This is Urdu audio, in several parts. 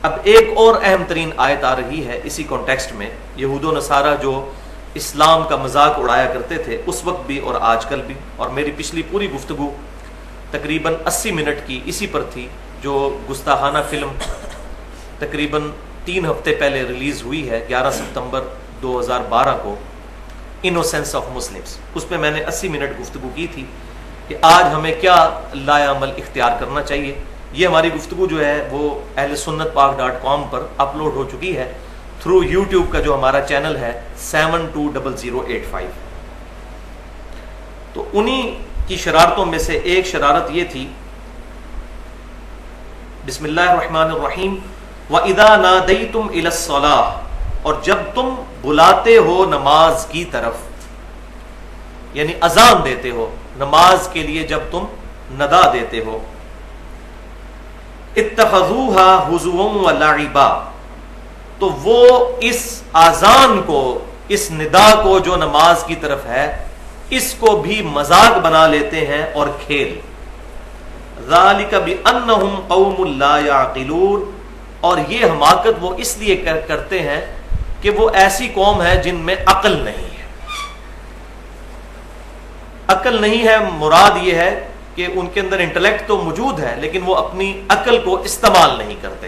اب ایک اور اہم ترین آیت آ رہی ہے اسی کانٹیکسٹ میں. یہود و نصارہ جو اسلام کا مذاق اڑایا کرتے تھے اس وقت بھی اور آج کل بھی، اور میری پچھلی پوری گفتگو تقریباً 80 منٹ کی اسی پر تھی، جو گستاخانہ فلم تقریباً 3 ہفتے پہلے ریلیز ہوئی ہے 11 ستمبر 2012 کو، انوسینس آف مسلمز. اس پہ میں نے 80 منٹ گفتگو کی تھی کہ آج ہمیں کیا لایا عمل اختیار کرنا چاہیے. یہ ہماری گفتگو جو ہے وہ اہل سنت پاک .com پر اپلوڈ ہو چکی ہے تھرو یوٹیوب کا جو ہمارا چینل ہے 720085. تو انہی کی شرارتوں میں سے ایک شرارت یہ تھی، بسم اللہ الرحمن الرحیم، وَإِذَا نَادَيْتُمْ إِلَى الصَّلَاةِ، اور جب تم بلاتے ہو نماز کی طرف، یعنی اذان دیتے ہو نماز کے لیے، جب تم ندا دیتے ہو، اتخذوها ہزوا ولعبا، تو وہ اس اذان کو، اس ندا کو جو نماز کی طرف ہے، اس کو بھی مذاق بنا لیتے ہیں اور کھیل. ذالک بانہم قوم لا یعقلون، اور یہ حماقت وہ اس لیے کرتے ہیں کہ وہ ایسی قوم ہے جن میں عقل نہیں ہے. عقل نہیں ہے مراد یہ ہے کہ ان کے اندر انٹلیکٹ تو موجود ہے لیکن وہ اپنی عقل کو استعمال نہیں کرتے.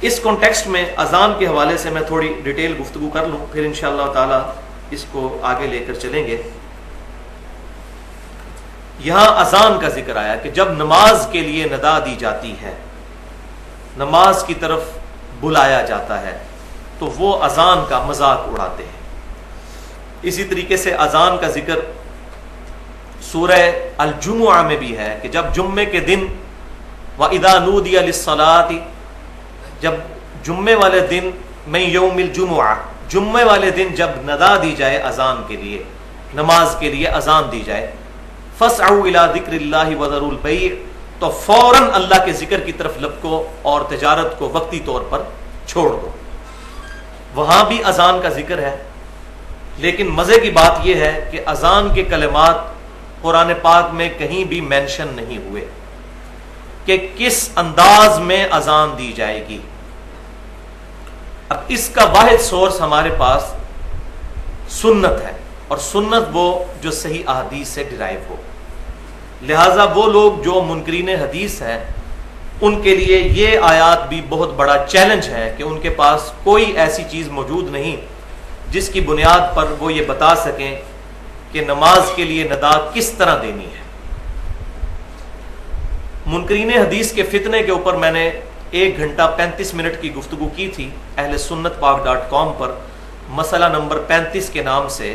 اس کانٹیکسٹ میں اذان کے حوالے سے میں تھوڑی ڈیٹیل گفتگو کر لوں، پھر انشاءاللہ تعالی اس کو آگے لے کر چلیں گے. یہاں اذان کا ذکر آیا کہ جب نماز کے لیے ندا دی جاتی ہے، نماز کی طرف بلایا جاتا ہے، تو وہ اذان کا مذاق اڑاتے ہیں. اسی طریقے سے اذان کا ذکر سورہ الجمعہ میں بھی ہے کہ جب جمعے کے دن، وَإِذَا نُودِيَ لِلصَّلَاةِ، جب جمعے والے دن، میں یوم الجمعہ، جمعے والے دن جب ندا دی جائے اذان کے لیے، نماز کے لیے اذان دی جائے، فَاسْعَوْا إِلَىٰ ذِكْرِ اللَّهِ وَذَرُوا الْبَيْعَ، تو فوراً اللہ کے ذکر کی طرف لپکو اور تجارت کو وقتی طور پر چھوڑ دو. وہاں بھی اذان کا ذکر ہے، لیکن مزے کی بات یہ ہے کہ اذان کے کلمات قرآن پاک میں کہیں بھی مینشن نہیں ہوئے کہ کس انداز میں اذان دی جائے گی. اب اس کا واحد سورس ہمارے پاس سنت ہے، اور سنت وہ جو صحیح احادیث سے ڈرائیو ہو. لہٰذا وہ لوگ جو منکرین حدیث ہیں ان کے لیے یہ آیات بھی بہت بڑا چیلنج ہے کہ ان کے پاس کوئی ایسی چیز موجود نہیں جس کی بنیاد پر وہ یہ بتا سکیں کہ نماز کے لیے ندا کس طرح دینی ہے. منکرین حدیث کے فتنے کے اوپر میں نے 1 گھنٹہ 35 منٹ کی گفتگو کی تھی اہل سنت پاک .com پر، مسئلہ نمبر 35 کے نام سے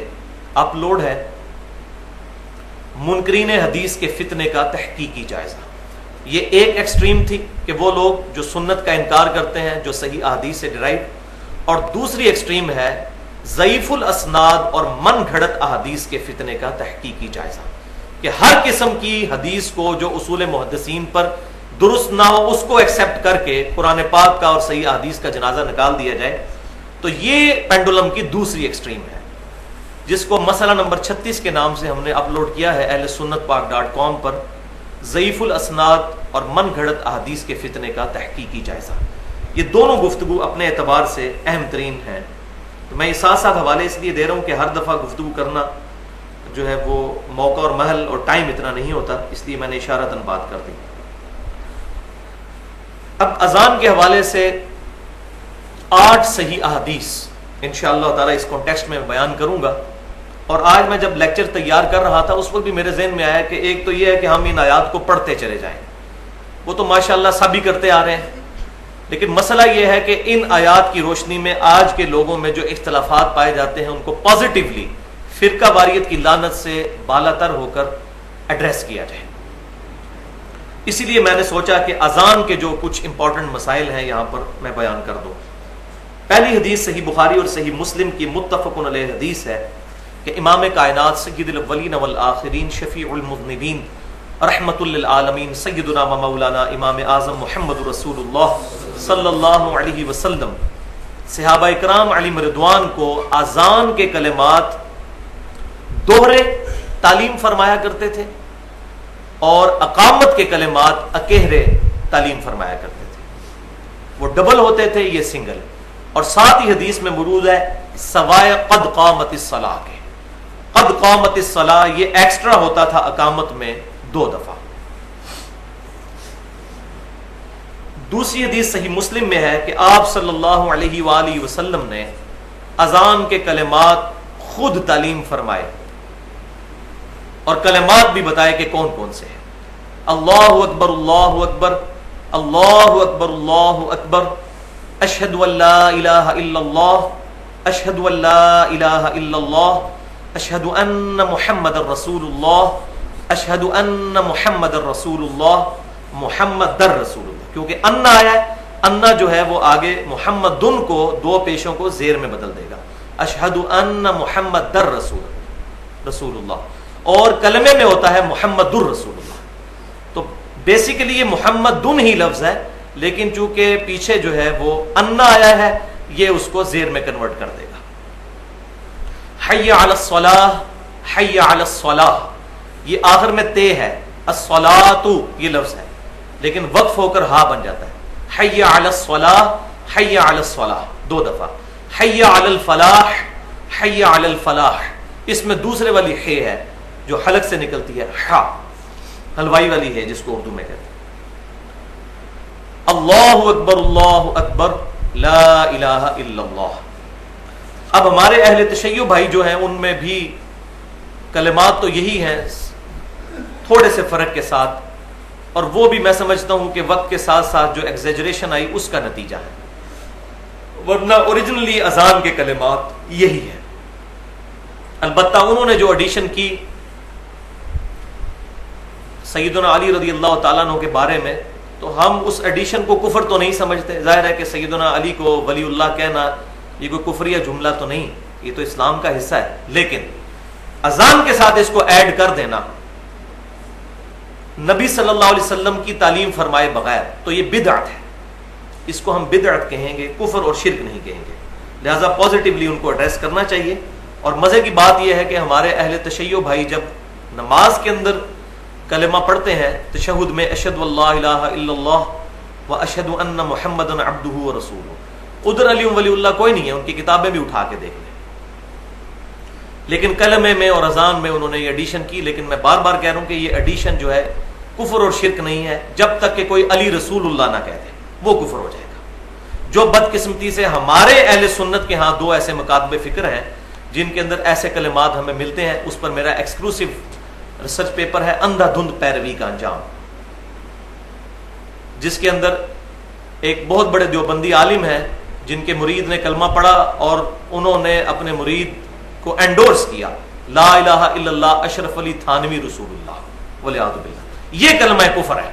اپلوڈ ہے، منکرین حدیث کے فتنے کا تحقیقی جائزہ. یہ ایک ایکسٹریم تھی کہ وہ لوگ جو سنت کا انکار کرتے ہیں جو صحیح احادیث سے ڈرائیو، اور دوسری ایکسٹریم ہے ضعیف الاسناد اور من گھڑت احادیث کے فتنے کا تحقیقی جائزہ، کہ ہر قسم کی حدیث کو جو اصول محدثین پر درست نہ ہو اس کو ایکسیپٹ کر کے قرآن پاک کا اور صحیح احادیث کا جنازہ نکال دیا جائے. تو یہ پینڈولم کی دوسری ایکسٹریم ہے، جس کو مسئلہ نمبر 36 کے نام سے ہم نے اپلوڈ کیا ہے اہل سنت پاک .com پر، ضعیف الاسناد اور من گھڑت احادیث کے فتنے کا تحقیقی جائزہ. یہ دونوں گفتگو اپنے اعتبار سے اہم ترین ہیں. تو میں ساتھ ساتھ حوالے اس لیے دے رہا ہوں کہ ہر دفعہ گفتگو کرنا جو ہے وہ موقع اور محل اور ٹائم اتنا نہیں ہوتا، اس لیے میں نے اشارتاً بات کر دی. اب اذان کے حوالے سے 8 صحیح احادیث انشاءاللہ تعالی اس کانٹیکسٹ میں بیان کروں گا. اور آج میں جب لیکچر تیار کر رہا تھا اس وقت بھی میرے ذہن میں آیا کہ ایک تو یہ ہے کہ ہم ان آیات کو پڑھتے چلے جائیں، وہ تو ماشاءاللہ سب ہی کرتے آ رہے ہیں، لیکن مسئلہ یہ ہے کہ ان آیات کی روشنی میں آج کے لوگوں میں جو اختلافات پائے جاتے ہیں ان کو پازیٹیولی فرقہ واریت کی لعنت سے بالا تر ہو کر ایڈریس کیا جائے. اسی لیے میں نے سوچا کہ اذان کے جو کچھ امپورٹنٹ مسائل ہیں یہاں پر میں بیان کر دوں. پہلی حدیث صحیح بخاری اور صحیح مسلم کی متفق علیہ حدیث ہے کہ امام کائنات سید الاولین والآخرین شفیع المذنبین رحمت للعالمین سیدنا و مولانا امام اعظم محمد رسول اللہ صلی اللہ علیہ وسلم صحابہ اکرام علیہم رضوان کو اذان کے کلمات دوہرے تعلیم فرمایا کرتے تھے اور اقامت کے کلمات اکہرے تعلیم فرمایا کرتے تھے. وہ ڈبل ہوتے تھے، یہ سنگل. اور ساتھ ہی حدیث میں مرود ہے سوائے قد قامت الصلاۃ کے. قد قامت الصلاۃ یہ ایکسٹرا ہوتا تھا اقامت میں 2 دفعہ. دوسری حدیث صحیح مسلم میں ہے کہ آپ صلی اللہ علیہ وآلہ وسلم نے اذان کے کلمات خود تعلیم فرمائے اور کلمات بھی بتائے کہ کون کون سے ہیں. اللہ اکبر اللہ اکبر، اللہ اکبر اللہ اکبر، اشہد ان لا الہ الا اللہ، اشہد ان لا الہ الا اللہ، اشہد ان محمد رسول اللہ، اشہد ان محمد رسول اللہ، محمد در رسول اللہ. کیونکہ ان آیا ہے، ان جو ہے وہ آگے محمدن کو 2 پیشوں کو زیر میں بدل دے گا. اشہد ان محمد در رسول اللہ. اور کلمے میں ہوتا ہے محمد الرسول اللہ. تو بیسیکلی یہ محمدن ہی لفظ ہے، لیکن چونکہ پیچھے جو ہے وہ ان آیا ہے، یہ اس کو زیر میں کنورٹ کر دے گا. حی علی الصلاۃ، حی علی الصلاۃ، یہ آخر میں تے ہے. الصلاۃ یہ لفظ ہے لیکن وقف ہو کر ہا بن جاتا ہے. حی علی الصلاۃ، حی علی الصلاۃ 2 دفعہ. حی علی الفلاح، حی علی الفلاح. اس میں دوسرے والی ہے ہے جو حلق سے نکلتی ہے، ہا حلوائی والی ہے جس کو اردو میں کہتے ہیں. اللہ اکبر اللہ اکبر، لا الہ الا اللہ. اب ہمارے اہل تشیع بھائی جو ہیں ان میں بھی کلمات تو یہی ہیں، تھوڑے سے فرق کے ساتھ، اور وہ بھی میں سمجھتا ہوں کہ وقت کے ساتھ ساتھ جو ایگزیجریشن آئی اس کا نتیجہ ہے، ورنہ اوریجنلی اذان کے کلمات یہی ہے. البتہ انہوں نے جو ایڈیشن کی سیدنا علی رضی اللہ تعالیٰ عنہ کے بارے میں، تو ہم اس ایڈیشن کو کفر تو نہیں سمجھتے. ظاہر ہے کہ سیدنا علی کو ولی اللہ کہنا یہ کوئی کفریہ جملہ تو نہیں، یہ تو اسلام کا حصہ ہے. لیکن اذان کے ساتھ اس کو ایڈ کر دینا نبی صلی اللہ علیہ وسلم کی تعلیم فرمائے بغیر، تو یہ بدعت ہے. اس کو ہم بدعت کہیں گے، کفر اور شرک نہیں کہیں گے. لہذا پازیٹیولی ان کو ایڈریس کرنا چاہیے. اور مزے کی بات یہ ہے کہ ہمارے اہل تشیع بھائی جب نماز کے اندر کلمہ پڑھتے ہیں تشہد میں، اشہد ان لا الہ الا اللہ و اشہد ان محمد عبدہ و رسولہ، ادھر علی ولی اللہ کوئی نہیں ہے، ان کی کتابیں بھی اٹھا کے دیکھ لیں. لیکن کلمے میں اور اذان میں انہوں نے یہ ایڈیشن کی. لیکن میں بار بار کہہ رہا ہوں کہ یہ ایڈیشن جو ہے کفر اور شرک نہیں ہے جب تک کہ کوئی علی رسول اللہ نہ کہہ دے، وہ کفر ہو جائے گا. جو بدقسمتی سے ہمارے اہل سنت کے ہاں 2 ایسے مکاتب فکر ہیں جن کے اندر ایسے کلمات ہمیں ملتے ہیں، اس پر میرا ایکسکلوسیو ریسرچ پیپر ہے اندھا دھند پیروی کا انجام، جس کے اندر ایک بہت بڑے دیوبندی عالم ہیں جن کے مرید نے کلمہ پڑھا اور انہوں نے اپنے مرید کو انڈورس کیا، لا الہ الا اللہ اشرف علی تھانوی رسول اللہ والعیاذ باللہ. یہ کلمہ کفر ہے.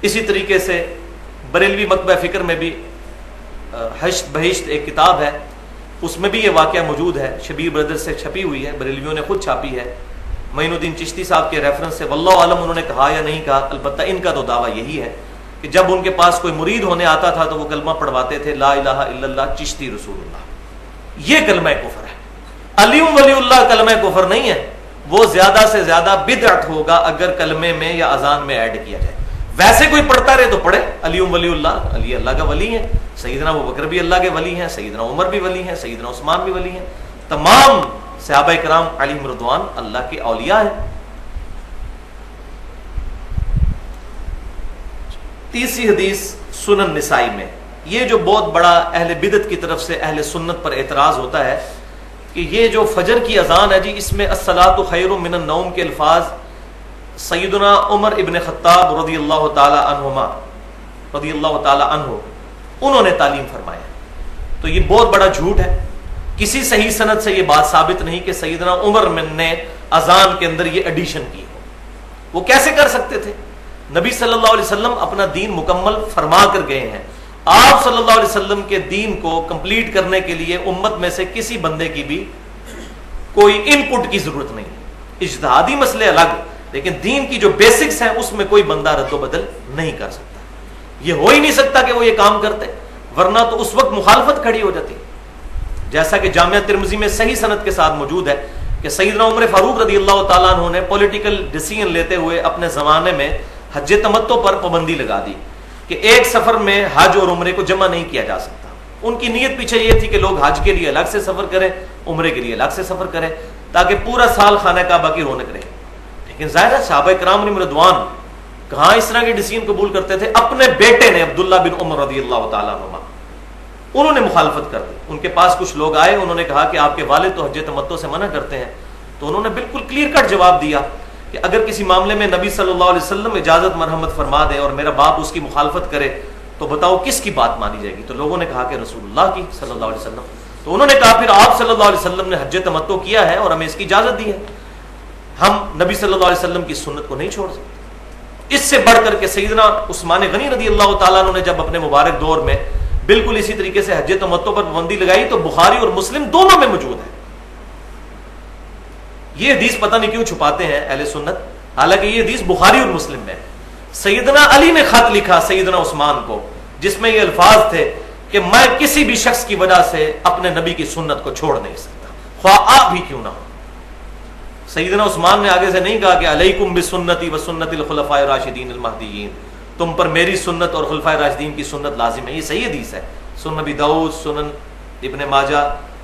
اسی طریقے سے بریلوی مکتبہ فکر میں بھی حشت بہشت ایک کتاب ہے، اس میں بھی یہ واقعہ موجود ہے، شبیر بردر سے چھپی ہوئی ہے، بریلویوں نے خود چھاپی ہے، معین الدین چشتی صاحب کے ریفرنس سے. واللہ عالم انہوں نے کہا یا نہیں کہا، البتہ ان کا تو دعویٰ یہی ہے کہ جب ان کے پاس کوئی مرید ہونے آتا تھا تو وہ کلمہ پڑھواتے تھے لا الہ الا اللہ چشتی رسول اللہ. یہ کلمہ کفر ہے. علی ولی اللہ کلمہ کفر نہیں ہے، وہ زیادہ سے زیادہ بدعت ہوگا اگر کلمے میں یا اذان میں ایڈ کیا جائے. ویسے کوئی پڑھتا رہے تو پڑھے، علی ولی اللہ، علی اللہ کا ولی ہے، سیدنا ابو بکر بھی اللہ کے ولی ہیں، سیدنا عمر بھی ولی ہیں، سیدنا عثمان بھی ولی ہیں، تمام صحابہ کرام علیہم رضوان اللہ کے اولیاء ہیں. تیسری حدیث سنن نسائی میں، یہ جو بہت بڑا اہل بدعت کی طرف سے اہل سنت پر اعتراض ہوتا ہے کہ یہ جو فجر کی اذان ہے جی، اس میں الصلاۃ خیر من النوم کے الفاظ سیدنا عمر ابن خطاب رضی اللہ تعالی عنہما رضی اللہ تعالی عنہ انہوں نے تعلیم فرمایا. تو یہ بہت بڑا جھوٹ ہے. کسی صحیح سند سے یہ بات ثابت نہیں کہ سیدنا عمر نے اذان کے اندر یہ ایڈیشن کی ہو. وہ کیسے کر سکتے تھے؟ نبی صلی اللہ علیہ وسلم اپنا دین مکمل فرما کر گئے ہیں. آپ صلی اللہ علیہ وسلم کے دین کو کمپلیٹ کرنے کے لیے امت میں سے کسی بندے کی بھی کوئی ان پٹ کی ضرورت نہیں. اجتہادی مسئلے الگ، لیکن دین کی جو بیسکس ہیں اس میں کوئی بندہ رد و بدل نہیں کر سکتا. یہ ہو ہی نہیں سکتا کہ وہ یہ کام کرتے، ورنہ تو اس وقت مخالفت کھڑی ہو جاتی. جیسا کہ جامعہ ترمذی میں صحیح سند کے ساتھ موجود ہے کہ سیدنا عمر فاروق رضی اللہ تعالیٰ عنہ نے پولیٹیکل ڈیسیژن لیتے ہوئے اپنے زمانے میں حج تمتع پر پابندی لگا دی کہ ایک سفر میں حج اور عمرے کو جمع نہیں کیا جا سکتا. ان کی نیت پیچھے یہ تھی کہ لوگ حج کے لیے الگ سے سفر کریں, عمرے کے لیے الگ سے سفر کریں, تاکہ پورا سال خانہ کعبہ کی رونق رہے. لیکن ظاہر ہے صحابہ کرام علیہم رضوان کہاں اس طرح کی ڈیسیژن قبول کرتے تھے. اپنے بیٹے نے عبداللہ بن عمر رضی اللہ تعالیٰ عنہ انہوں نے مخالفت کر دی. ان کے پاس کچھ لوگ آئے, انہوں نے کہا کہ آپ کے والد تو حج تمتع سے منع کرتے ہیں. تو انہوں نے بالکل کلیئر کٹ جواب دیا کہ اگر کسی معاملے میں نبی صلی اللہ علیہ وسلم اجازت مرحمت فرما دے اور میرا باپ اس کی مخالفت کرے تو بتاؤ کس کی بات مانی جائے گی. تو لوگوں نے کہا کہ رسول اللہ کی صلی اللہ علیہ وسلم. تو انہوں نے کہا پھر آپ صلی اللہ علیہ وسلم نے حج تمتع کیا ہے اور ہمیں اس کی اجازت دی ہے, ہم نبی صلی اللہ علیہ وسلم کی سنت کو نہیں چھوڑ سکتے. اس سے بڑھ کر کے سیدنا عثمان غنی رضی اللہ تعالیٰ عنہ نے جب اپنے مبارک دور میں بالکل اسی طریقے سے حج تمتع پر پابندی لگائی تو بخاری اور مسلم دونوں میں موجود ہے. یہ حدیث پتہ نہیں کیوں چھپاتے ہیں اہل سنت, حالانکہ یہ حدیث بخاری اور مسلم میں. سیدنا علی نے خط لکھا سیدنا عثمان کو جس میں یہ الفاظ تھے کہ میں کسی بھی شخص کی وجہ سے اپنے نبی کی سنت کو چھوڑ نہیں سکتا, خواہ آپ بھی کیوں نہ ہو. سیدنا عثمان نے آگے سے نہیں کہا کہ علیکم بسنتی و سنت الخلفاء الراشدین المہدیین, تم پر میری سنت اور خلفاء راشدین کی سنت لازم ہے. یہ صحیح حدیث ہے سنن ابی داؤد, سنن ابن ماجہ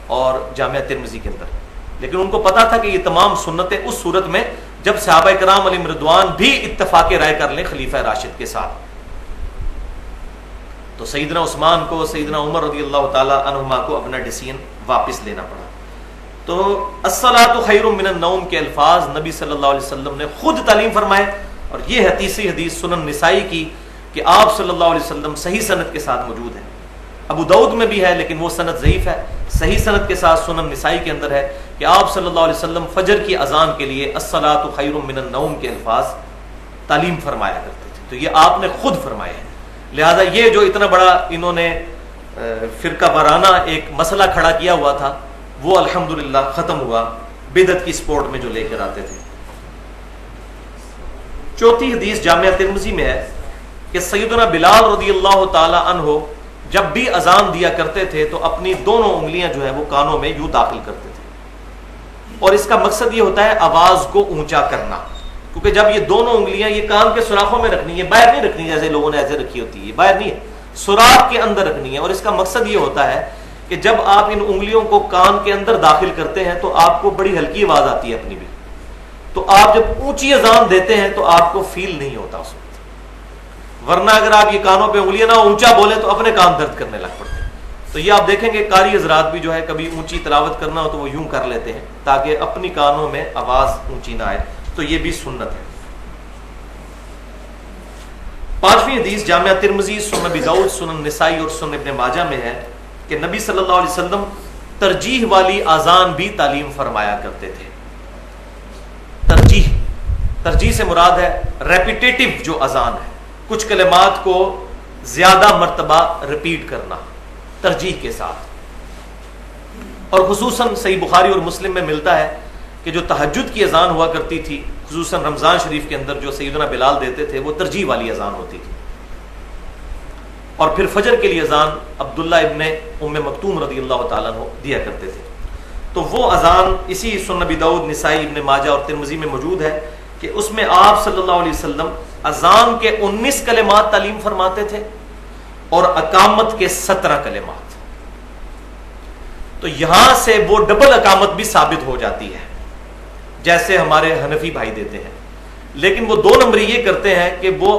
اور جامعہ ترمذی کے اندر. لیکن ان کو پتا تھا کہ یہ تمام سنتیں اس صورت میں جب صحابہ کرام علیہم رضوان بھی اتفاق رائے کر لیں خلیفہ راشد کے ساتھ. تو سیدنا عثمان کو, سیدنا عمر رضی اللہ تعالیٰ عنہما کو اپنا ڈیسیژن واپس لینا پڑا. تو الصلاۃ خیر من النوم کے الفاظ نبی صلی اللہ علیہ وسلم نے خود تعلیم فرمائے, اور یہ ہے تیسری حدیث سنن نسائی کی کہ آپ صلی اللہ علیہ وسلم صحیح سند کے ساتھ موجود ہے. ابو داؤد میں بھی ہے لیکن وہ سند ضعیف ہے. صحیح سند کے ساتھ سنن نسائی کے اندر ہے کہ آپ صلی اللہ علیہ وسلم فجر کی اذان کے لیے الصلاۃ خیر من النوم کے الفاظ تعلیم فرمایا کرتے تھے. تو یہ آپ نے خود فرمائے ہیں. لہذا یہ جو اتنا بڑا انہوں نے فرقہ وارانہ ایک مسئلہ کھڑا کیا ہوا تھا وہ الحمدللہ ختم ہوا بدعت کی سپورٹ میں جو لے کر آتے تھے. چوتھی حدیث جامعہ ترمذی میں ہے کہ سیدنا بلال رضی اللہ تعالی عنہ جب بھی اذان دیا کرتے تھے تو اپنی دونوں انگلیاں جو ہے وہ کانوں میں یوں داخل کرتے تھے, اور اس کا مقصد یہ ہوتا ہے آواز کو اونچا کرنا, کیونکہ جب یہ دونوں انگلیاں یہ کان کے سوراخوں میں رکھنی ہے, باہر نہیں رکھنی جیسے لوگوں نے ایسے رکھی ہوتی ہے, باہر نہیں ہے, سوراخ کے اندر رکھنی ہے. اور اس کا مقصد یہ ہوتا ہے کہ جب آپ ان انگلیوں کو کان کے اندر داخل کرتے ہیں تو آپ کو بڑی ہلکی آواز آتی ہے اپنی بھی, تو آپ جب اونچی اذان دیتے ہیں تو آپ کو فیل نہیں ہوتا اس وقت. ورنہ اگر آپ یہ کانوں پہ انگلیاں نہ اونچا بولیں تو اپنے کان درد کرنے لگ پڑتے ہیں. تو یہ آپ دیکھیں گے قاری حضرات بھی جو ہے کبھی اونچی تلاوت کرنا ہو تو وہ یوں کر لیتے ہیں تاکہ اپنی کانوں میں آواز اونچی نہ آئے. تو یہ بھی سنت ہے. پانچویں حدیث جامعہ ترمذی, سنن ابی داؤد, سنن نسائی اور سنن ابن ماجہ میں ہے کہ نبی صلی اللہ علیہ وسلم ترجیح والی اذان بھی تعلیم فرمایا کرتے تھے. ترجیح سے مراد ہے ریپیٹیٹو جو اذان ہے, کچھ کلمات کو زیادہ مرتبہ ریپیٹ کرنا ترجیح کے ساتھ. اور خصوصاً صحیح بخاری اور مسلم میں ملتا ہے کہ جو تہجد کی اذان ہوا کرتی تھی خصوصاً رمضان شریف کے اندر جو سیدنا بلال دیتے تھے وہ ترجیح والی اذان ہوتی تھی. اور پھر فجر کے لیے اذان عبداللہ ابن ام مکتوم رضی اللہ تعالیٰ عنہ دیا کرتے تھے. تو وہ اذان اسی سنن ابی داؤد, نسائی, ابن ماجہ اور ترمذی میں موجود ہے کہ اس میں آپ صلی اللہ علیہ وسلم اذان کے 19 کلمات تعلیم فرماتے تھے اور اقامت کے 17 کلمات. تو یہاں سے وہ ڈبل اقامت بھی ثابت ہو جاتی ہے جیسے ہمارے حنفی بھائی دیتے ہیں, لیکن وہ 2 نمبر یہ کرتے ہیں کہ وہ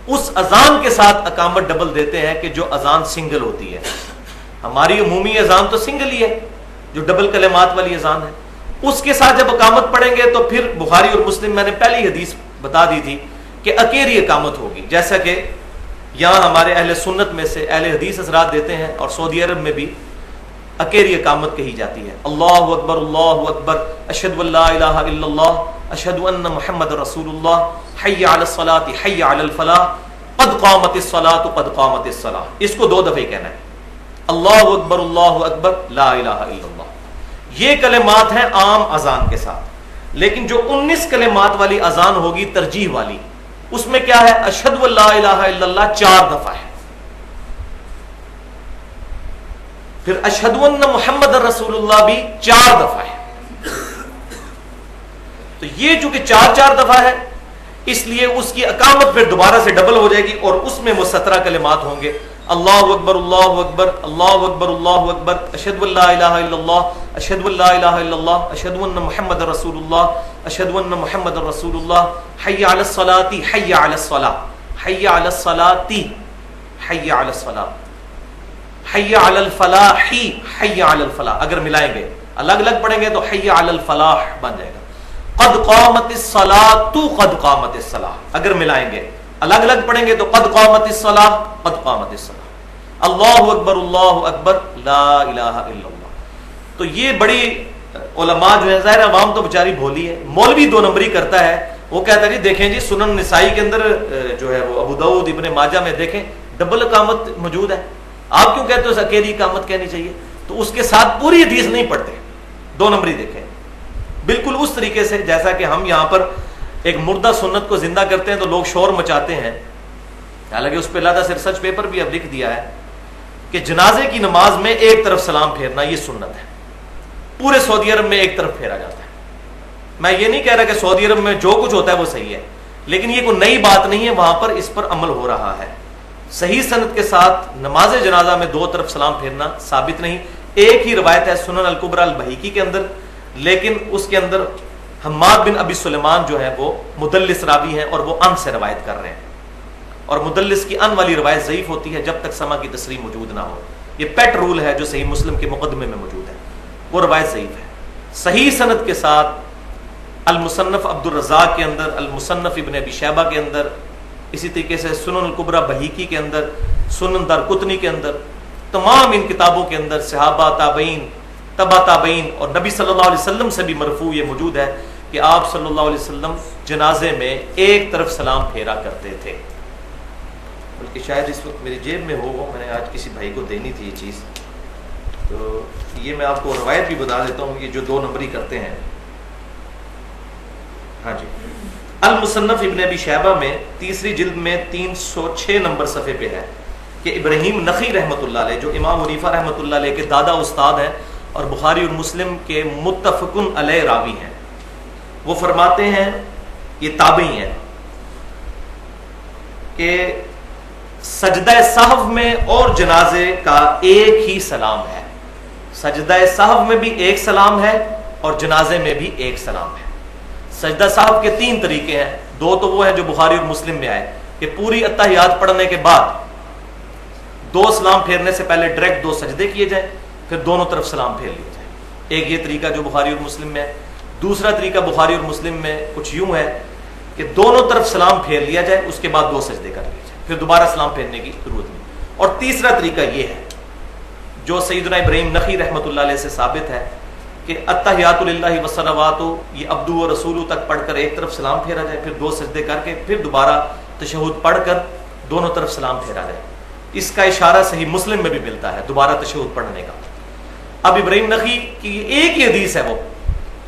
اس اذان کے ساتھ اقامت ڈبل دیتے ہیں کہ جو اذان سنگل ہوتی ہے. ہماری عمومی اذان تو سنگل ہی ہے جو ڈبل کلمات والی اذان ہے, اس کے ساتھ جب اقامت پڑھیں گے تو پھر بخاری اور مسلم میں نے پہلی حدیث بتا دی تھی کہ اکیلی اقامت ہوگی, جیسا کہ یہاں ہمارے اہل سنت میں سے اہل حدیث حضرات دیتے ہیں اور سعودی عرب میں بھی اکیلی اقامت کہی جاتی ہے. اللہ اکبر اللہ اکبر اشہد ان لا الہ الا اللہ اشہد ان محمد رسول اللہ حی علی الصلاۃ حی علی الفلاح قد قامت الصلاۃ قد قامت الصلاۃ. اس کو 2 دفعہ کہنا ہے, اللہ اکبر لا الہ الا اللہ. یہ کلمات ہیں عام اذان کے ساتھ, لیکن جو 19 کلمات والی اذان ہوگی ترجیح والی, اس میں کیا ہے اشہد ان لا الہ الا اللہ 4 دفعہ ہے, پھر اشہد ان محمد رسول اللہ بھی 4 دفعہ ہے. تو یہ چونکہ 4 دفعہ ہے اس لیے اس کی اقامت پھر دوبارہ سے ڈبل ہو جائے گی اور اس میں وہ 17 کلمات ہوں گے. اللہ اکبر اللہ اکبر اللہ اکبر اللہ اکبر اشہد ان لا الہ الا اللہ اشہد ان لا الہ الا اللہ اشہد ان محمد رسول اللہ اشہد ان محمد رسول اللہ حی علی الصلاۃ حی علی الصلاۃ حی علی الصلاۃ حی علی الصلاۃ حی علی الفلاح حی علی الفلاح. اگر ملائیں گے الگ الگ پڑھیں گے تو حی علی الفلاح بن جائے گا. قد قامت الصلاۃ قد قامت الصلاۃ. اگر ملائیں گے الگ الگ پڑھیں گے تو قد قامت الصلاۃ قد قامت الصلاۃ. اللہ اکبر لا الہ الا اللہ. تو یہ بڑی علماء جو ہے ظاہر عوام تو بیچاری بھولی ہے. مولوی 2 نمبری کرتا ہے, وہ کہتا ہے جی دیکھیں جی سنن نسائی کے اندر جو ہے وہ ابو داؤد ابن ماجہ میں دیکھیں ڈبل اقامت موجود ہے, آپ کیوں کہتے ہو اکیلی اقامت کہنی چاہیے؟ تو اس کے ساتھ پوری حدیث نہیں پڑھتے, 2 نمبری دیکھیں. بالکل اس طریقے سے جیسا کہ ہم یہاں پر ایک مردہ سنت کو زندہ کرتے ہیں تو لوگ شور مچاتے ہیں, حالانکہ اس پہ علیحدہ سے ریسرچ پیپر بھی اب لکھ دیا ہے کہ جنازے کی نماز میں ایک طرف سلام پھیرنا یہ سنت ہے. پورے سعودی عرب میں ایک طرف پھیرا جاتا ہے. میں یہ نہیں کہہ رہا کہ سعودی عرب میں جو کچھ ہوتا ہے وہ صحیح ہے, لیکن یہ کوئی نئی بات نہیں ہے, وہاں پر اس پر عمل ہو رہا ہے. صحیح سند کے ساتھ نماز جنازہ میں 2 طرف سلام پھیرنا ثابت نہیں. ایک ہی روایت ہے سنن الکبریٰ البہیقی کے اندر, لیکن اس کے اندر حماد بن ابی سلیمان جو ہے وہ مدلس راوی ہیں اور وہ ان سے روایت کر رہے ہیں, اور مدلس کی ان والی روایت ضعیف ہوتی ہے جب تک سما کی تصریح موجود نہ ہو. یہ پیٹ رول ہے جو صحیح مسلم کے مقدمے میں موجود ہے, وہ روایت ضعیف ہے. صحیح سند کے ساتھ المصنف عبد الرزاق کے اندر, المصنف ابن ابی شیبہ کے اندر, اسی طریقے سے سنن الکبریٰ بہیقی کے اندر, سنن دارقطنی کے اندر, تمام ان کتابوں کے اندر صحابہ تابعین تبع تابعین اور نبی صلی اللہ علیہ وسلم سے بھی مرفوع یہ موجود ہے کہ آپ صلی اللہ علیہ وسلم جنازے میں ایک طرف سلام پھیرا کرتے تھے. بلکہ شاید اس وقت میری جیب میں ہو, میں نے آج کسی بھائی کو دینی تھی یہ چیز, تو یہ میں آپ کو روایت بھی بتا دیتا ہوں, یہ جو 2 نمبری کرتے ہیں. ہاں جی, المصنف ابن ابی شیبہ میں 3 جلد میں 306 نمبر صفحے پہ ہے کہ ابراہیم نخعی رحمۃ اللہ علیہ, جو امام حنیفہ رحمۃ اللہ علیہ کے دادا استاد ہیں اور بخاری اور مسلم کے متفقن علیہ راوی ہیں, وہ فرماتے ہیں, یہ تابعی ہیں, کہ سجدہ سہو میں اور جنازے کا ایک ہی سلام ہے. سجدہ سہو میں بھی ایک سلام ہے اور جنازے میں بھی ایک سلام ہے. سجدہ سہو کے 3 طریقے ہیں, 2 تو وہ ہیں جو بخاری اور مسلم میں آئے کہ پوری اتحیات پڑھنے کے بعد 2 سلام پھیرنے سے پہلے ڈائریکٹ 2 سجدے کیے جائیں, پھر دونوں طرف سلام پھیر لیے جائیں. ایک یہ طریقہ جو بخاری اور مسلم میں ہے. دوسرا طریقہ بخاری اور مسلم میں کچھ یوں ہے کہ دونوں طرف سلام پھیر لیا جائے, اس کے بعد 2 سجدے کر لیے جائیں, پھر دوبارہ سلام پھیرنے کی ضرورت نہیں. اور تیسرا طریقہ یہ ہے جو سیدنا ابراہیم نخعی رحمۃ اللہ علیہ سے ثابت ہے کہ التحیات للہ والصلوات, یہ عبدو و رسولو تک پڑھ کر ایک طرف سلام پھیرا جائے, پھر 2 سجدے کر کے پھر دوبارہ تشہد پڑھ کر دونوں طرف سلام پھیرا جائے. اس کا اشارہ صحیح مسلم میں بھی ملتا ہے دوبارہ تشہد پڑھنے کا. اب ابراہیم نخعی کی ایک ہی حدیث ہے وہ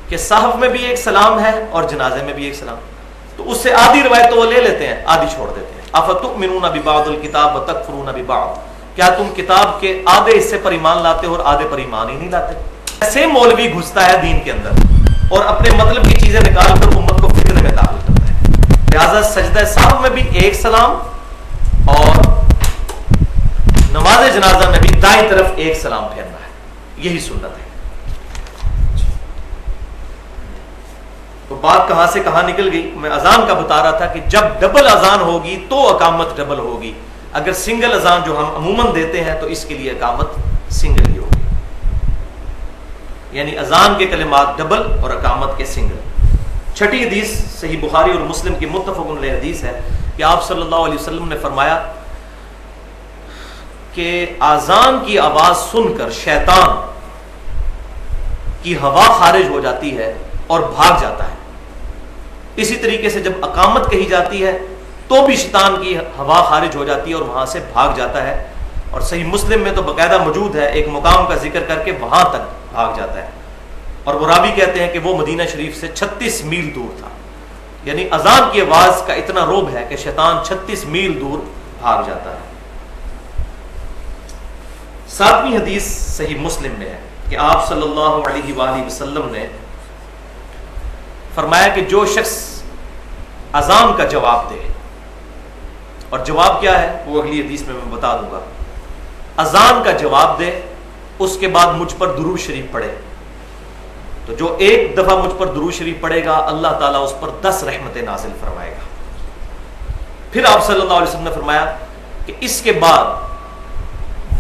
کہ صحف میں بھی ایک سلام ہے اور جنازے میں بھی ایک سلام, تو اس سے آدھی روایت تو وہ لے لیتے ہیں, آدھی چھوڑ دیتے ہیں. افتؤمنون ببعض الکتاب وتکفرون ببعض, کیا تم کتاب کے آدھے حصے پر ایمان لاتے ہو اور آدھے پر ایمان ہی نہیں لاتے؟ ایسے مولوی گھستا ہے دین کے اندر اور اپنے مطلب کی چیزیں نکال کر امت کو فتنے میں داخل کرتا ہے. لہٰذا سجدہ سہو میں بھی ایک سلام اور نماز جنازہ میں بھی دائیں طرف ایک سلام پھیرنا ہے, یہی سنت ہے. تو بات کہاں سے کہاں نکل گئی؟ میں اذان کا بتا رہا تھا کہ جب ڈبل اذان ہوگی تو اقامت ڈبل ہوگی. اگر سنگل اذان جو ہم عموماً دیتے ہیں تو اس کے لیے اقامت سنگل ہی ہوگی, یعنی اذان کے کلمات ڈبل اور اقامت کے سنگل. 6 حدیث صحیح بخاری اور مسلم کی متفق علیہ حدیث ہے کہ آپ صلی اللہ علیہ وسلم نے فرمایا کہ اذان کی آواز سن کر شیطان کی ہوا خارج ہو جاتی ہے اور بھاگ جاتا ہے. اسی طریقے سے جب اقامت کہی جاتی ہے تو بھی شیطان کی ہوا خارج ہو جاتی ہے اور وہاں سے بھاگ جاتا ہے. اور صحیح مسلم میں تو باقاعدہ موجود ہے, ایک مقام کا ذکر کر کے وہاں تک بھاگ جاتا ہے. اور وہ راوی کہتے ہیں کہ وہ مدینہ شریف سے 36 میل دور تھا, یعنی اذان کی آواز کا اتنا روب ہے کہ شیطان 36 میل دور بھاگ جاتا ہے. 7ویں حدیث صحیح مسلم میں ہے کہ آپ صلی اللہ علیہ وآلہ وسلم نے فرمایا کہ جو شخص اذان کا جواب دے، اور جواب کیا ہے وہ اگلی حدیث میں بتا دوں گا، اذان کا جواب دے، اس کے بعد مجھ پر درود شریف پڑھے، تو جو ایک دفعہ مجھ پر درود شریف پڑھے گا اللہ تعالیٰ اس پر 10 رحمتیں نازل فرمائے گا۔ پھر آپ صلی اللہ علیہ وسلم نے فرمایا کہ اس کے بعد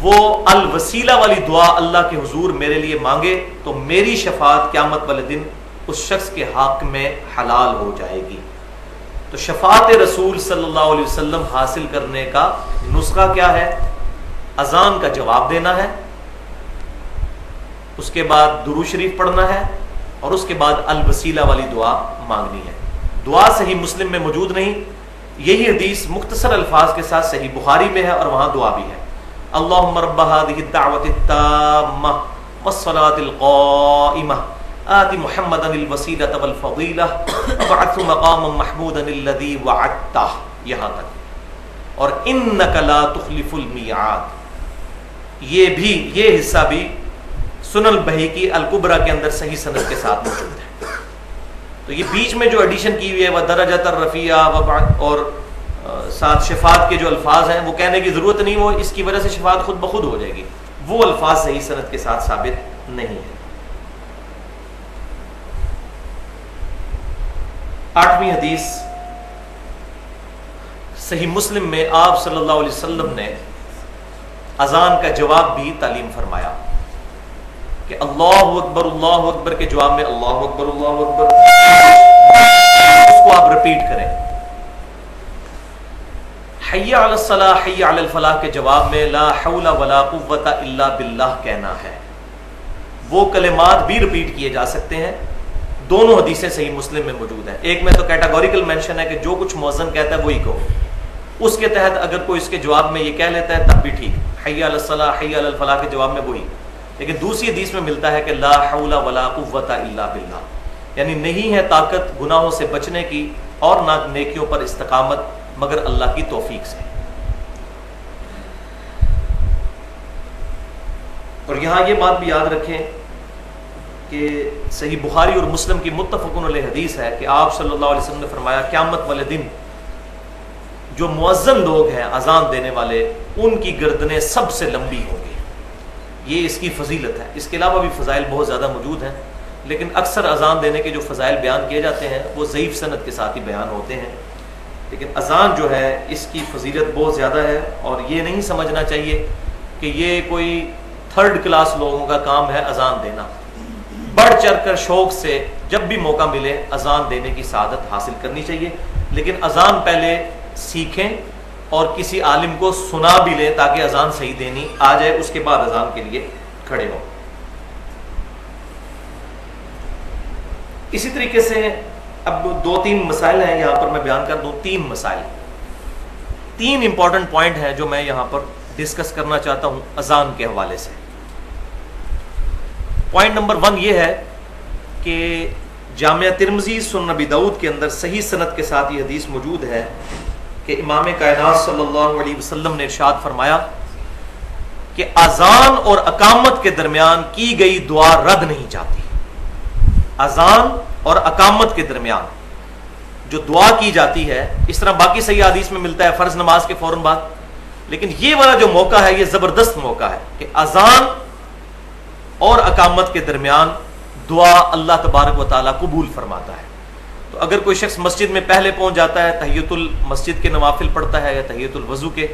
وہ الوسیلہ والی دعا اللہ کے حضور میرے لیے مانگے تو میری شفاعت قیامت والے دن اس شخص کے حق میں حلال ہو جائے گی۔ تو شفاعت رسول صلی اللہ علیہ وسلم حاصل کرنے کا نسخہ کیا ہے؟ اذان کا جواب دینا ہے، اس کے بعد درود شریف پڑھنا ہے، اور اس کے بعد الوسیلہ والی دعا مانگنی ہے۔ دعا صحیح مسلم میں موجود نہیں، یہی حدیث مختصر الفاظ کے ساتھ صحیح بخاری میں ہے اور وہاں دعا بھی ہے۔ اللہم رب هذه الدعوة التامة والصلاة القائمة آت محمدا الوسیلة والفضیلة وابعثه مقاما محمودا الذی وعدتہ، یہاں تک، اور انک لا تخلف المیعاد، یہ حصہ بھی سنن البیہقی الکبریٰ کے اندر صحیح سند کے ساتھ موجود ہے۔ تو یہ بیچ میں جو ایڈیشن کی ہوئی ہے وہ درجۃ الرفیع اور ساتھ شفاعت کے جو الفاظ ہیں وہ کہنے کی ضرورت نہیں، وہ اس کی وجہ سے شفاعت خود بخود ہو جائے گی، وہ الفاظ صحیح سند کے ساتھ ثابت نہیں ہے۔ 8ویں حدیث صحیح مسلم میں آپ صلی اللہ علیہ وسلم نے اذان کا جواب بھی تعلیم فرمایا کہ اللہ اکبر کے جواب میں اللہ اکبر اس کو آپ رپیٹ کریں، حی علی الصلاح حی علی الفلاح کے جواب میں لا حول ولا قوت الا باللہ کہنا ہے۔ وہ کلمات بھی رپیٹ کیے جا سکتے ہیں، دونوں حدیثیں صحیح مسلم میں موجود ہیں۔ ایک میں تو کیٹاگوریکل مینشن ہے کہ جو کچھ مؤذن کہتا ہے وہی کہو، اس کے تحت اگر کوئی اس کے جواب میں یہ کہہ لیتا ہے تب بھی ٹھیک، حی علی الصلاح حی علی الفلاح کے جواب میں وہی۔ لیکن دوسری حدیث میں ملتا ہے کہ لا حول ولا قوت الا باللہ، یعنی نہیں ہے طاقت گناہوں سے بچنے کی اور نہ نیکیوں پر استقامت مگر اللہ کی توفیق سے۔ اور یہاں یہ بات بھی یاد رکھیں کہ صحیح بخاری اور مسلم کی متفقن علیہ حدیث ہے کہ آپ صلی اللہ علیہ وسلم نے فرمایا قیامت والے دن جو مؤذن لوگ ہیں اذان دینے والے ان کی گردنیں سب سے لمبی ہوں گی، یہ اس کی فضیلت ہے۔ اس کے علاوہ بھی فضائل بہت زیادہ موجود ہیں، لیکن اکثر اذان دینے کے جو فضائل بیان کیے جاتے ہیں وہ ضعیف سند کے ساتھ ہی بیان ہوتے ہیں، لیکن اذان جو ہے اس کی فضیلت بہت زیادہ ہے، اور یہ نہیں سمجھنا چاہیے کہ یہ کوئی 3rd کلاس لوگوں کا کام ہے اذان دینا۔ بڑھ چڑھ کر شوق سے جب بھی موقع ملے اذان دینے کی سعادت حاصل کرنی چاہیے، لیکن اذان پہلے سیکھیں اور کسی عالم کو سنا بھی لیں تاکہ اذان صحیح دینی آ جائے، اس کے بعد اذان کے لیے کھڑے ہوں۔ اسی طریقے سے اب 2-3 مسائل ہیں یہاں پر میں بیان کر دوں، 3 مسائل، 3 امپورٹنٹ پوائنٹ ہیں جو میں یہاں پر ڈسکس کرنا چاہتا ہوں اذان کے حوالے سے۔ پوائنٹ نمبر 1 یہ ہے کہ جامعہ ترمذی سنن نبی داؤد کے اندر صحیح سند کے ساتھ یہ حدیث موجود ہے کہ امام کائنات صلی اللہ علیہ وسلم نے ارشاد فرمایا کہ اذان اور اقامت کے درمیان کی گئی دعا رد نہیں جاتی۔ اذان اور اقامت کے درمیان جو دعا کی جاتی ہے، اس طرح باقی صحیح حدیث میں ملتا ہے فرض نماز کے فوراً بعد، لیکن یہ والا جو موقع ہے یہ زبردست موقع ہے کہ اذان اور اقامت کے درمیان دعا اللہ تبارک و تعالیٰ قبول فرماتا ہے۔ تو اگر کوئی شخص مسجد میں پہلے پہنچ جاتا ہے، تحیۃ المسجد کے نوافل پڑھتا ہے یا تحیۃ الوضو کے،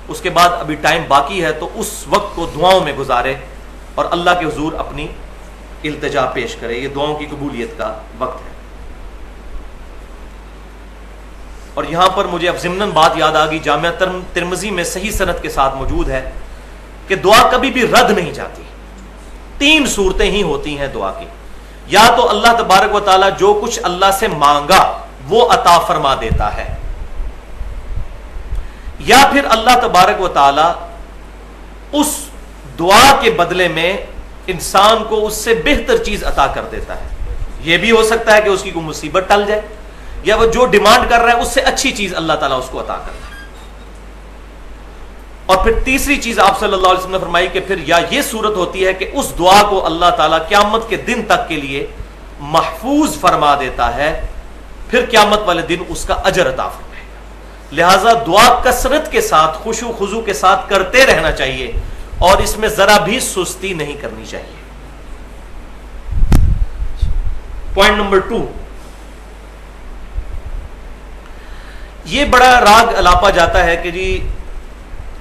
اس کے بعد ابھی ٹائم باقی ہے تو اس وقت کو دعاؤں میں گزارے اور اللہ کے حضور اپنی التجا پیش کرے، یہ دعاؤں کی قبولیت کا وقت ہے۔ اور یہاں پر مجھے اب ضمناً بات یاد آ گئی، جامعہ ترمذی میں صحیح سند کے ساتھ موجود ہے کہ دعا کبھی بھی رد نہیں جاتی۔ 3 صورتیں ہی ہوتی ہیں دعا کی، یا تو اللہ تبارک و تعالیٰ جو کچھ اللہ سے مانگا وہ عطا فرما دیتا ہے، یا پھر اللہ تبارک و تعالیٰ اس دعا کے بدلے میں انسان کو اس سے بہتر چیز عطا کر دیتا ہے۔ یہ بھی ہو سکتا ہے کہ اس کی کوئی مصیبت ٹل جائے، یا وہ جو ڈیمانڈ کر رہا ہے اس سے اچھی چیز اللہ تعالیٰ اس کو عطا کرتا ہے۔ اور پھر تیسری چیز آپ صلی اللہ علیہ وسلم نے فرمائی کہ پھر یا یہ صورت ہوتی ہے کہ اس دعا کو اللہ تعالیٰ قیامت کے دن تک کے لیے محفوظ فرما دیتا ہے، پھر قیامت والے دن اس کا اجر عطا فرمائے گا۔ لہذا دعا کثرت کے ساتھ، خشوع و خضوع کے ساتھ کرتے رہنا چاہیے، اور اس میں ذرا بھی سستی نہیں کرنی چاہیے۔ پوائنٹ نمبر 2، یہ بڑا راگ الاپا جاتا ہے کہ جی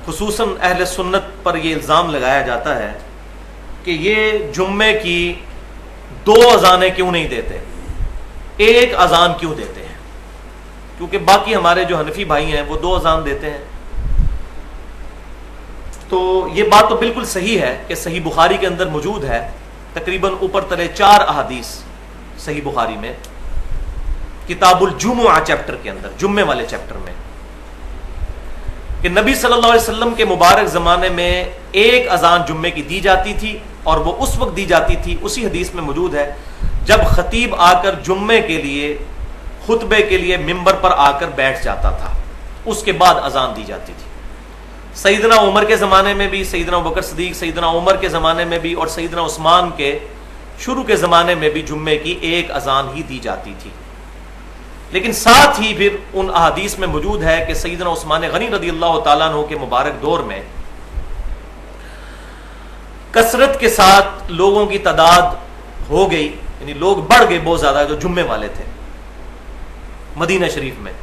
خصوصاً اہل سنت پر یہ الزام لگایا جاتا ہے کہ یہ جمعے کی 2 اذانیں کیوں نہیں دیتے، ایک اذان کیوں دیتے ہیں، کیونکہ باقی ہمارے جو حنفی بھائی ہیں وہ 2 اذان دیتے ہیں۔ تو یہ بات تو بالکل صحیح ہے کہ صحیح بخاری کے اندر موجود ہے، تقریباً اوپر تلے 4 احادیث صحیح بخاری میں، کتاب الجمعہ چیپٹر کے اندر، جمعے والے چیپٹر میں، کہ نبی صلی اللہ علیہ وسلم کے مبارک زمانے میں ایک اذان جمعے کی دی جاتی تھی، اور وہ اس وقت دی جاتی تھی، اسی حدیث میں موجود ہے، جب خطیب آ کر جمعے کے لیے، خطبے کے لیے ممبر پر آ کر بیٹھ جاتا تھا، اس کے بعد اذان دی جاتی تھی۔ سیدنا عمر کے زمانے میں بھی، سیدنا ابوبکر صدیق، سیدنا عمر کے زمانے میں بھی، اور سیدنا عثمان کے شروع کے زمانے میں بھی جمعے کی ایک اذان ہی دی جاتی تھی۔ لیکن ساتھ ہی پھر ان احادیث میں موجود ہے کہ سیدنا عثمان غنی رضی اللہ تعالیٰ عنہ کے مبارک دور میں کثرت کے ساتھ لوگوں کی تعداد ہو گئی، یعنی لوگ بڑھ گئے بہت زیادہ جو جمعے والے تھے مدینہ شریف میں،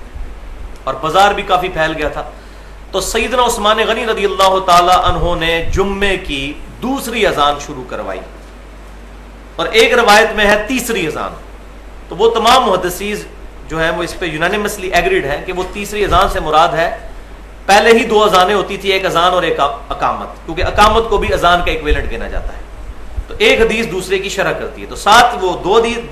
اور بازار بھی کافی پھیل گیا تھا۔ تو سیدنا عثمان غنی رضی اللہ تعالی عنہ نے جمعے کی دوسری اذان شروع کروائی، اور ایک روایت میں ہے تیسری اذان۔ تو وہ تمام محدثین جو ہیں وہ اس پہ یونانیمسلی ایگریڈ ہیں کہ وہ تیسری اذان سے مراد ہے، پہلے ہی 2 اذانیں ہوتی تھی، ایک اذان اور ایک اقامت، کیونکہ اقامت کو بھی اذان کا ایکویلنٹ گنا جاتا ہے۔ تو ایک حدیث دوسرے کی شرح کرتی ہے، تو ساتھ وہ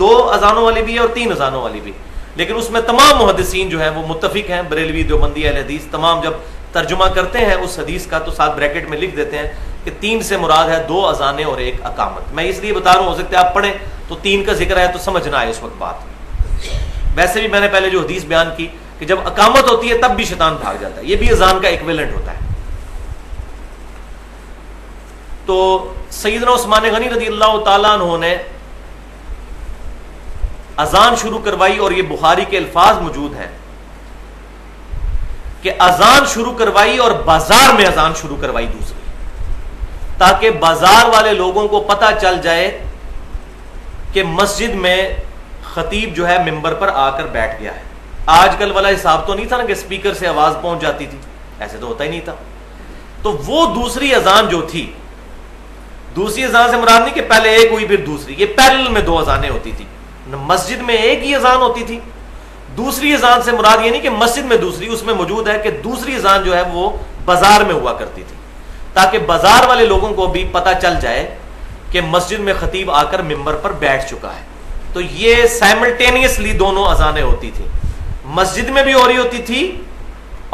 2 اذانوں والی بھی ہے اور 3 اذانوں والی بھی، لیکن اس میں تمام محدثین جو ہیں وہ متفق ہیں، بریلوی، دیوبندی، اہل حدیث، تمام جب ترجمہ کرتے ہیں اس حدیث کا تو ساتھ بریکٹ میں لکھ دیتے ہیں کہ 3 سے مراد ہے 2 اذانیں اور ایک اقامت۔ میں اس لیے بتا رہا ہوں، ہو سکتا ہے آپ پڑھیں تو 3 کا ذکر ہے تو سمجھ نہ آئے اس وقت بات۔ ویسے بھی میں نے پہلے جو حدیث بیان کی کہ جب اقامت ہوتی ہے تب بھی شیطان بھاگ جاتا ہے، یہ بھی اذان کا ایکویلنٹ ہوتا ہے۔ تو سیدنا عثمان غنی رضی اللہ تعالیٰ عنہ نے اذان شروع کروائی، اور یہ بخاری کے الفاظ موجود ہیں کہ اذان شروع کروائی اور بازار میں اذان شروع کروائی دوسری، تاکہ بازار والے لوگوں کو پتہ چل جائے کہ مسجد میں خطیب جو ہے ممبر پر آ کر بیٹھ گیا ہے۔ آج کل والا حساب تو نہیں تھا نا کہ اسپیکر سے آواز پہنچ جاتی تھی، ایسے تو ہوتا ہی نہیں تھا۔ تو وہ دوسری اذان جو تھی، دوسری اذان سے مراد نہیں کہ پہلے ایک ہوئی پھر دوسری، یہ پیرل میں 2 اذانیں ہوتی تھی، مسجد میں ایک ہی اذان ہوتی تھی۔ دوسری اذان سے مراد یہ نہیں کہ مسجد میں دوسری، اس میں موجود ہے کہ دوسری اذان جو ہے وہ بازار میں ہوا کرتی تھی، تاکہ بازار والے لوگوں کو بھی پتہ چل جائے کہ مسجد میں خطیب آ کر ممبر پر بیٹھ چکا ہے۔ تو یہ سائملٹینیسلی دونوں اذانیں ہوتی تھی، مسجد میں بھی ہو رہی ہوتی تھی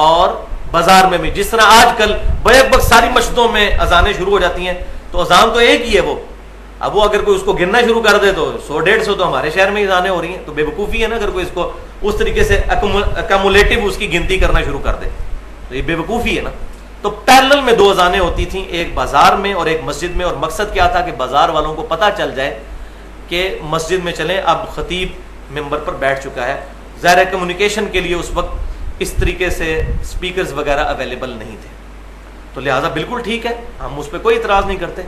اور بازار میں بھی، جس طرح آج کل بیک وقت ساری مسجدوں میں اذانیں شروع ہو جاتی ہیں، تو اذان تو ایک ہی ہے وہ، اب وہ اگر کوئی اس کو گننا شروع کر دے تو 100-150 تو ہمارے شہر میں اذانیں ہو رہی ہیں، تو بے وقوفی ہے نا اگر کوئی اس کو اس طریقے سے ایکومولیٹو اس کی گنتی کرنا شروع کر دے، تو یہ بے وقوفی ہے نا۔ تو پیرلل میں 2 اذانیں ہوتی تھیں، ایک بازار میں اور ایک مسجد میں، اور مقصد کیا تھا کہ بازار والوں کو پتہ چل جائے کہ مسجد میں چلیں، اب خطیب ممبر پر بیٹھ چکا ہے۔ ظاہر کمیونیکیشن کے لیے اس وقت اس طریقے سے سپیکرز وغیرہ اویلیبل نہیں تھے، تو لہٰذا بالکل ٹھیک ہے، ہم اس پہ کوئی اعتراض نہیں کرتے،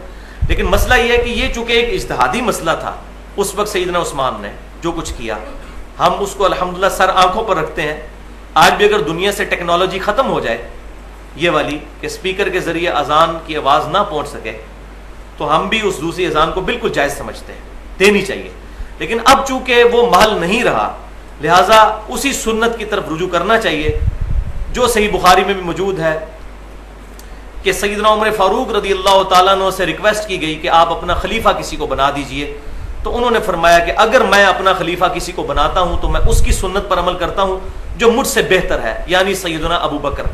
لیکن مسئلہ یہ ہے کہ یہ چونکہ ایک اجتہادی مسئلہ تھا اس وقت سیدنا عثمان نے جو کچھ کیا، ہم اس کو الحمدللہ سر آنکھوں پر رکھتے ہیں۔ آج بھی اگر دنیا سے ٹیکنالوجی ختم ہو جائے یہ والی کہ اسپیکر کے ذریعے اذان کی آواز نہ پہنچ سکے، تو ہم بھی اس دوسری اذان کو بالکل جائز سمجھتے ہیں، دینی چاہیے، لیکن اب چونکہ وہ محل نہیں رہا، لہٰذا اسی سنت کی طرف رجوع کرنا چاہیے جو صحیح بخاری میں بھی موجود ہے کہ سیدنا عمر فاروق رضی اللہ تعالیٰ عنہ سے ریکویسٹ کی گئی کہ آپ اپنا خلیفہ کسی کو بنا دیجئے، تو انہوں نے فرمایا کہ اگر میں اپنا خلیفہ کسی کو بناتا ہوں تو میں اس کی سنت پر عمل کرتا ہوں جو مجھ سے بہتر ہے، یعنی سیدنا ابو بکر،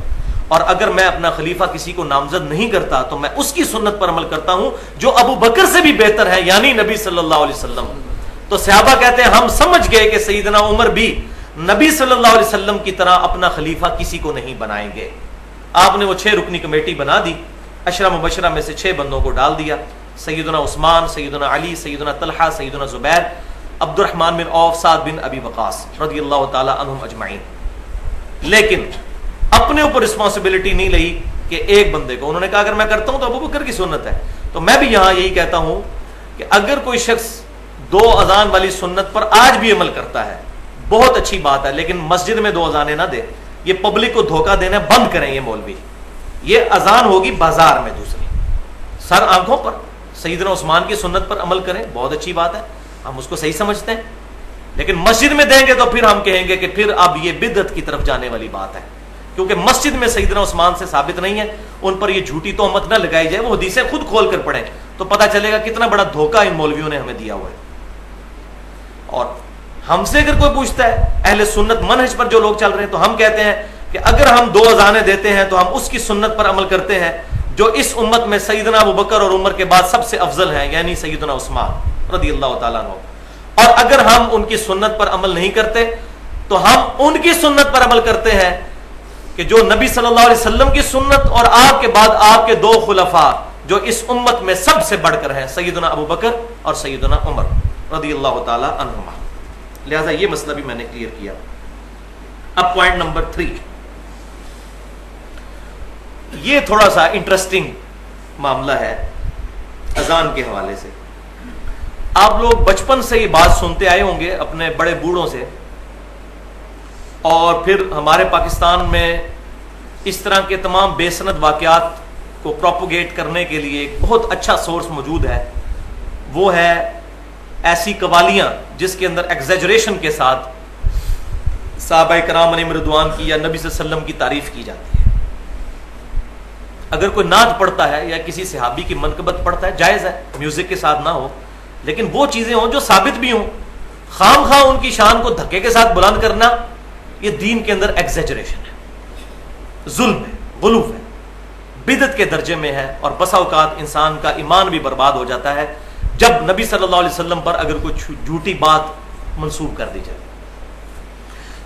اور اگر میں اپنا خلیفہ کسی کو نامزد نہیں کرتا تو میں اس کی سنت پر عمل کرتا ہوں جو ابو بکر سے بھی بہتر ہے، یعنی نبی صلی اللہ علیہ وسلم۔ تو صحابہ کہتے ہیں ہم سمجھ گئے کہ سیدنا عمر بھی نبی صلی اللہ علیہ وسلم کی طرح اپنا خلیفہ کسی کو نہیں بنائیں گے۔ آپ نے وہ 6 رکنی کمیٹی بنا دی، 10 مبشرہ میں سے 6 بندوں کو ڈال دیا، سیدنا عثمان، سیدنا علی، سیدنا طلحہ، سیدنا زبیر، عبد الرحمن بن عوف، سعد بن ابی وقاص رضی اللہ تعالی عنہم اجمعین. لیکن اپنے اوپر رسپانسبلٹی نہیں لئی کہ ایک بندے کو، انہوں نے کہا اگر میں کرتا ہوں تو ابو بکر کی سنت ہے. تو میں بھی یہاں یہی کہتا ہوں کہ اگر کوئی شخص 2 اذان والی سنت پر آج بھی عمل کرتا ہے بہت اچھی بات ہے، لیکن مسجد میں 2 اذانیں نہ دے. یہ پبلک کو دھوکہ دینا بند کریں. یہ مولوی، یہ اذان ہوگی بازار میں دوسری، سر آنکھوں پر. سیدنا عثمان کی سنت پر عمل کریں، بہت اچھی بات ہے، ہم اس کو صحیح سمجھتے ہیں. لیکن مسجد میں دیں گے تو پھر ہم کہیں گے کہ پھر اب یہ بدعت کی طرف جانے والی بات ہے، کیونکہ مسجد میں سیدنا عثمان سے ثابت نہیں ہے. ان پر یہ جھوٹی تہمت نہ لگائی جائے. وہ حدیثیں خود کھول کر پڑھیں تو پتہ چلے گا کتنا بڑا دھوکہ ان مولویوں نے ہمیں دیا ہوا ہے. اور ہم سے اگر کوئی پوچھتا ہے اہل سنت منہج پر جو لوگ چل رہے ہیں، تو ہم کہتے ہیں کہ اگر ہم 2 اذانیں دیتے ہیں تو ہم اس کی سنت پر عمل کرتے ہیں جو اس امت میں سیدنا ابو بکر اور عمر کے بعد سب سے افضل ہیں، یعنی سیدنا عثمان رضی اللہ تعالیٰ عنہ. اور اگر ہم ان کی سنت پر عمل نہیں کرتے تو ہم ان کی سنت پر عمل کرتے ہیں کہ جو نبی صلی اللہ علیہ وسلم کی سنت اور آپ کے بعد آپ کے 2 خلفاء جو اس امت میں سب سے بڑھ کر ہیں، سیدنا ابو بکر اور سیدنا عمر رضی اللہ تعالی عنہما. لہذا یہ مسئلہ بھی میں نے کلیئر کیا. اب پوائنٹ نمبر 3، یہ تھوڑا سا انٹرسٹنگ معاملہ ہے اذان کے حوالے سے. آپ لوگ بچپن سے یہ بات سنتے آئے ہوں گے اپنے بڑے بوڑھوں سے، اور پھر ہمارے پاکستان میں اس طرح کے تمام بے سند واقعات کو پروپوگیٹ کرنے کے لیے ایک بہت اچھا سورس موجود ہے. وہ ہے ایسی قوالیاں جس کے اندر ایگزیجریشن کے ساتھ صحابہ کرام علیہم رضوان کی یا نبی صلی اللہ علیہ وسلم کی تعریف کی جاتی ہے. اگر کوئی نعت پڑھتا ہے یا کسی صحابی کی منقبت پڑھتا ہے جائز ہے، میوزک کے ساتھ نہ ہو، لیکن وہ چیزیں ہوں جو ثابت بھی ہوں. خام خواہ ان کی شان کو دھکے کے ساتھ بلند کرنا یہ دین کے اندر ایگزیجریشن ہے، ظلم ہے، غلو ہے، بدعت کے درجے میں ہے. اور بسا اوقات انسان کا ایمان بھی برباد ہو جاتا ہے جب نبی صلی اللہ علیہ وسلم پر اگر کوئی جھوٹی بات منسوب کر دی جائے.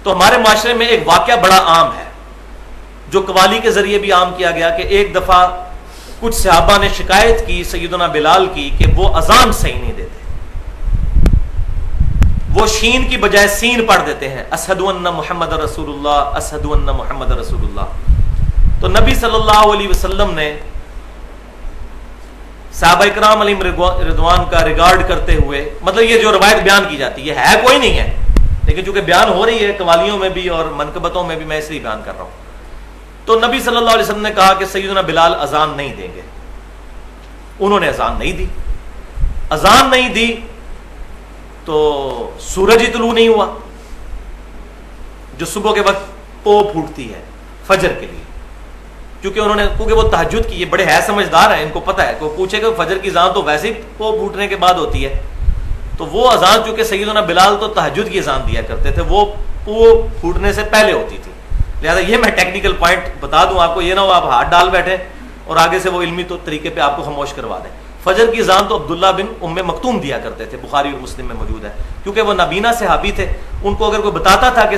تو ہمارے معاشرے میں ایک واقعہ بڑا عام ہے جو قوالی کے ذریعے بھی عام کیا گیا کہ ایک دفعہ کچھ صحابہ نے شکایت کی سیدنا بلال کی کہ وہ اذان صحیح نہیں دیتے، وہ شین کی بجائے سین پڑھ دیتے ہیں، اشہد ان محمد رسول اللہ، اشہد ان محمد رسول اللہ. تو نبی صلی اللہ علیہ وسلم نے صحابہ کرام علیہم رضوان کا ریگارڈ کرتے ہوئے، مطلب یہ جو روایت بیان کی جاتی ہے کوئی نہیں ہے، لیکن چونکہ بیان ہو رہی ہے قوالیوں میں بھی اور منقبتوں میں بھی، میں اس لیے بیان کر رہا ہوں. تو نبی صلی اللہ علیہ وسلم نے کہا کہ سیدنا بلال اذان نہیں دیں گے. انہوں نے اذان نہیں دی. اذان نہیں دی تو سورج ہی طلوع نہیں ہوا جو صبح کے وقت پو پھوٹتی ہے فجر کے لیے. کیونکہ وہ تہجد کی، یہ بڑے ہے سمجھدار ہیں، ان کو پتہ ہے. کوئی پوچھے کہ فجر کی اذان تو ویسے ہی پو پھوٹنے کے بعد ہوتی ہے، تو وہ اذان چونکہ سیدنا بلال تو تہجد کی اذان دیا کرتے تھے، وہ پو پھوٹنے سے پہلے ہوتی تھی. لہٰذا یہ میں ٹیکنیکل پوائنٹ بتا دوں آپ کو، یہ نہ ہو آپ ہاتھ ڈال بیٹھے اور آگے سے وہ علمی تو طریقے پہ آپ کو خاموش کروا دیں. فجر کی اذان تو عبداللہ بن ام مکتوم دیا کرتے تھے، بخاری اور مسلم میں موجود ہے، کیونکہ وہ نابینا صحابی تھے. ان کو اگر کوئی بتاتا تھا کہ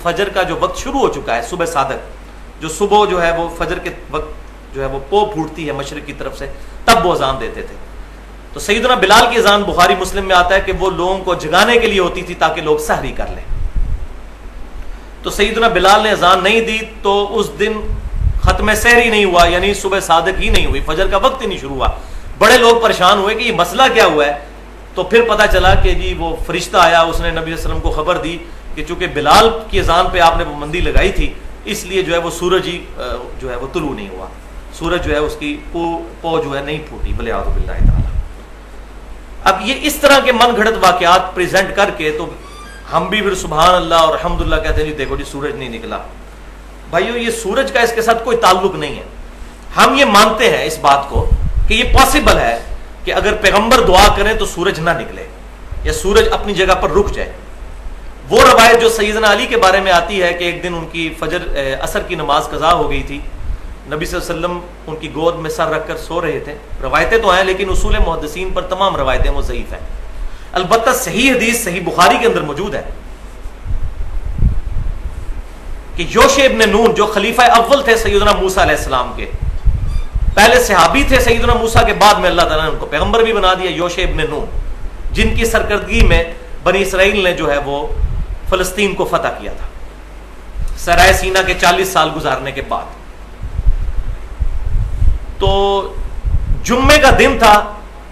فجر کا جو وقت شروع ہو چکا ہے، صبح صادق جو صبح جو ہے وہ فجر کے وقت جو ہے وہ پو پھوٹتی ہے مشرق کی طرف سے، تب وہ اذان دیتے تھے. تو سیدنا بلال کی اذان بخاری مسلم میں آتا ہے کہ وہ لوگوں کو جگانے کے لیے ہوتی تھی تاکہ لوگ سحری کر لیں. تو سیدنا بلال نے اذان نہیں دی تو اس دن ختم سحری نہیں ہوا، یعنی صبح صادق ہی نہیں ہوئی، فجر کا وقت ہی نہیں شروع ہوا. بڑے لوگ پریشان ہوئے کہ یہ مسئلہ کیا ہوا ہے. تو پھر پتہ چلا کہ جی وہ فرشتہ آیا، اس نے نبی صلی اللہ علیہ وسلم کو خبر دی کہ چونکہ بلال کی اذان پہ آپ نے پابندی لگائی تھی، اس لیے جو ہے وہ سورج ہی جو ہے وہ طلوع نہیں ہوا، سورج جو ہے اس کی پو جو ہے نہیں پھوٹی، ولیعوذ باللہ تعالی. اب یہ اس طرح کے من گھڑت واقعات پریزنٹ کر کے تو ہم بھی پھر سبحان اللہ اور الحمدللہ کہتے ہیں جی دیکھو جی سورج نہیں نکلا. بھائیو یہ سورج کا اس کے ساتھ کوئی تعلق نہیں ہے. ہم یہ مانتے ہیں اس بات کو کہ یہ پاسبل ہے کہ اگر پیغمبر دعا کریں تو سورج نہ نکلے یا سورج اپنی جگہ پر رک جائے. وہ روایت جو سیدنا علی کے بارے میں آتی ہے کہ ایک دن ان کی فجر عصر کی نماز قضا ہو گئی تھی، نبی صلی اللہ علیہ وسلم ان کی گود میں سر رکھ کر سو رہے تھے. روایتیں تو ہیں لیکن اصول محدثین پر تمام روایتیں وہ ضعیف ہیں. البتہ صحیح حدیث صحیح بخاری کے اندر موجود ہے کہ یوشع ابن نون جو خلیفہ اول تھے سیدنا موسیٰ علیہ السلام کے، پہلے صحابی تھے سیدنا موسیٰ کے، بعد میں اللہ تعالیٰ نے ان کو پیغمبر بھی بنا دیا. یوشع ابن نون جن کی سرکردگی میں بنی اسرائیل نے جو ہے وہ فلسطین کو فتح کیا تھا سرائے سینا کے 40 سال گزارنے کے بعد. تو جمعے کا دن تھا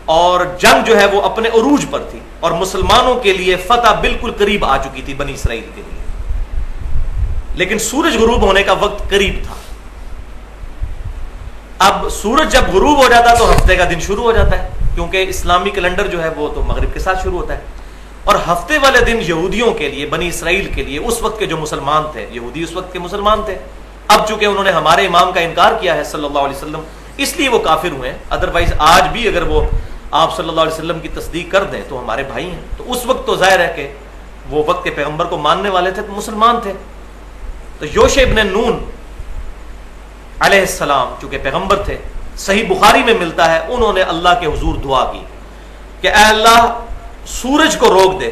اور جنگ جو ہے وہ اپنے عروج پر تھی اور مسلمانوں کے لیے فتح بالکل قریب آ چکی تھی بنی اسرائیل کے لیے. لیکن سورج غروب ہونے کا وقت قریب تھا. اب سورج جب غروب ہو جاتا تو ہفتے کا دن شروع ہو جاتا ہے, کیونکہ اسلامی کیلنڈر جو ہے وہ تو مغرب کے ساتھ شروع ہوتا ہے. اور ہفتے والے دن یہودیوں کے لیے, بنی اسرائیل کے لیے, اس وقت کے جو مسلمان تھے, یہودی اس وقت کے مسلمان تھے, اب چونکہ انہوں نے ہمارے امام کا انکار کیا ہے صلی اللہ علیہ وسلم, اس لیے وہ کافر ہوئے ہیں. ادروائز آج بھی اگر وہ آپ صلی اللہ علیہ وسلم کی تصدیق کر دیں تو ہمارے بھائی ہیں. تو اس وقت تو ظاہر ہے کہ وہ وقت کے پیغمبر کو ماننے والے تھے, مسلمان تھے. تو یوشع ابن نون علیہ السلام چونکہ پیغمبر تھے, صحیح بخاری میں ملتا ہے, انہوں نے اللہ کے حضور دعا کی کہ اے اللہ سورج کو روک دے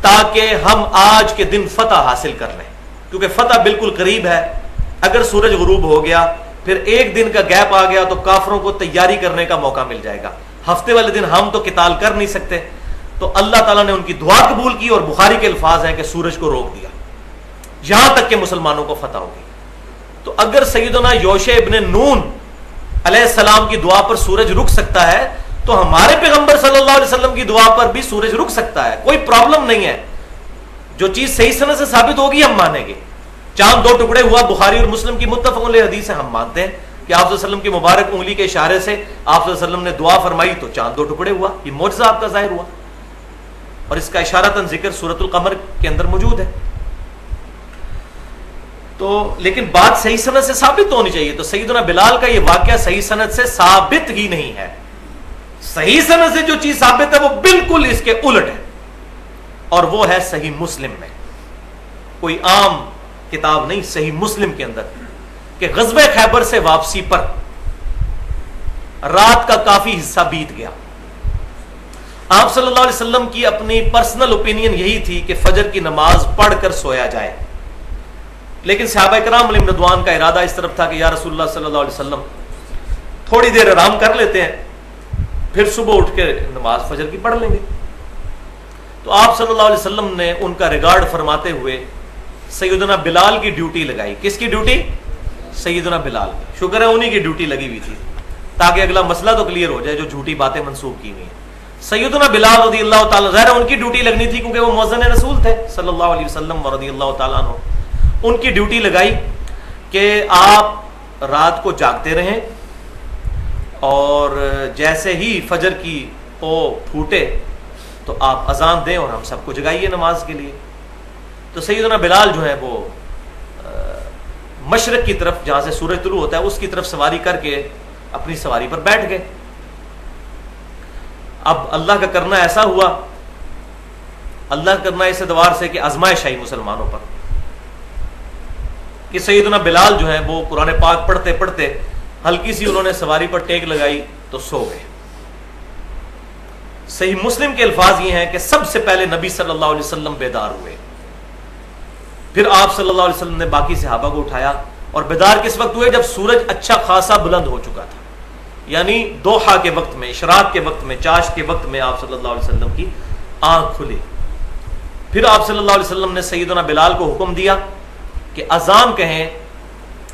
تاکہ ہم آج کے دن فتح حاصل کر لیں, کیونکہ فتح بالکل قریب ہے. اگر سورج غروب ہو گیا پھر ایک دن کا گیپ آ گیا تو کافروں کو تیاری کرنے کا موقع مل جائے گا. ہفتے والے دن ہم تو قتال کر نہیں سکتے. تو اللہ تعالیٰ نے ان کی دعا قبول کی اور بخاری کے الفاظ ہیں کہ سورج کو روک دیا یہاں تک کہ مسلمانوں کو فتح ہوگی. تو اگر سیدنا یوشع ابن نون علیہ السلام کی دعا پر سورج رک سکتا ہے تو ہمارے پیغمبر صلی اللہ علیہ وسلم کی دعا پر بھی سورج رک سکتا ہے, کوئی پرابلم نہیں ہے. جو چیز صحیح سند سے ثابت ہوگی ہم مانیں گے. چاند 2 ٹکڑے ہوا, بخاری اور مسلم کی متفق علیہ حدیث ہے, ہم مانتے ہیں کہ آپ صلی اللہ علیہ وسلم کی مبارک انگلی کے اشارے سے آپ صلی اللہ علیہ وسلم نے دعا فرمائی تو چاند 2 ٹکڑے ہوا. یہ معجزہ آپ کا ظاہر ہوا اور اس کا اشارتاً ذکر سورۃ القمر کے اندر موجود ہے. تو لیکن بات صحیح سند سے ثابت ہونی چاہیے. تو سیدنا بلال کا یہ واقعہ صحیح سند سے ثابت ہی نہیں ہے. صحیح سند سے جو چیز ثابت ہے وہ بالکل اس کے الٹ ہے, اور وہ ہے صحیح مسلم میں. کوئی عام کتاب نہیں, صحیح مسلم کے اندر کہ غزوہ خیبر سے واپسی پر رات کا کافی حصہ بیت گیا. آپ صلی اللہ علیہ وسلم کی اپنی پرسنل اوپینین یہی تھی کہ فجر کی نماز پڑھ کر سویا جائے, لیکن صحابہ کرام علیہم رضوان کا ارادہ اس طرف تھا کہ یا رسول اللہ صلی اللہ علیہ وسلم تھوڑی دیر آرام کر لیتے ہیں, پھر صبح اٹھ کے نماز فجر کی پڑھ لیں گے. تو آپ صلی اللہ علیہ وسلم نے ان کا ریگارڈ فرماتے ہوئے سیدنا بلال کی ڈیوٹی لگائی. کس کی ڈیوٹی؟ سیدنا بلال. شکر ہے انہی کی ڈیوٹی لگی ہوئی تھی تاکہ اگلا مسئلہ تو کلیئر ہو جائے جو جھوٹی باتیں منسوخ کی ہوئی ہیں. سیدنا بلال رضی اللہ تعالیٰ, ظاہر ان کی ڈیوٹی لگنی تھی کیونکہ وہ مؤذن رسول تھے صلی اللہ علیہ وسلم رضی اللہ تعالیٰ عنہ. ان کی ڈیوٹی لگائی کہ آپ رات کو جاگتے رہیں اور جیسے ہی فجر کی او پھوٹے تو آپ اذان دیں اور ہم سب کو جگائیے نماز کے لیے. تو سیدنا بلال جو ہے وہ مشرق کی طرف جہاں سے سورج طلوع ہوتا ہے اس کی طرف سواری کر کے اپنی سواری پر بیٹھ گئے. اب اللہ کا کرنا ایسا ہوا, اللہ کا کرنا اس اعتبار سے کہ آزمائش آئی مسلمانوں پر کہ سیدنا بلال جو ہے وہ قرآن پاک پڑھتے پڑھتے ہلکی سی انہوں نے سواری پر ٹیک لگائی تو سو گئے. صحیح مسلم کے الفاظ یہ ہیں کہ سب سے پہلے نبی صلی اللہ علیہ وسلم بیدار ہوئے, پھر آپ صلی اللہ علیہ وسلم نے باقی صحابہ کو اٹھایا. اور بیدار کس وقت ہوئے؟ جب سورج اچھا خاصا بلند ہو چکا تھا, یعنی دوحہ کے وقت میں, اشراق کے وقت میں, چاشت کے وقت میں آپ صلی اللہ علیہ وسلم کی آنکھ کھلی. پھر آپ صلی اللہ علیہ وسلم نے سیدنا بلال کو حکم دیا کہ اذان کہیں.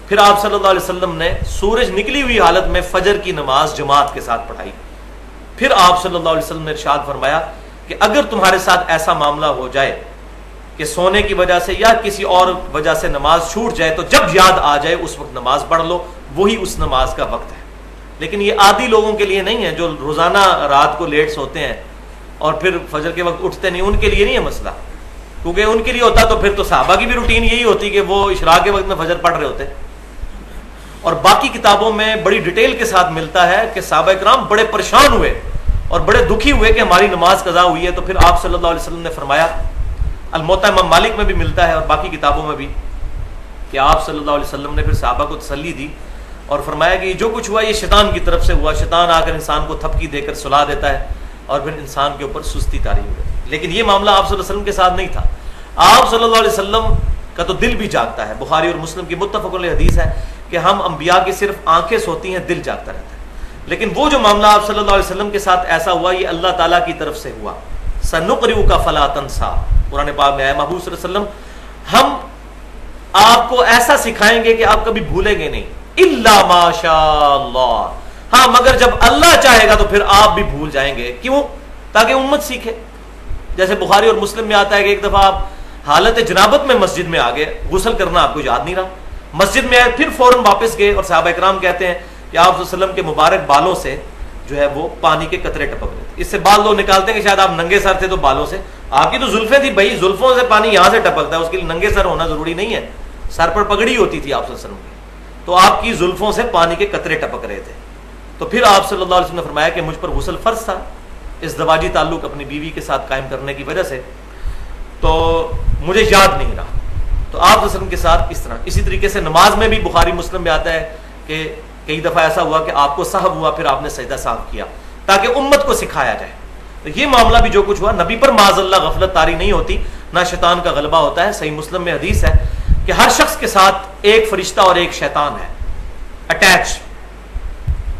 پھر آپ صلی اللہ علیہ وسلم نے سورج نکلی ہوئی حالت میں فجر کی نماز جماعت کے ساتھ پڑھائی. پھر آپ صلی اللہ علیہ وسلم نے ارشاد فرمایا کہ اگر تمہارے ساتھ ایسا معاملہ ہو جائے کہ سونے کی وجہ سے یا کسی اور وجہ سے نماز چھوٹ جائے تو جب یاد آ جائے اس وقت نماز پڑھ لو, وہی اس نماز کا وقت ہے. لیکن یہ عادی لوگوں کے لیے نہیں ہے جو روزانہ رات کو لیٹ سوتے ہیں اور پھر فجر کے وقت اٹھتے نہیں, ان کے لیے نہیں ہے مسئلہ, کیونکہ ان کے لیے ہوتا تو پھر تو صحابہ کی بھی روٹین یہی ہوتی کہ وہ اشراق کے وقت میں فجر پڑھ رہے ہوتے. اور باقی کتابوں میں بڑی ڈیٹیل کے ساتھ ملتا ہے کہ صحابہ کرام بڑے پریشان ہوئے اور بڑے دکھی ہوئے کہ ہماری نماز قضا ہوئی ہے. تو پھر آپ صلی اللہ علیہ وسلم نے فرمایا, الموطا امام مالک میں بھی ملتا ہے اور باقی کتابوں میں بھی, کہ آپ صلی اللہ علیہ وسلم نے پھر صحابہ کو تسلی دی اور فرمایا کہ جو کچھ ہوا یہ شیطان کی طرف سے ہوا. شیطان آ کر انسان کو تھپکی دے کر سلا دیتا ہے اور پھر انسان کے اوپر سستی طاری ہوئی. لیکن یہ معاملہ آپ صلی اللہ علیہ وسلم کے ساتھ نہیں تھا. آپ صلی اللہ علیہ وسلم کا تو دل بھی جاگتا ہے. بخاری اور مسلم کی متفق علیہ حدیث ہے کہ ہم انبیاء کی صرف آنکھیں سوتی ہیں, دل جاگتا رہتا ہے. لیکن وہ جو معاملہ آپ صلی اللہ علیہ وسلم کے ساتھ ایسا ہوا یہ اللہ تعالیٰ کی طرف سے ہوا. سنقرئک فلا تنسى، قرآن پاک میں ہے محبوب صلی اللہ علیہ وسلم ہم آپ کو ایسا سکھائیں گے کہ آپ کبھی بھولیں گے نہیں، الا ما شاء اللہ، ہاں مگر جب اللہ چاہے گا تو پھر آپ بھی بھول جائیں گے. کیوں؟ تاکہ امت سیکھے. جیسے بخاری اور مسلم میں آتا ہے کہ ایک دفعہ آپ حالت جنابت میں مسجد میں آ گئے، غسل کرنا آپ کو یاد نہیں رہا، مسجد میں آئے پھر فوراً واپس گئے، اور صحابہ کرام کہتے ہیں کہ آپ صلی اللہ علیہ وسلم کے مبارک بالوں سے جو ہے وہ پانی کے قطرے ٹپک رہے تھے. اس سے بال لوگ نکالتے ہیں کہ شاید آپ ننگے سر تھے تو بالوں سے، آپ کی تو زلفیں تھی بھائی، زلفوں سے پانی یہاں سے ٹپکتا ہے، اس کے لیے ننگے سر ہونا ضروری نہیں ہے، سر پر پگڑی ہوتی تھی آپ صلی اللہ علیہ وسلم کی، تو آپ کی زلفوں سے پانی کے قطرے ٹپک رہے تھے. تو پھر آپ صلی اللہ علیہ وسلم نے فرمایا کہ مجھ پر غسل فرض تھا ازدواجی تعلق اپنی بیوی کے ساتھ قائم کرنے کی وجہ سے، تو مجھے یاد نہیں رہا. تو آپ صلی اللہ علیہ وسلم کے ساتھ اس طرح. اسی طریقے سے نماز میں بھی بخاری مسلم میں آتا ہے کہ کئی دفعہ ایسا ہوا کہ آپ کو سہو ہوا پھر آپ نے سجدہ سہو کیا تاکہ امت کو سکھایا جائے. تو یہ معاملہ بھی جو کچھ ہوا، نبی پر معاذ اللہ غفلت طاری نہیں ہوتی، نہ شیطان کا غلبہ ہوتا ہے. صحیح مسلم میں حدیث ہے کہ ہر شخص کے ساتھ ایک فرشتہ اور ایک شیطان ہے اٹیچ.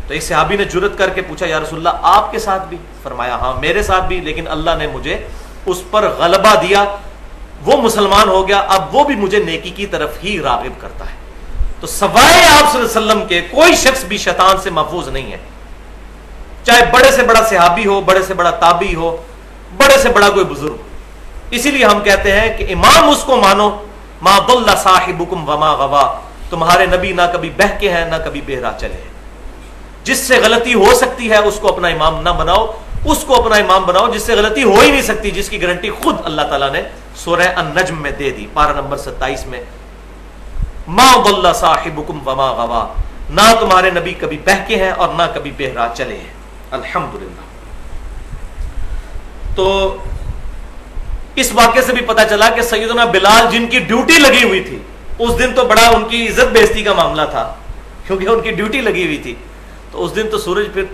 تو ایک صحابی نے جرت کر کے پوچھا یا رسول اللہ آپ کے ساتھ بھی؟ فرمایا ہاں میرے ساتھ بھی، لیکن اللہ نے مجھے اس پر غلبہ دیا، وہ مسلمان ہو گیا، اب وہ بھی مجھے نیکی کی طرف ہی راغب کرتا ہے. تو سوائے آپ صلی اللہ علیہ وسلم کے کوئی شخص بھی شیطان سے محفوظ نہیں ہے، چاہے بڑے سے بڑا صحابی ہو، بڑے سے بڑا تابعی ہو، بڑے سے بڑا کوئی بزرگ. اسی لیے ہم کہتے ہیں کہ امام اس کو مانو، ما ضل صاحبکم وما غوا، تمہارے نبی نہ کبھی بہکے ہیں نہ کبھی بہرا چلے ہیں. جس سے غلطی ہو سکتی ہے اس کو اپنا امام نہ بناؤ، اس کو اپنا امام بناؤ جس سے غلطی ہو ہی نہیں سکتی، جس کی گارنٹی خود اللہ تعالیٰ نے سورہ النجم میں دے دی، پارہ نمبر 27 میں. ما ضل صاحبکم وما غوا، نہ تمہارے نبی کبھی بہکے ہیں اور نہ کبھی بہرا چلے ہیں. الحمدللہ. تو اس واقعے سے بھی پتہ چلا کہ سیدنا بلال جن کی ڈیوٹی لگی ہوئی تھی، اس دن تو بڑا ان کی عزت بےزتی کا معاملہ تھا کیونکہ ان کی ڈیوٹی لگی ہوئی تھی. تو اس دن تو سورج پھر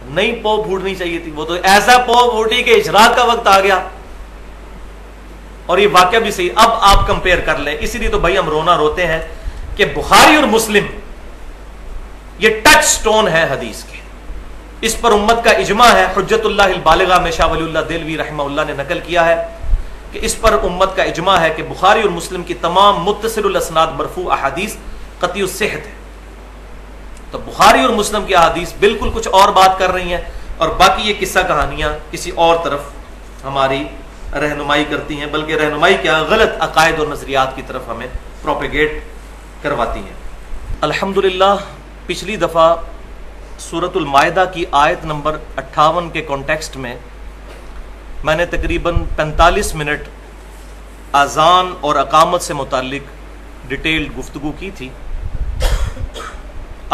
نہیں پو پھوٹنی چاہیے تھی، وہ تو ایسا پو پھوٹی کہ اشراق کا وقت آ گیا. اور یہ واقعہ بھی صحیح. اب آپ کمپیئر کر لیں، اسی لیے تو بھائی ہم رونا روتے ہیں کہ بخاری اور مسلم یہ ٹچ سٹون ہے حدیث کے، اس پر امت کا اجماع ہے. حجت اللہ البالغہ میں شاہ ولی اللہ دہلوی رحمہ اللہ نے نقل کیا ہے کہ اس پر امت کا اجماع ہے کہ بخاری اور مسلم کی تمام متصل الاسناد مرفوع احادیث قطعی الصحت ہے. تو بخاری اور مسلم کی احادیث بالکل کچھ اور بات کر رہی ہیں، اور باقی یہ قصہ کہانیاں کسی اور طرف ہماری رہنمائی کرتی ہیں، بلکہ رہنمائی کیا غلط عقائد اور نظریات کی طرف ہمیں پروپیگیٹ کرواتی ہیں. الحمدللہ پچھلی دفعہ سورۃ المائدہ کی آیت نمبر 58 کے کانٹیکسٹ میں میں نے تقریباً 45 منٹ اذان اور اقامت سے متعلق ڈیٹیلڈ گفتگو کی تھی.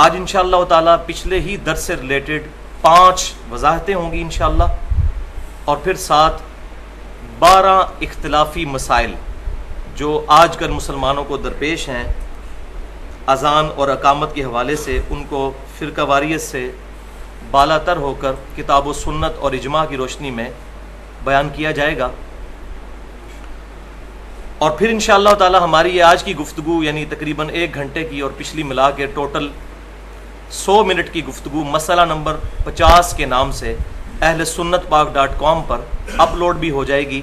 آج انشاءاللہ تعالی پچھلے ہی درس سے ریلیٹڈ 5 وضاحتیں ہوں گی انشاءاللہ، اور پھر ساتھ 12 اختلافی مسائل جو آج کل مسلمانوں کو درپیش ہیں اذان اور اقامت کے حوالے سے، ان کو فرقہ واریت سے بالا تر ہو کر کتاب و سنت اور اجماع کی روشنی میں بیان کیا جائے گا. اور پھر انشاءاللہ تعالی ہماری یہ آج کی گفتگو یعنی تقریباً 1 گھنٹے کی اور پچھلی ملا کے ٹوٹل 100 منٹ کی گفتگو مسئلہ نمبر 50 کے نام سے اہل سنت پاک.com پر اپلوڈ بھی ہو جائے گی،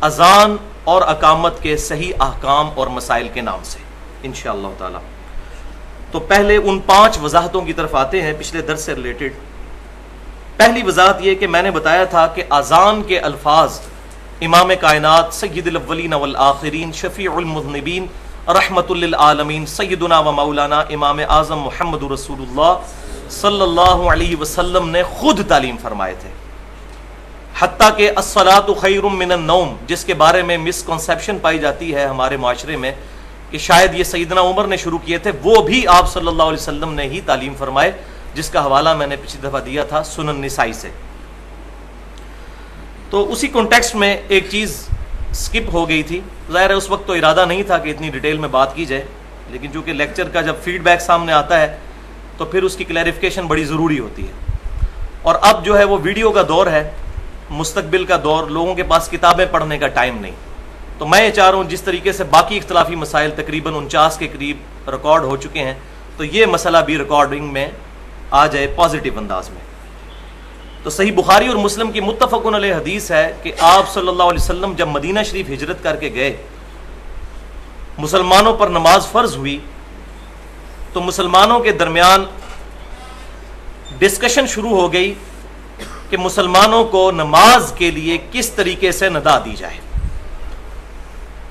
اذان اور اقامت کے صحیح احکام اور مسائل کے نام سے انشاءاللہ تعالی. تو پہلے ان 5 وضاحتوں کی طرف آتے ہیں پچھلے درس سے ریلیٹڈ. پہلی وضاحت یہ کہ میں نے بتایا تھا کہ اذان کے الفاظ امام کائنات سید الاولین والآخرین شفیع المذنبین رحمت للعالمین سیدنا و مولانا امام اعظم محمد رسول اللہ صلی اللہ علیہ وسلم نے خود تعلیم فرمائے تھے. حتیٰ کہ الصلاۃ خیر من النوم، جس کے بارے میں مسکنسیپشن پائی جاتی ہے ہمارے معاشرے میں کہ شاید یہ سیدنا عمر نے شروع کیے تھے، وہ بھی آپ صلی اللہ علیہ وسلم نے ہی تعلیم فرمائے، جس کا حوالہ میں نے پچھلی دفعہ دیا تھا سنن نسائی سے. تو اسی کانٹیکسٹ میں ایک چیز سکپ ہو گئی تھی، ظاہر ہے اس وقت تو ارادہ نہیں تھا کہ اتنی ڈیٹیل میں بات کی جائے، لیکن چونکہ لیکچر کا جب فیڈ بیک سامنے آتا ہے تو پھر اس کی کلیریفیکیشن بڑی ضروری ہوتی ہے. اور اب جو ہے وہ ویڈیو کا دور ہے، مستقبل کا دور، لوگوں کے پاس کتابیں پڑھنے کا ٹائم نہیں. تو میں یہ چاہ رہا ہوں جس طریقے سے باقی اختلافی مسائل تقریباً 49 کے قریب ریکارڈ ہو چکے ہیں، تو یہ مسئلہ بھی ریکارڈنگ میں آ جائے پازیٹیو انداز میں. تو صحیح بخاری اور مسلم کی متفقن علیہ حدیث ہے کہ آپ صلی اللہ علیہ وسلم جب مدینہ شریف ہجرت کر کے گئے، مسلمانوں پر نماز فرض ہوئی، تو مسلمانوں کے درمیان ڈسکشن شروع ہو گئی کہ مسلمانوں کو نماز کے لیے کس طریقے سے ندا دی جائے۔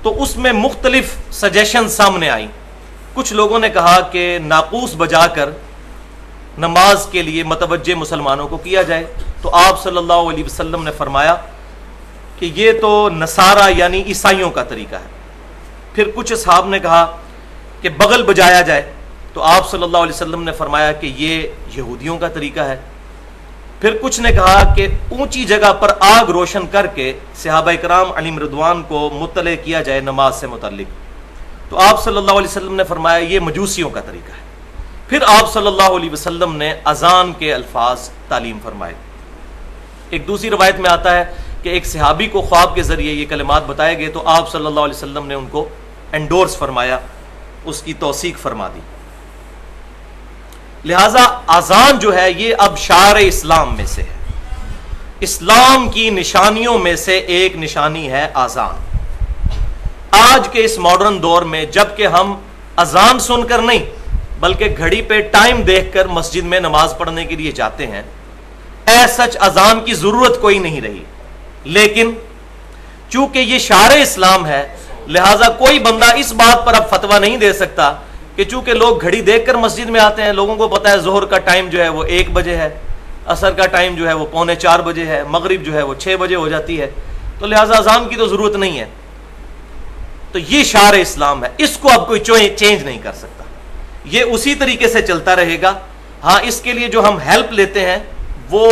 تو اس میں مختلف سجیشن سامنے آئیں۔ کچھ لوگوں نے کہا کہ ناقوس بجا کر نماز کے لیے متوجہ مسلمانوں کو کیا جائے، تو آپ صلی اللہ علیہ وسلم نے فرمایا کہ یہ تو نصارہ یعنی عیسائیوں کا طریقہ ہے۔ پھر کچھ اصحاب نے کہا کہ بغل بجایا جائے، تو آپ صلی اللہ علیہ وسلم نے فرمایا کہ یہ یہودیوں کا طریقہ ہے۔ پھر کچھ نے کہا کہ اونچی جگہ پر آگ روشن کر کے صحابہ کرام علیہم رضوان کو مطلع کیا جائے نماز سے متعلق، تو آپ صلی اللہ علیہ وسلم نے فرمایا یہ مجوسیوں کا طریقہ ہے۔ پھر آپ صلی اللہ علیہ وسلم نے اذان کے الفاظ تعلیم فرمائے۔ ایک دوسری روایت میں آتا ہے کہ ایک صحابی کو خواب کے ذریعے یہ کلمات بتائے گئے، تو آپ صلی اللہ علیہ وسلم نے ان کو انڈورس فرمایا، اس کی توثیق فرما دی۔ لہذا اذان جو ہے یہ اب شعائر اسلام میں سے ہے، اسلام کی نشانیوں میں سے ایک نشانی ہے اذان۔ آج کے اس ماڈرن دور میں جب کہ ہم اذان سن کر نہیں بلکہ گھڑی پہ ٹائم دیکھ کر مسجد میں نماز پڑھنے کے لیے جاتے ہیں، سچ اذان کی ضرورت کوئی نہیں رہی، لیکن چونکہ یہ شعائر اسلام ہے لہٰذا کوئی بندہ اس بات پر اب فتویٰ نہیں دے سکتا کہ چونکہ لوگ گھڑی دیکھ کر مسجد میں آتے ہیں، لوگوں کو پتا ہے ظہر کا ٹائم جو ہے وہ 1 بجے ہے، عصر کا ٹائم جو ہے وہ 3:45 بجے ہے، مغرب جو ہے وہ 6 بجے ہو جاتی ہے، تو لہٰذا اذان کی تو ضرورت نہیں ہے۔ تو یہ شعائر اسلام ہے، اس کو اب کوئی چینج نہیں کر سکتا، یہ اسی طریقے سے چلتا رہے گا۔ ہاں اس کے لیے جو ہم ہیلپ لیتے ہیں وہ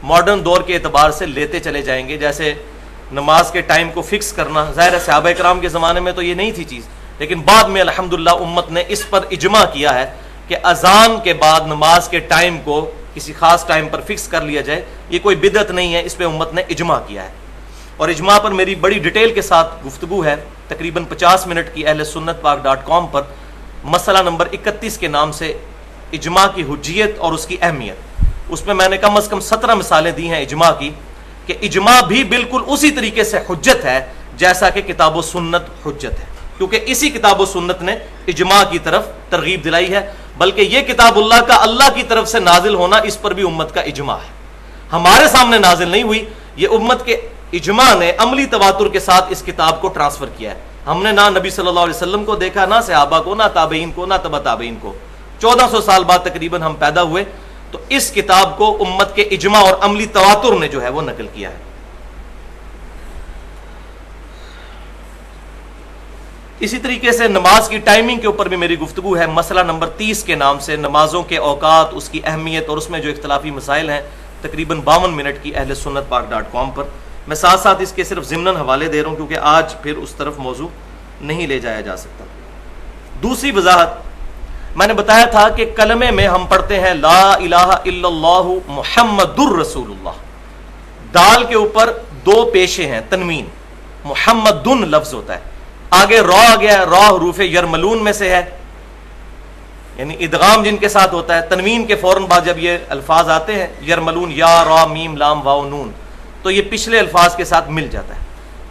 ماڈرن دور کے اعتبار سے لیتے چلے جائیں گے، جیسے نماز کے ٹائم کو فکس کرنا، ظاہر ہے صحابہ کرام کے زمانے میں تو یہ نہیں تھی چیز، لیکن بعد میں الحمدللہ امت نے اس پر اجماع کیا ہے کہ اذان کے بعد نماز کے ٹائم کو کسی خاص ٹائم پر فکس کر لیا جائے، یہ کوئی بدعت نہیں ہے، اس پہ امت نے اجماع کیا ہے۔ اور اجماع پر میری بڑی ڈیٹیل کے ساتھ گفتگو ہے، تقریباً 50 منٹ کی اہل سنت پاک.com پر، مسئلہ نمبر 31 کے نام سے اجماع کی حجیت اور اس کی اہمیت۔ اس میں میں نے کم از کم 17 مثالیں دی ہیں اجماع کی، کہ اجماع بھی بالکل اسی طریقے سے حجت ہے جیسا کہ کتاب و سنت حجت ہے، کیونکہ اسی کتاب و سنت نے اجماع کی طرف ترغیب دلائی ہے، بلکہ یہ کتاب اللہ کا اللہ کی طرف سے نازل ہونا اس پر بھی امت کا اجماع ہے، ہمارے سامنے نازل نہیں ہوئی، یہ امت کے اجماع نے عملی تواتر کے ساتھ اس کتاب کو ٹرانسفر کیا ہے۔ ہم نے نہ نبی صلی اللہ علیہ وسلم کو دیکھا، نہ صحابہ کو، نہ تابعین کو، نہ تبع تابعین کو، 1400 سال بعد تقریباً ہم پیدا ہوئے، تو اس کتاب کو امت کے اجماع اور عملی تواتر نے جو ہے وہ نقل کیا ہے۔ اسی طریقے سے نماز کی ٹائمنگ کے اوپر بھی میری گفتگو ہے، مسئلہ نمبر 30 کے نام سے، نمازوں کے اوقات، اس کی اہمیت اور اس میں جو اختلافی مسائل ہیں، تقریباً 52 منٹ کی اہل سنت پاک.com پر۔ میں ساتھ ساتھ اس کے صرف ضمناً حوالے دے رہا ہوں کیونکہ آج پھر اس طرف موضوع نہیں لے جایا جا سکتا۔ دوسری وضاحت میں نے بتایا تھا کہ کلمے میں ہم پڑھتے ہیں لا الہ الا اللہ محمد الرسول اللہ، دال کے اوپر 2 پیشے ہیں، تنوین، محمد لفظ ہوتا ہے، آگے را آ گیا، را حروف یرملون میں سے ہے، یعنی ادغام جن کے ساتھ ہوتا ہے، تنوین کے فوراً بعد جب یہ الفاظ آتے ہیں یرملون، یا را میم لام واو نون، تو یہ پچھلے الفاظ کے ساتھ مل جاتا ہے،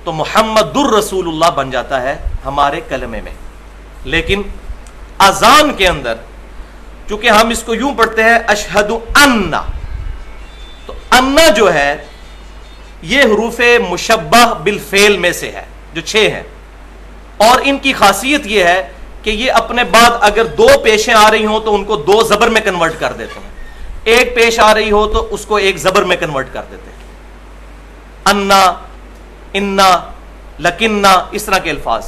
تو محمد الرسول اللہ بن جاتا ہے ہمارے کلمے میں۔ لیکن اذان کے اندر چونکہ ہم اس کو یوں پڑھتے ہیں اشہد ان، تو ان جو ہے یہ حروف مشبہ بالفعل میں سے ہے جو 6 ہیں، اور ان کی خاصیت یہ ہے کہ یہ اپنے بعد اگر 2 پیشیں آ رہی ہوں تو ان کو 2 زبر میں کنورٹ کر دیتے ہیں، ایک پیش آ رہی ہو تو اس کو ایک زبر میں کنورٹ کر دیتے ہیں، انا، انا، لکننا، اس طرح کے الفاظ۔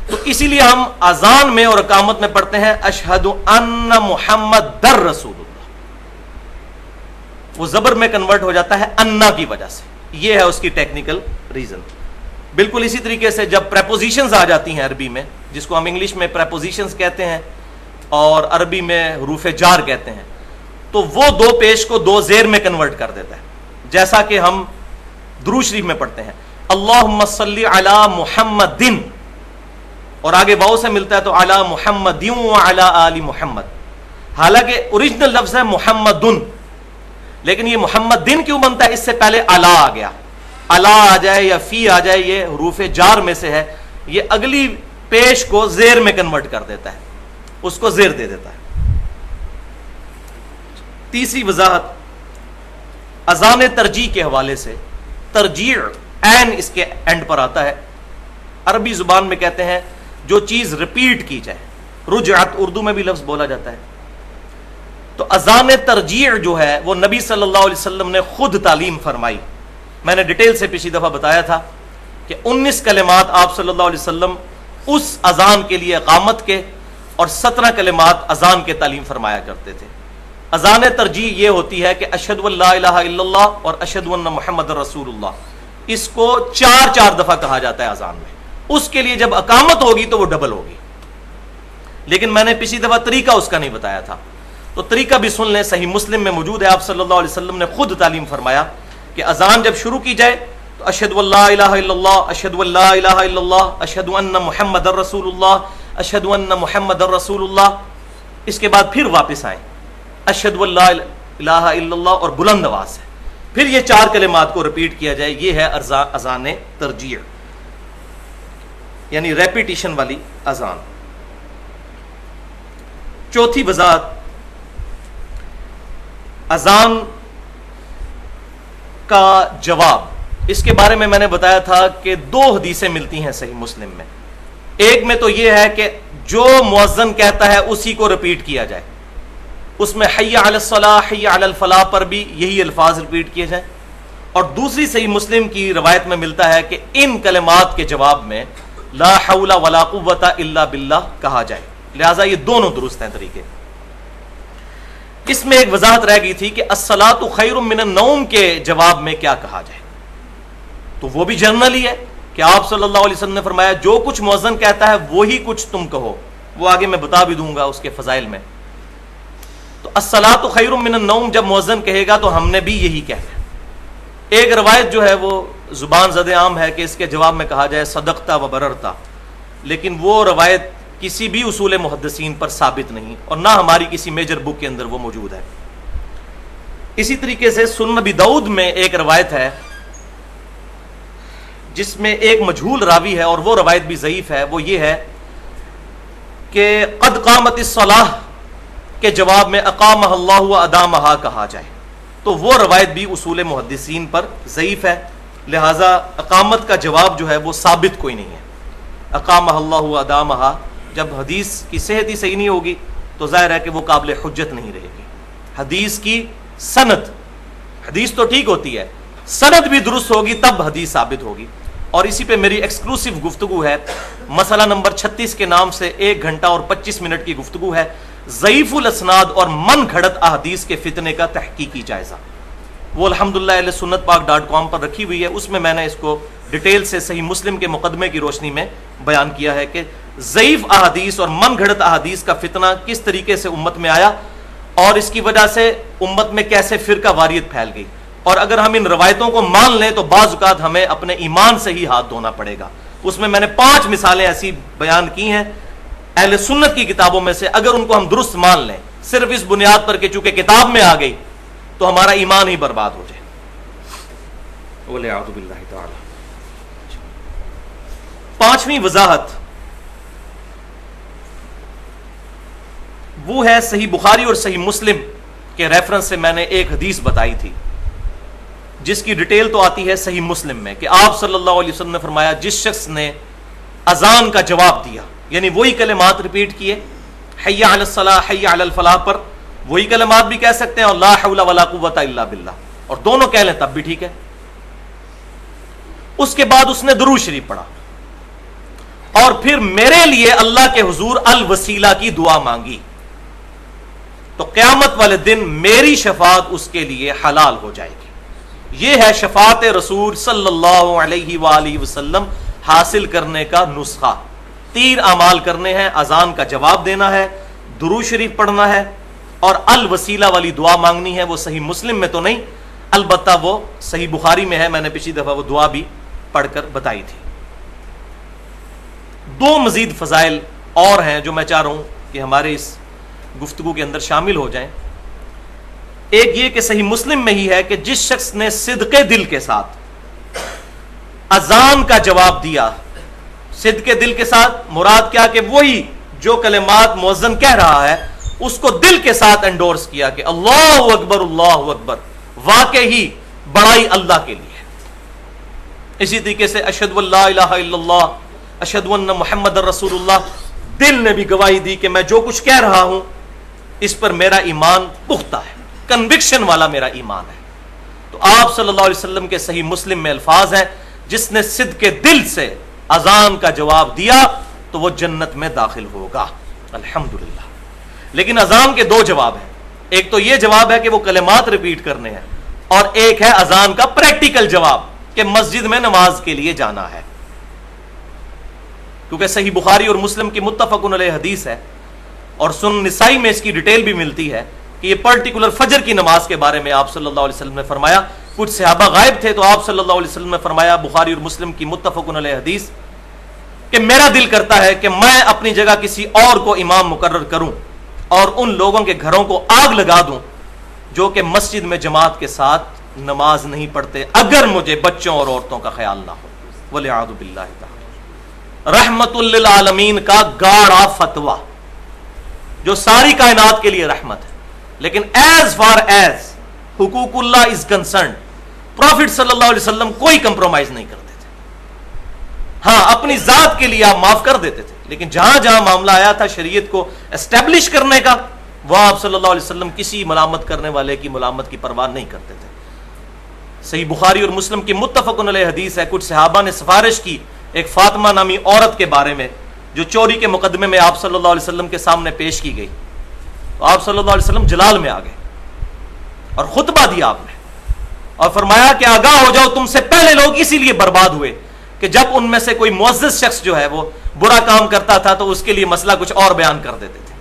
تو اسی لیے ہم اذان میں اور اقامت میں پڑھتے ہیں اشہد ان محمد در رسول اللہ، وہ زبر میں کنورٹ ہو جاتا ہے انا کی وجہ سے، یہ ہے اس کی ٹیکنیکل ریزن۔ بالکل اسی طریقے سے جب پریپوزیشنز آ جاتی ہیں عربی میں، جس کو ہم انگلش میں پریپوزیشنز کہتے ہیں اور عربی میں حروف جار کہتے ہیں، تو وہ 2 پیش کو 2 زیر میں کنورٹ کر دیتا ہے، جیسا کہ ہم درود شریف میں پڑھتے ہیں اللہم صلی علی محمد، اور آگے واو سے ملتا ہے تو علی محمد وعلی آل محمد، حالانکہ اوریجنل لفظ ہے محمد، لیکن یہ محمد دن کیوں بنتا ہے؟ اس سے پہلے الا آ گیا، الا آ جائے یا فی آ جائے، یہ حروف جار میں سے ہے، یہ اگلی پیش کو زیر میں کنورٹ کر دیتا ہے، اس کو زیر دے دیتا ہے۔ تیسری وضاحت اذان ترجیح کے حوالے سے، ترجیح عین اس کے اینڈ پر آتا ہے، عربی زبان میں کہتے ہیں جو چیز ریپیٹ کی جائے، رجعت اردو میں بھی لفظ بولا جاتا ہے۔ تو اذان ترجیح جو ہے وہ نبی صلی اللہ علیہ وسلم نے خود تعلیم فرمائی۔ میں نے ڈیٹیل سے پچھلی دفعہ بتایا تھا کہ 19 کلمات آپ صلی اللہ علیہ وسلم اس اذان کے لیے اقامت کے، اور 17 کلمات اذان کے تعلیم فرمایا کرتے تھے۔ اذان ترجیح یہ ہوتی ہے کہ اشہد ان لا الہ الا اللہ اور اشہد ان محمد رسول اللہ، اس کو 4 دفعہ کہا جاتا ہے اذان میں۔ اس کے لیے جب اقامت ہوگی تو وہ ڈبل ہوگی، لیکن میں نے پچھلی دفعہ طریقہ اس کا نہیں بتایا تھا، تو طریقہ بھی سن لیں، صحیح مسلم میں موجود ہے۔ آپ صلی اللہ علیہ وسلم نے خود تعلیم فرمایا کہ اذان جب شروع کی جائے تو اشہد ان لا الہ الا اللہ، اشہد ان لا الہ الا اللہ، اشہد ان محمد رسول اللہ، اشہد ان محمد رسول اللہ، اس کے بعد پھر واپس آئیں اشہد ان لا الہ الا اللہ اور بلند آواز سے پھر یہ 4 کلمات کو ریپیٹ کیا جائے۔ یہ ہے اذان ترجیح، یعنی ریپیٹیشن والی اذان۔ چوتھی وضاحت، اذان کا جواب، اس کے بارے میں نے بتایا تھا کہ 2 حدیثیں ملتی ہیں صحیح مسلم میں۔ ایک میں تو یہ ہے کہ جو مؤذن کہتا ہے اسی کو ریپیٹ کیا جائے، اس میں حی علی الصلاح حی علی الفلاح پر بھی یہی الفاظ ریپیٹ کیے جائیں، اور دوسری صحیح مسلم کی روایت میں ملتا ہے کہ ان کلمات کے جواب میں لا حول ولا قوت الا باللہ کہا جائے، لہذا یہ دونوں درست ہیں طریقے۔ اس میں ایک وضاحت رہ گئی تھی کہ الصلاۃ خیر من النوم کے جواب میں کیا کہا جائے، تو وہ بھی جنرل ہی ہے کہ آپ صلی اللہ علیہ وسلم نے فرمایا جو کچھ مؤذن کہتا ہے وہی کچھ تم کہو، وہ آگے میں بتا بھی دوں گا اس کے فضائل میں۔ تو الصلاۃ خیر من النوم جب مؤذن کہے گا تو ہم نے بھی یہی کہنا ہے۔ ایک روایت جو ہے وہ زبان زد عام ہے کہ اس کے جواب میں کہا جائے صدقتا و بررتا، لیکن وہ روایت کسی بھی اصول محدثین پر ثابت نہیں، اور نہ ہماری کسی میجر بک کے اندر وہ موجود ہے۔ اسی طریقے سے سنن ابی داؤد میں ایک روایت ہے جس میں ایک مجہول راوی ہے، اور وہ روایت بھی ضعیف ہے۔ وہ یہ ہے کہ قد قامت الصلاۃ کے جواب میں اقامہ اللہ و ادامہا کہا جائے، تو وہ روایت بھی اصول محدثین پر ضعیف ہے، لہذا اقامت کا جواب جو ہے وہ ثابت کوئی نہیں ہے۔ اقامہ اللہ و ادامہا، جب حدیث کی صحت ہی صحیح نہیں ہوگی تو ظاہر ہے کہ وہ قابل حجت نہیں رہے گی۔ حدیث کی سند، حدیث تو ٹھیک ہوتی ہے، سند بھی درست ہوگی تب حدیث ثابت ہوگی۔ اور اسی پہ میری ایکسکلوسیو گفتگو ہے، مسئلہ نمبر 36 کے نام سے 1 گھنٹہ اور 25 منٹ کی گفتگو ہے، ضعیف الاسناد اور من گھڑت احادیث کے فتنے کا تحقیقی جائزہ۔ وہ الحمدللہ اہل سنت پاک .com پر رکھی ہوئی ہے، اس میں میں نے اس کو ڈیٹیل سے صحیح مسلم کے مقدمے کی روشنی میں بیان کیا ہے کہ ضعیف احادیث اور من گھڑت احادیث کا فتنہ کس طریقے سے امت میں آیا، اور اس کی وجہ سے امت میں کیسے فرقہ واریت پھیل گئی، اور اگر ہم ان روایتوں کو مان لیں تو بعض اوقات ہمیں اپنے ایمان سے ہی ہاتھ دھونا پڑے گا۔ اس میں نے 5 مثالیں ایسی بیان کی ہیں اہل سنت کی کتابوں میں سے، اگر ان کو ہم درست مان لیں صرف اس بنیاد پر کہ چونکہ کتاب میں آ گئی تو ہمارا ایمان ہی برباد ہو جائے۔ وَلِعَوْذُ بِاللَّهِ تَعَالَى۔ 5ویں وضاحت وہ ہے صحیح بخاری اور صحیح مسلم کے ریفرنس سے میں نے ایک حدیث بتائی تھی جس کی ڈیٹیل تو آتی ہے صحیح مسلم میں، کہ آپ صلی اللہ علیہ وسلم نے فرمایا جس شخص نے اذان کا جواب دیا، یعنی وہی کلمات ریپیٹ کیے، حی علی الصلاح حی علی الفلاح پر وہی کلمات بھی کہہ سکتے ہیں، اور لا حول ولا قوت الا باللہ، اور دونوں کہہ لیں تب بھی ٹھیک ہے۔ اس کے بعد اس نے درود شریف پڑھا، اور پھر میرے لیے اللہ کے حضور الوسیلہ کی دعا مانگی، تو قیامت والے دن میری شفاعت اس کے لیے حلال ہو جائے گی۔ یہ ہے شفاعت رسول صلی اللہ علیہ وآلہ وسلم حاصل کرنے کا نسخہ۔ 3 اعمال کرنے ہیں، اذان کا جواب دینا ہے، درود شریف پڑھنا ہے، اور الوسیلہ والی دعا مانگنی ہے۔ وہ صحیح مسلم میں تو نہیں، البتہ وہ صحیح بخاری میں ہے، میں نے پچھلی دفعہ وہ دعا بھی پڑھ کر بتائی تھی۔ 2 مزید فضائل اور ہیں جو میں چاہ رہا ہوں کہ ہمارے اس گفتگو کے اندر شامل ہو جائیں۔ ایک یہ کہ صحیح مسلم میں ہی ہے کہ جس شخص نے صدق دل کے ساتھ اذان کا جواب دیا، صدق دل کے ساتھ مراد کیا کہ وہی جو کلمات مؤذن کہہ رہا ہے اس کو دل کے ساتھ انڈورس کیا کہ اللہ اکبر، واقعی بڑائی اللہ کے لیے ہے۔ اسی طریقے سے اشہد ان لا الہ الا اللہ، اشہد ان محمد رسول اللہ، دل نے بھی گواہی دی کہ میں جو کچھ کہہ رہا ہوں اس پر میرا ایمان پختہ ہے، کنوکشن والا میرا ایمان ہے۔ تو آپ صلی اللہ علیہ وسلم کے صحیح مسلم میں الفاظ ہیں جس نے صدق دل سے اذان کا جواب دیا تو وہ جنت میں داخل ہوگا، الحمدللہ۔ لیکن اذان کے دو جواب ہیں، ایک تو یہ جواب ہے کہ وہ کلمات ریپیٹ کرنے ہیں، اور ایک ہے اذان کا پریکٹیکل جواب کہ مسجد میں نماز کے لیے جانا ہے، کیونکہ صحیح بخاری اور مسلم کی متفق علیہ حدیث ہے، اور سنن نسائی میں اس کی ڈیٹیل بھی ملتی ہے کہ یہ پرٹیکولر فجر کی نماز کے بارے میں آپ صلی اللہ علیہ وسلم نے فرمایا، کچھ صحابہ غائب تھے تو آپ صلی اللہ علیہ وسلم نے فرمایا، بخاری اور مسلم کی متفق علیہ حدیث، کہ میرا دل کرتا ہے کہ میں اپنی جگہ کسی اور کو امام مقرر کروں اور ان لوگوں کے گھروں کو آگ لگا دوں جو کہ مسجد میں جماعت کے ساتھ نماز نہیں پڑھتے، اگر مجھے بچوں اور عورتوں کا خیال نہ ہو، وَلِعَاذُ بِاللَّهِ تَعَالَى۔ رحمت للعالمین کا گاڑا فتویٰ جو ساری کائنات کے لیے رحمت ہے، لیکن ایز فار ایز حقوق اللہ از کنسرنڈ، پروفٹ صلی اللہ علیہ وسلم کوئی کمپرومائز نہیں کرتے تھے۔ ہاں اپنی ذات کے لیے آپ معاف کر دیتے تھے، لیکن جہاں جہاں معاملہ آیا تھا شریعت کو اسٹیبلش کرنے کا، وہاں آپ صلی اللہ علیہ وسلم کسی ملامت کرنے والے کی ملامت کی پرواہ نہیں کرتے تھے۔ صحیح بخاری اور مسلم کی متفق علیہ حدیث ہے، کچھ صحابہ نے سفارش کی ایک فاطمہ نامی عورت کے بارے میں جو چوری کے مقدمے میں آپ صلی اللہ علیہ وسلم کے سامنے پیش کی گئی، تو آپ صلی اللہ علیہ وسلم جلال میں آ گئے اور خطبہ دیا آپ نے، اور فرمایا کہ آگاہ ہو جاؤ، تم سے پہلے لوگ اسی لیے برباد ہوئے کہ جب ان میں سے کوئی معزز شخص جو ہے وہ برا کام کرتا تھا تو اس کے لیے مسئلہ کچھ اور بیان کر دیتے تھے،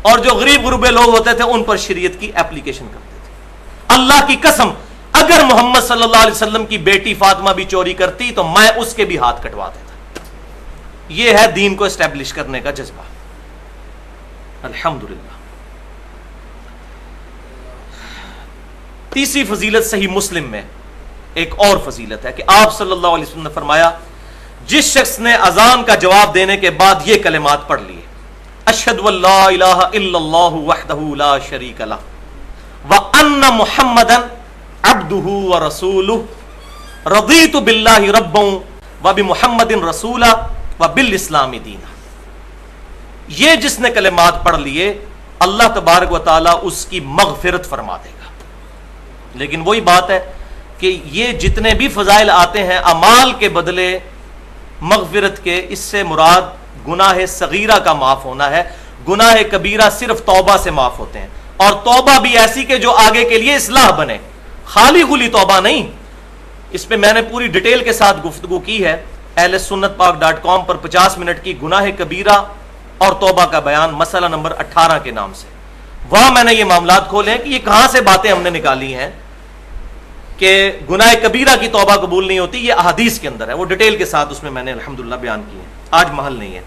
اور جو غریب غربے لوگ ہوتے تھے ان پر شریعت کی اپلیکیشن کرتے تھے۔ اللہ کی قسم اگر محمد صلی اللہ علیہ وسلم کی بیٹی فاطمہ بھی چوری کرتی تو میں اس کے بھی ہاتھ کٹوا دیتا۔ یہ ہے دین کو اسٹیبلش کرنے کا جذبہ، الحمدللہ۔ تیسری فضیلت صحیح مسلم میں ایک اور فضیلت ہے کہ آپ صلی اللہ علیہ وسلم نے فرمایا، جس شخص نے اذان کا جواب دینے کے بعد یہ کلمات پڑھ لیے، اشہد ان لا الہ الا اللہ وحدہ لا شریک لہ وان محمدا عبدہ ورسولہ رضیت باللہ ربا وبمحمد رسولا وبالاسلام دینا، یہ جس نے کلمات پڑھ لیے اللہ تبارک و تعالی اس کی مغفرت فرما دے گا۔ لیکن وہی بات ہے کہ یہ جتنے بھی فضائل آتے ہیں اعمال کے بدلے مغفرت کے، اس سے مراد گناہ صغیرہ کا معاف ہونا ہے، گناہ کبیرہ صرف توبہ سے معاف ہوتے ہیں، اور توبہ بھی ایسی کہ جو آگے کے لیے اصلاح بنے، خالی خلی توبہ نہیں۔ اس پہ میں نے پوری ڈیٹیل کے ساتھ گفتگو کی ہے اہل سنت پاک.com پر 50 منٹ کی گناہ کبیرہ اور توبہ کا بیان، مسئلہ نمبر 18 کے نام سے۔ وہاں میں نے یہ معاملات کھولے ہیں کہ یہ کہاں سے باتیں ہم نے نکالی ہیں کہ گناہ کبیرہ کی توبہ قبول نہیں ہوتی، یہ احادیث کے اندر ہے، وہ ڈیٹیل کے ساتھ اس میں نے الحمدللہ بیان کی ہے، آج محل نہیں ہے۔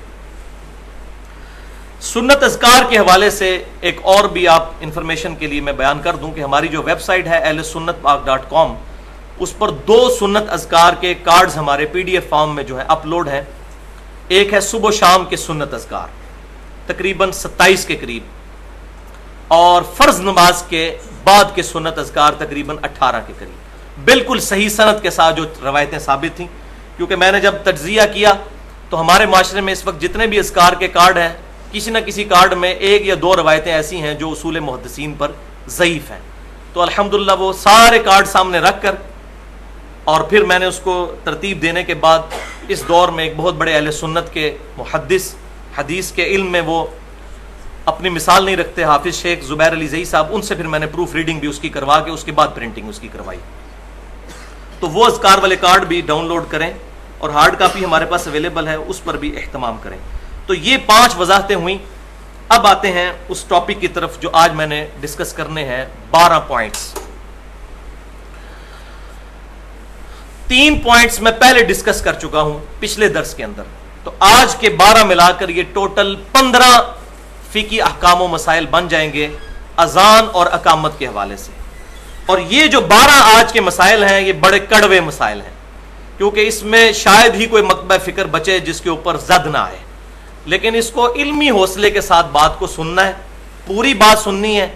سنت اذکار کے حوالے سے ایک اور بھی آپ انفارمیشن کے لیے میں بیان کر دوں کہ ہماری جو ویب سائٹ ہے اہل سنت پاک.com، اس پر 2 سنت اذکار کے کارڈز ہمارے PDF فارم میں جو ہے اپلوڈ ہیں۔ ایک ہے صبح و شام کے سنت اذکار تقریباً 27 کے قریب، اور فرض نماز کے بعد کے سنت اذکار تقریباً 18 کے قریب، بالکل صحیح سند کے ساتھ جو روایتیں ثابت تھیں، کیونکہ میں نے جب تجزیہ کیا تو ہمارے معاشرے میں اس وقت جتنے بھی اذکار کے کارڈ ہیں کسی نہ کسی کارڈ میں 1 یا 2 روایتیں ایسی ہیں جو اصول محدثین پر ضعیف ہیں، تو الحمدللہ وہ سارے کارڈ سامنے رکھ کر اور پھر میں نے اس کو ترتیب دینے کے بعد اس دور میں ایک بہت بڑے اہل سنت کے محدث، حدیث کے علم میں وہ اپنی مثال نہیں رکھتے، حافظ شیخ زبیر علی زئی صاحب، ان سے پھر میں نے پروف ریڈنگ بھی اس کی کروا کے اس کے بعد پرنٹنگ اس کی کروائی۔ تو وہ اذکار والے کارڈ بھی ڈاؤن لوڈ کریں، اور ہارڈ کاپی ہمارے پاس اویلیبل ہے، اس پر بھی اہتمام کریں۔ تو یہ 5 وضاحتیں ہوئیں۔ اب آتے ہیں اس ٹاپک کی طرف جو آج میں نے ڈسکس کرنے ہیں، 12 پوائنٹس۔ 3 پوائنٹس میں پہلے ڈسکس کر چکا ہوں پچھلے درس کے اندر، تو آج کے 12 ملا کر یہ ٹوٹل 15 فقہی احکام و مسائل بن جائیں گے اذان اور اقامت کے حوالے سے۔ اور یہ جو 12 آج کے مسائل ہیں یہ بڑے کڑوے مسائل ہیں، کیونکہ اس میں شاید ہی کوئی مکتبہ فکر بچے جس کے اوپر زد نہ آئے، لیکن اس کو علمی حوصلے کے ساتھ بات کو سننا ہے، پوری بات سننی ہے۔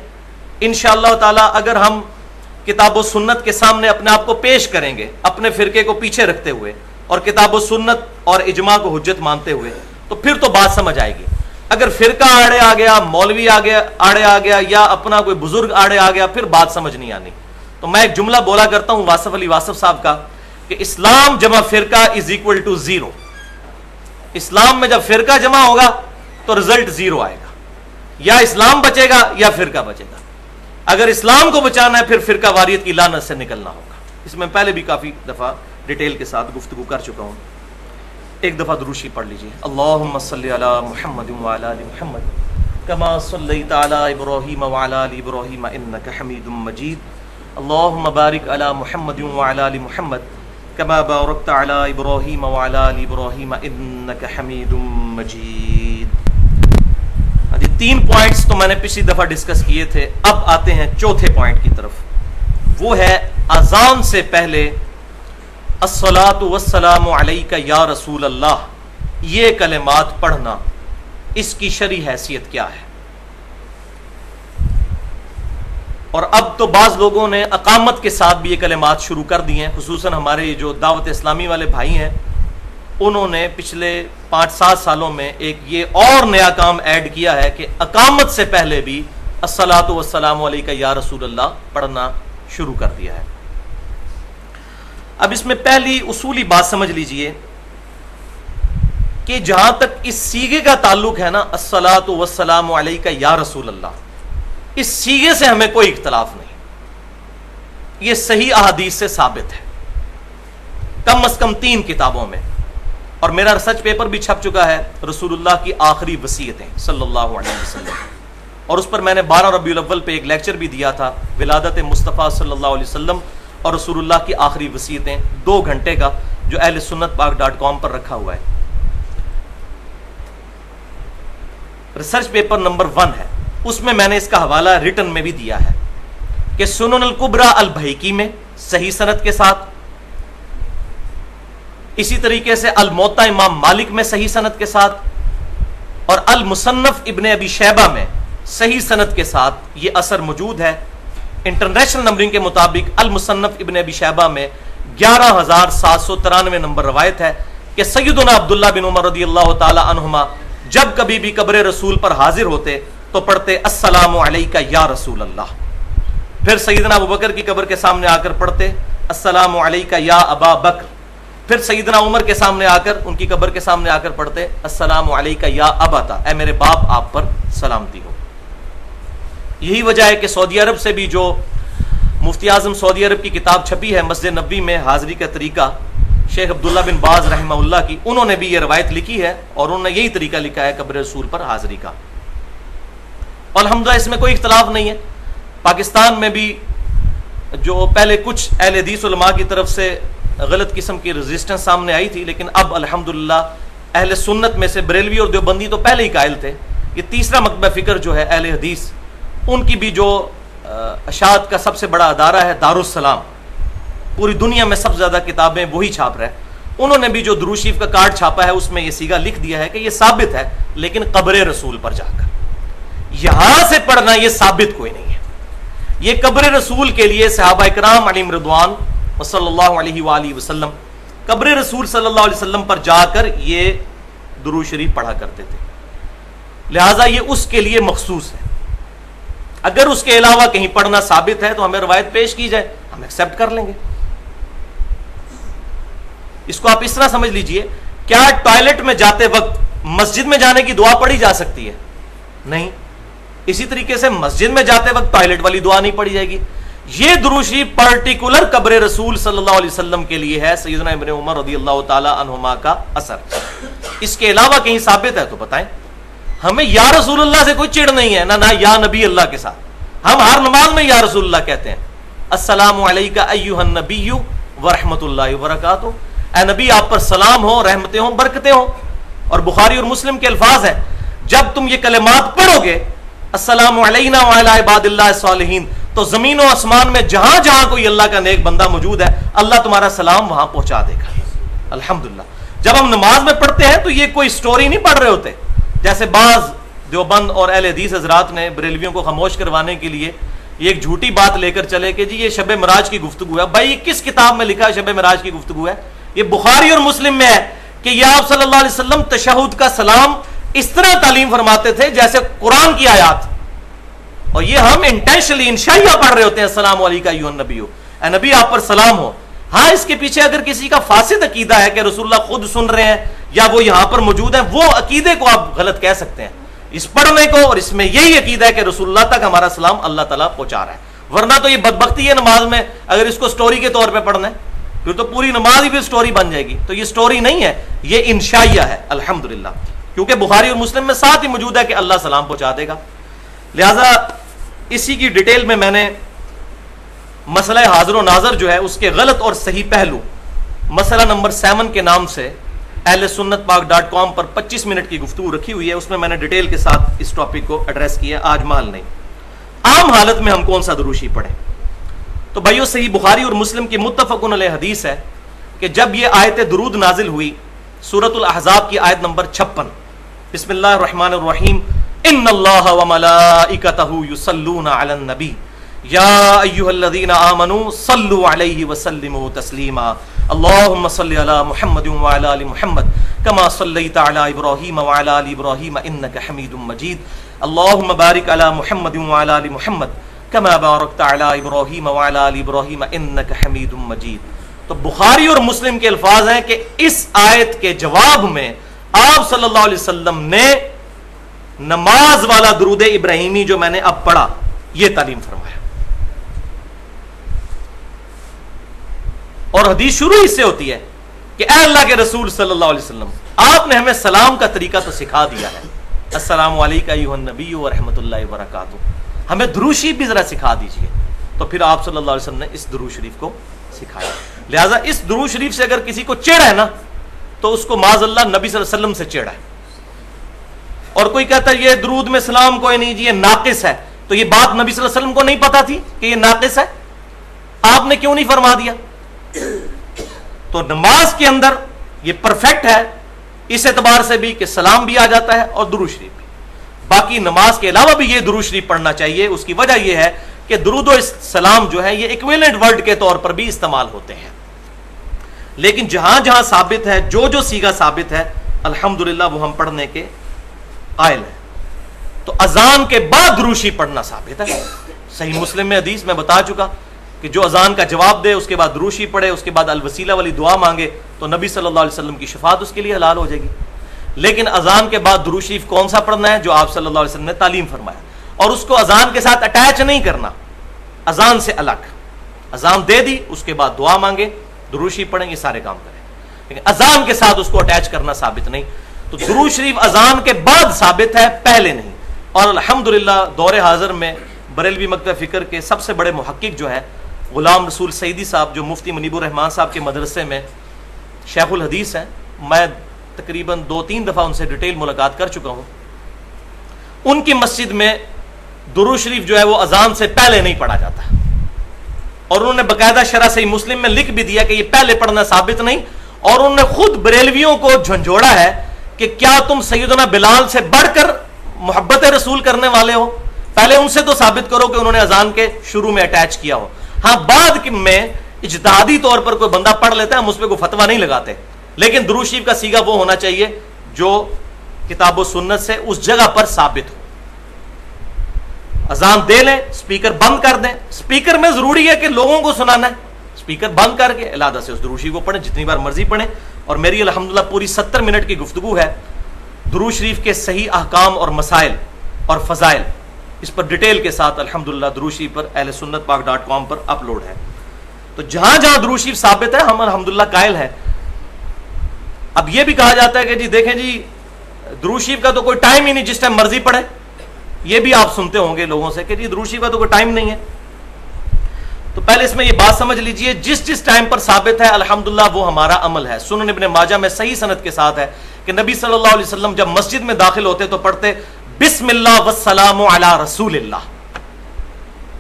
انشاءاللہ تعالی اگر ہم کتاب و سنت کے سامنے اپنے آپ کو پیش کریں گے، اپنے فرقے کو پیچھے رکھتے ہوئے اور کتاب و سنت اور اجماع کو حجت مانتے ہوئے، تو پھر تو بات سمجھ آئے گی۔ اگر فرقہ آڑے آ گیا، مولوی آڑے آ گیا، یا اپنا کوئی بزرگ آڑے آ گیا، پھر بات سمجھ نہیں آنی۔ تو میں ایک جملہ بولا کرتا ہوں واصف علی واصف صاحب کا کہ اسلام جمع فرقہ از اکول ٹو 0۔ اسلام میں جب فرقہ جمع ہوگا تو رزلٹ 0 آئے گا، یا اسلام بچے گا یا فرقہ بچے گا۔ اگر اسلام کو بچانا ہے پھر فرقہ واریت کی لعنت سے نکلنا ہوگا۔ اس میں پہلے بھی کافی دفعہ ڈیٹیل کے ساتھ گفتگو کر چکا ہوں۔ ایک دفعہ درود شریف پڑھ لیجیے۔ اللہم صلی علی محمد وعلی آل محمد کما صلیت علی ابراہیم وعلی آل ابراہیم انک حمید مجید۔ اللہم بارک علی محمد وعلی آل محمد کما بارکت علی ابراہیم وعلی آل ابراہیم انک حمید مجید۔ یہ 3 پوائنٹس تو میں نے پچھلی دفعہ ڈسکس کیے تھے، اب آتے ہیں چوتھے پوائنٹ کی طرف، وہ ہے اذان سے پہلے الصلاۃ والسلام علیک یا رسول اللہ، یہ کلمات پڑھنا، اس کی شرعی حیثیت کیا ہے؟ اور اب تو بعض لوگوں نے اقامت کے ساتھ بھی یہ کلمات شروع کر دی ہیں، خصوصاً ہمارے جو دعوت اسلامی والے بھائی ہیں، انہوں نے پچھلے 5-7 سالوں میں ایک یہ اور نیا کام ایڈ کیا ہے کہ اقامت سے پہلے بھی الصلاۃ والسلام علیک یا رسول اللہ پڑھنا شروع کر دیا ہے۔ اب اس میں پہلی اصولی بات سمجھ لیجئے کہ جہاں تک اس سیغے کا تعلق ہے نا، الصلاۃ والسلام علیک یا رسول اللہ، اس سیغے سے ہمیں کوئی اختلاف نہیں، یہ صحیح احادیث سے ثابت ہے، کم از کم 3 کتابوں میں، اور میرا ریسرچ پیپر بھی چھپ چکا ہے، رسول اللہ کی آخری وصیتیں صلی اللہ علیہ وسلم، اور اس پر میں نے 12 ربیع الاول پہ ایک لیکچر بھی دیا تھا، ولادت مصطفیٰ صلی اللہ علیہ وسلم اور رسول اللہ کی آخری وصیتیں، 2 گھنٹے کا، جو اہل سنت پاک.com پر رکھا ہوا ہے۔ ریسرچ پیپر نمبر 1 ہے، اس میں میں نے اس کا حوالہ ریٹن میں بھی دیا ہے کہ سنن الکبریٰ البیہقی میں صحیح سند کے ساتھ، اسی طریقے سے الموطا امام مالک میں صحیح سند کے ساتھ، اور المصنف ابن ابی شیبہ میں صحیح سند کے ساتھ یہ اثر موجود ہے۔ انٹرنیشنل نمبرنگ کے مطابق المصنف ابن ابی شیبہ میں 11793 نمبر روایت ہے کہ سیدنا عبداللہ بن عمر رضی اللہ تعالی عنہما جب کبھی بھی قبر رسول پر حاضر ہوتے تو پڑھتے السلام علیک یا رسول اللہ، پھر سیدنا ابوبکر کی قبر کے سامنے آ کر پڑھتے السلام علیک یا ابا بکر، پھر سیدنا عمر کے سامنے آ کر، ان کی قبر کے سامنے آ کر پڑھتے السلام علیک یا ابتا، اے میرے باپ آپ پر سلامتی ہو۔ یہی وجہ ہے کہ سعودی عرب سے بھی جو مفتی اعظم سعودی عرب کی کتاب چھپی ہے مسجد نبوی میں حاضری کا طریقہ، شیخ عبداللہ بن باز رحمہ اللہ کی، انہوں نے بھی یہ روایت لکھی ہے اور انہوں نے یہی طریقہ لکھا ہے قبر رسول پر حاضری کا۔ الحمدللہ اس میں کوئی اختلاف نہیں ہے۔ پاکستان میں بھی جو پہلے کچھ اہل حدیث علماء کی طرف سے غلط قسم کی ریزسٹنس سامنے آئی تھی، لیکن اب الحمدللہ اہل سنت میں سے بریلوی اور دیوبندی تو پہلے ہی قائل تھے، یہ تیسرا مکتبہ فکر جو ہے اہل حدیث، ان کی بھی جو اشاعت کا سب سے بڑا ادارہ ہے دارالسلام، پوری دنیا میں سب سے زیادہ کتابیں وہی چھاپ رہا ہے، انہوں نے بھی جو درود شریف کا کارڈ چھاپا ہے اس میں یہ سیگا لکھ دیا ہے کہ یہ ثابت ہے، لیکن قبر رسول پر جا کر، یہاں سے پڑھنا یہ ثابت کوئی نہیں ہے۔ یہ قبر رسول کے لیے صحابہ کرام علیہم رضوان صلی اللہ علیہ وآلہ وسلم قبر رسول صلی اللہ علیہ وسلم پر جا کر یہ درود شریف پڑھا کرتے تھے، لہٰذا یہ اس کے لیے مخصوص ہے۔ اگر اس کے علاوہ کہیں پڑھنا ثابت ہے تو ہمیں روایت پیش کی جائے، ہم ایکسیپٹ کر لیں گے۔ اس کو آپ اس طرح سمجھ لیجئے، کیا ٹوائلٹ میں جاتے وقت مسجد میں جانے کی دعا پڑھی جا سکتی ہے؟ نہیں۔ اسی طریقے سے مسجد میں جاتے وقت ٹوائلٹ والی دعا نہیں پڑھی جائے گی۔ یہ درود شریف پرٹیکولر قبر رسول صلی اللہ علیہ وسلم کے لیے ہے، سیدنا ابن عمر رضی اللہ تعالی عنہما کا اثر۔ اس کے علاوہ کہیں ثابت ہے تو بتائیں۔ ہمیں یا رسول اللہ سے کوئی چڑ نہیں ہے، نہ یا نبی اللہ کے ساتھ، ہم ہر نماز میں یا رسول اللہ کہتے ہیں۔ السلام علیکہ ایھا النبی ورحمۃ اللہ وبرکاتہ، اے نبی آپ پر سلام ہو، رحمتیں ہوں، برکتیں ہوں۔ اور بخاری اور مسلم کے الفاظ ہیں، جب تم یہ کلمات پڑھو گے السلام علینا وعلی عباد اللہ الصالحین، تو زمین و آسمان میں جہاں جہاں کوئی اللہ کا نیک بندہ موجود ہے اللہ تمہارا سلام وہاں پہنچا دے گا. الحمدللہ. جب ہم نماز میں پڑھتے ہیں تو یہ کوئی سٹوری نہیں پڑھ رہے ہوتے جیسے بعض دیوبند اور اہل حدیث حضرات نے بریلویوں کو خاموش کروانے کے لیے یہ ایک جھوٹی بات لے کر چلے کہ جی یہ شب معراج کی گفتگو ہے. بھائی کس کتاب میں لکھا ہے شب معراج کی گفتگو ہے؟ یہ بخاری اور مسلم میں ہے کہ یہ آپ صلی اللہ علیہ وسلم تشہد کا سلام اس طرح تعلیم فرماتے تھے جیسے قرآن کی آیات. اور یہ ہم انٹینشنلی انشائیہ پڑھ رہے ہوتے ہیں السلام علیکم ایھا النبی، اے نبی آپ پر سلام ہو. ہاں اس کے پیچھے اگر کسی کا فاسد عقیدہ ہے کہ رسول اللہ خود سن رہے ہیں یا وہ یہاں پر موجود ہیں، وہ عقیدے کو آپ غلط کہہ سکتے ہیں. اس پڑھنے کو اور اس میں یہی عقیدہ ہے کہ رسول اللہ تک ہمارا سلام اللہ تعالیٰ پہنچا رہا ہے. ورنہ تو یہ بدبختی ہے نماز میں اگر اس کو سٹوری کے طور پہ پڑھنا ہے پھر تو پوری نماز ہی پھر سٹوری بن جائے گی. تو یہ سٹوری نہیں ہے، یہ انشائیہ ہے الحمدللہ، کیونکہ بخاری اور مسلم میں ساتھ ہی موجود ہے کہ اللہ سلام پہنچا دے گا. لہذا اسی کی ڈیٹیل میں نے مسئلہ حاضر و ناظر جو ہے اس کے غلط اور صحیح پہلو مسئلہ نمبر 7 کے نام سے اہل سنت پاک .com پر 25 منٹ کی گفتگو رکھی ہوئی ہے. اس میں نے ڈیٹیل کے ساتھ اس ٹاپک کو ایڈریس کیا. آج مال نہیں، عام حالت میں ہم کون سا دروشی پڑھیں؟ تو بھائیو صحیح بخاری اور مسلم کی متفقن علیہ حدیث ہے کہ جب یہ آیت درود نازل ہوئی سورۃ الاحزاب کی آیت نمبر 56 بسم اللہ الرحمن الرحیم ان اللہ وملائکتہ یصلون علی النبی یا ایھا الذین آمنوا صلوا علیہ وسلموا تسلیما اللهم صل علی محمد وعلی آل محمد کما صلیت علی ابراہیم وعلی آل ابراہیم انک حمید مجید اللهم بارک علی محمد وعلی آل محمد کما بارکت علی ابراہیم وعلی آل ابراہیم انک حمید مجید. تو بخاری اور مسلم کے الفاظ ہیں کہ اس آیت کے جواب میں آپ صلی اللہ علیہ وسلم نے نماز والا درود ابراہیمی جو میں نے اب پڑھا یہ تعلیم فرمایا. اور حدیث شروع اس سے ہوتی ہے کہ اے اللہ کے رسول صلی اللہ علیہ وسلم آپ نے ہمیں سلام کا طریقہ تو سکھا دیا ہے، السلام علیکم ایھا النبی ورحمۃ اللہ وبرکاتہ، ہمیں درود شریف بھی ذرا سکھا دیجیے. تو پھر آپ صلی اللہ علیہ وسلم نے اس درود شریف کو سکھایا. لہٰذا اس درود شریف سے اگر کسی کو چڑ ہے نا تو اس کو معاذ اللہ نبی صلی اللہ علیہ وسلم سے چڑ ہے. اور کوئی کہتا ہے یہ درود میں سلام کوئی نہیں جی یہ ناقص ہے، تو یہ بات نبی صلی اللہ علیہ وسلم کو نہیں پتا تھی کہ یہ ناقص ہے؟ آپ نے کیوں نہیں فرما دیا؟ تو نماز کے اندر یہ پرفیکٹ ہے اس اعتبار سے بھی کہ سلام بھی آ جاتا ہے اور درود شریف بھی. باقی نماز کے علاوہ بھی یہ درود شریف پڑھنا چاہیے. اس کی وجہ یہ ہے کہ درود و سلام جو ہے یہ ایکویلنٹ ورڈ کے طور پر بھی استعمال ہوتے ہیں، لیکن جہاں جہاں ثابت ہے جو سیغہ ثابت ہے الحمدللہ وہ ہم پڑھنے کے قائل ہیں. تو اذان کے بعد درود شریف پڑھنا ثابت ہے. صحیح مسلم میں حدیث میں بتا چکا کہ جو اذان کا جواب دے اس کے بعد درود شریف پڑھے، اس کے بعد الوسیلہ والی دعا مانگے تو نبی صلی اللہ علیہ وسلم کی شفاعت اس کے لیے حلال ہو جائے گی. لیکن اذان کے بعد درود شریف کون سا پڑھنا ہے؟ جو آپ صلی اللہ علیہ وسلم نے تعلیم فرمایا، اور اس کو اذان کے ساتھ اٹیچ نہیں کرنا، اذان سے الگ. اذان دے دی اس کے بعد دعا مانگے درود شریف پڑھیں، یہ سارے کام کریں، لیکن اذان کے ساتھ اس کو اٹیچ کرنا ثابت نہیں. تو درود شریف اذان کے بعد ثابت ہے، پہلے نہیں. اور الحمدللہ دور حاضر میں بریلوی مکتب فکر کے سب سے بڑے محقق جو ہے غلام رسول سعیدی صاحب، جو مفتی منیب الرحمان صاحب کے مدرسے میں شیخ الحدیث ہیں، میں تقریباً 2-3 دفعہ ان سے ڈیٹیل ملاقات کر چکا ہوں. ان کی مسجد میں درود شریف جو ہے وہ اذان سے پہلے نہیں پڑھا جاتا، اور انہوں نے باقاعدہ شرح صحیح مسلم میں لکھ بھی دیا کہ یہ پہلے پڑھنا ثابت نہیں. اور انہوں نے خود بریلویوں کو جھنجھوڑا ہے کہ کیا تم سیدنا بلال سے بڑھ کر محبت رسول کرنے والے ہو؟ پہلے ان سے تو ثابت کرو کہ انہوں نے اذان کے شروع میں اٹیچ کیا ہو. ہاں بعد میں اجتہادی طور پر کوئی بندہ پڑھ لیتا ہے، ہم اس پہ کوئی فتویٰ نہیں لگاتے، لیکن درود شریف کا صیغہ وہ ہونا چاہیے جو کتاب و سنت سے اس جگہ پر ثابت ہو. اذان دے لیں، اسپیکر بند کر دیں. اسپیکر میں ضروری ہے کہ لوگوں کو سنانا ہے، اسپیکر بند کر کے علادہ سے اس درود شریف کو پڑھیں، جتنی بار مرضی پڑھیں. اور میری الحمدللہ پوری 70 منٹ کی گفتگو ہے درود شریف کے صحیح احکام اور مسائل اور فضائل، اس پر ڈیٹیل کے ساتھ الحمدللہ درود شریف پر اہل سنت پاک .com پر اپلوڈ ہے. تو جہاں جہاں درود شریف ثابت ہے ہم الحمدللہ قائل ہیں. اب یہ بھی کہا جاتا ہے کہ جی دیکھیں جی درود شریف کا تو کوئی ٹائم ہی نہیں، جس ٹائم مرضی پڑھے. یہ بھی آپ سنتے ہوں گے لوگوں سے کہ جی درود شریف کا تو کوئی ٹائم نہیں ہے. تو پہلے اس میں یہ بات سمجھ لیجئے جس ٹائم پر ثابت ہے الحمدللہ وہ ہمارا عمل ہے. سنن ابن ماجہ میں صحیح سند کے ساتھ ہے کہ نبی صلی اللہ علیہ وسلم جب مسجد میں داخل ہوتے تو پڑھتے بسم اللہ والسلام علی رسول اللہ.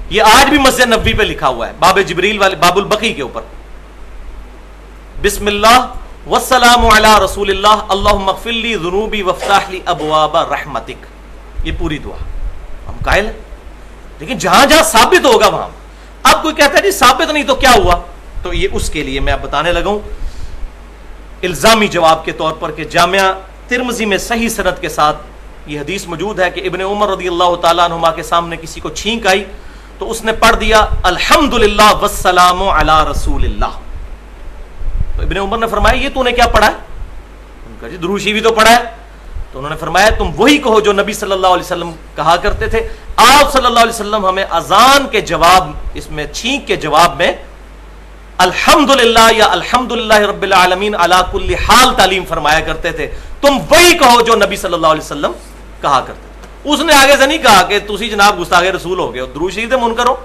یہ آج بھی مسجد نبوی پہ لکھا ہوا ہے، باب جبریل والے باب البقی کے اوپر، بسم اللہ والسلام علی رسول اللہ اللہم اغفر لی ذنوبی وافتح لی ابواب رحمتک، یہ پوری دعا ہم قائل ہیں۔ لیکن جہاں جہاں ثابت ہوگا وہاں، اب کوئی کہتا ہے جی ثابت نہیں تو کیا ہوا، تو یہ اس کے لیے میں اب بتانے لگا ہوں الزامی جواب کے طور پر کہ جامعہ ترمذی میں صحیح سند کے ساتھ یہ حدیث موجود ہے کہ ابن عمر رضی اللہ تعالیٰ عنہما کے سامنے کسی کو چھینک آئی تو اس نے پڑھ دیا الحمدللہ والسلام علی رسول اللہ، تو ابن عمر نے فرمایا یہ تو نے کیا پڑھا ہے؟ ان کا جی درود شریف تو پڑھا ہے، تو انہوں نے فرمایا تم وہی کہو جو نبی صلی اللہ علیہ وسلم کہا کرتے تھے، آپ صلی اللہ علیہ وسلم ہمیں اذان کے جواب، اس میں چھینک کے جواب میں الحمدللہ یا الحمدللہ رب العالمین علی کل حال تعلیم فرمایا کرتے تھے، تم وہی کہو جو نبی صلی اللہ علیہ وسلم کہا کرتے تھے۔ اس نے آگے سے نہیں کہا کہ تسی جناب گستاخ رسول ہو گئے ہو، درود شریف منکر ہو،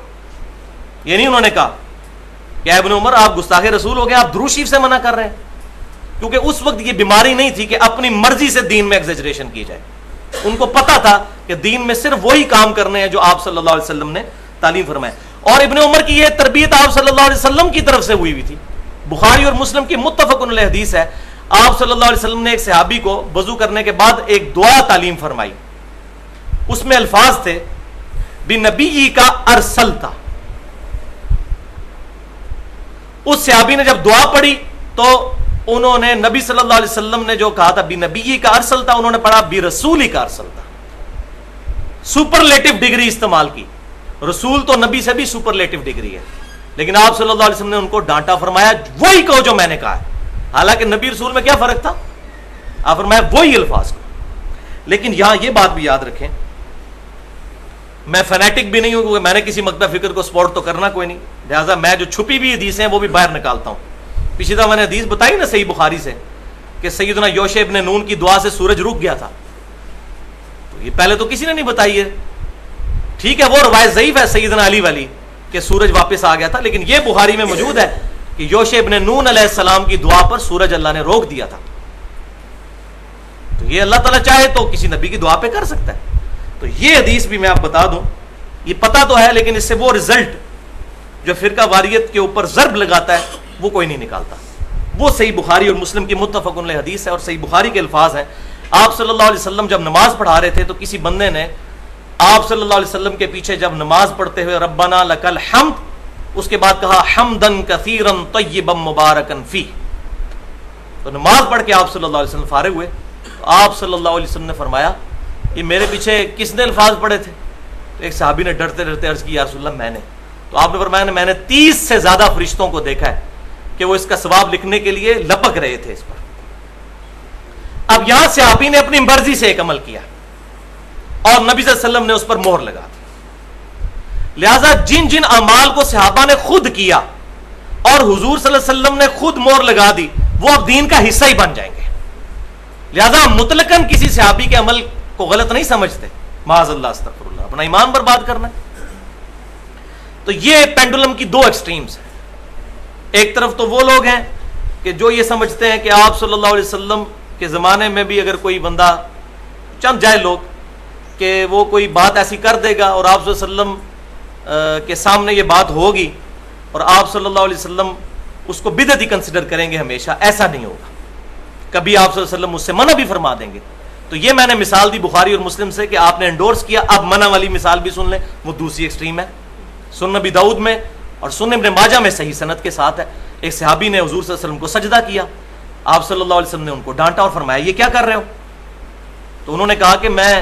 یہ نہیں انہوں نے کہا کہ ابن عمر آپ گستاخ رسول ہو گئے، آپ درود شریف سے منع کر رہے ہیں، کیونکہ اس وقت یہ بیماری نہیں تھی کہ اپنی مرضی سے دین میں ایگزیجریشن کی جائے، ان کو پتا تھا کہ دین میں صرف وہی کام کرنے ہیں جو آپ صلی اللہ علیہ وسلم نے تعلیم فرمائے۔ اور ابن عمر کی یہ تربیت آپ صلی اللہ علیہ وسلم کی طرف سے ہوئی تھی، بخاری اور مسلم کی متفق علیہ حدیث ہے، آپ صلی اللہ علیہ وسلم نے ایک صحابی کو وضو کرنے کے بعد ایک دعا تعلیم فرمائی، اس میں الفاظ تھے بنبی کا ارسلتا، اس صحابی نے جب دعا پڑھی تو انہوں نے نبی صلی اللہ علیہ وسلم نے جو کہا تھا بنبی کا ارسلتا، انہوں نے پڑھا برسولی کا ارسلتا، سپرلیٹو ڈگری استعمال کی، رسول تو نبی سے بھی سپرلیٹو ڈگری ہے، لیکن آپ صلی اللہ علیہ وسلم نے ان کو ڈانٹا، فرمایا وہی کہو جو میں نے کہا ہے، حالانکہ نبی رسول میں کیا فرق تھا، آپ فرمایا وہی الفاظ کو۔ لیکن یہاں یہ بات بھی یاد رکھیں، میں فینیٹک بھی نہیں ہوں کیونکہ میں نے کسی مکتب فکر کو سپورٹ تو کرنا کوئی نہیں، لہٰذا میں جو چھپی بھی حدیثیں ہیں وہ بھی باہر نکالتا ہوں۔ پچھلی دفعہ میں نے حدیث بتائی نا صحیح بخاری سے کہ سیدنا یوشع ابن نون کی دعا سے سورج رک گیا تھا، تو یہ پہلے تو کسی نے نہیں بتائی ہے، ٹھیک ہے وہ روایت ضعیف ہے سیدنا علی والی کہ سورج واپس آ گیا تھا، لیکن یہ بخاری میں موجود ہے کہ یوشع ابن نون علیہ السلام کی دعا پر سورج اللہ نے روک دیا تھا، تو یہ اللہ تعالیٰ چاہے تو کسی نبی کی دعا پہ کر سکتا ہے۔ تو یہ حدیث بھی میں آپ بتا دوں، یہ پتہ تو ہے لیکن اس سے وہ رزلٹ جو فرقہ واریت کے اوپر ضرب لگاتا ہے وہ کوئی نہیں نکالتا، وہ صحیح بخاری اور مسلم کی متفق علیہ حدیث ہے، اور صحیح بخاری کے الفاظ ہیں، آپ صلی اللہ علیہ وسلم جب نماز پڑھا رہے تھے تو کسی بندے نے آپ صلی اللہ علیہ وسلم کے پیچھے جب نماز پڑھتے ہوئے ربنا لک الحمد، اس کے بعد کہا حمدن کثیرا طیبا مبارکا فیہ، تو نماز پڑھ کے آپ صلی اللہ علیہ وسلم فارغ ہوئے، تو آپ صلی اللہ علیہ وسلم نے فرمایا یہ میرے پیچھے کس نے الفاظ پڑھے تھے؟ تو ایک صحابی نے ڈرتے ڈرتے عرض کی یا رسول اللہ میں نے، تو آپ نے فرمایا میں نے 30 سے زیادہ فرشتوں کو دیکھا ہے کہ وہ اس کا ثواب لکھنے کے لیے لپک رہے تھے اس پر۔ اب یہاں صحابی نے اپنی مرضی سے ایک عمل کیا اور نبی صلی اللہ علیہ وسلم نے اس پر مہر لگا دی، لہذا جن جن اعمال کو صحابہ نے خود کیا اور حضور صلی اللہ علیہ وسلم نے خود مہر لگا دی وہ اب دین کا حصہ ہی بن جائیں گے، لہذا مطلقاً کسی صحابی کے عمل کو غلط نہیں سمجھتے، معاذ اللہ استغفر اللہ، اپنا ایمان برباد کرنا ہے۔ تو یہ پینڈولم کی دو ایکسٹریمز ہیں، ایک طرف تو وہ لوگ ہیں کہ جو یہ سمجھتے ہیں کہ آپ صلی اللہ علیہ وسلم کے زمانے میں بھی اگر کوئی بندہ، چند جائے لوگ کہ وہ کوئی بات ایسی کر دے گا اور آپ صلی اللہ علیہ وسلم کے سامنے یہ بات ہوگی اور آپ صلی اللہ علیہ وسلم اس کو بدعت ہی کنسیڈر کریں گے ہمیشہ، ایسا نہیں ہوگا، کبھی آپ صلی اللہ علیہ وسلم اس سے منع بھی فرما دیں گے۔ تو یہ میں نے مثال دی بخاری اور مسلم سے کہ آپ نے انڈورس کیا، اب منع والی مثال بھی سن لیں، وہ دوسری ایکسٹریم ہے، سنن نبی داؤد میں اور سنن ابن ماجہ میں صحیح سند کے ساتھ ہے، ایک صحابی نے حضور صلی اللہ علیہ وسلم کو سجدہ کیا، آپ صلی اللہ علیہ وسلم نے ان کو ڈانٹا اور فرمایا یہ کیا کر رہے ہو؟ تو انہوں نے کہا کہ میں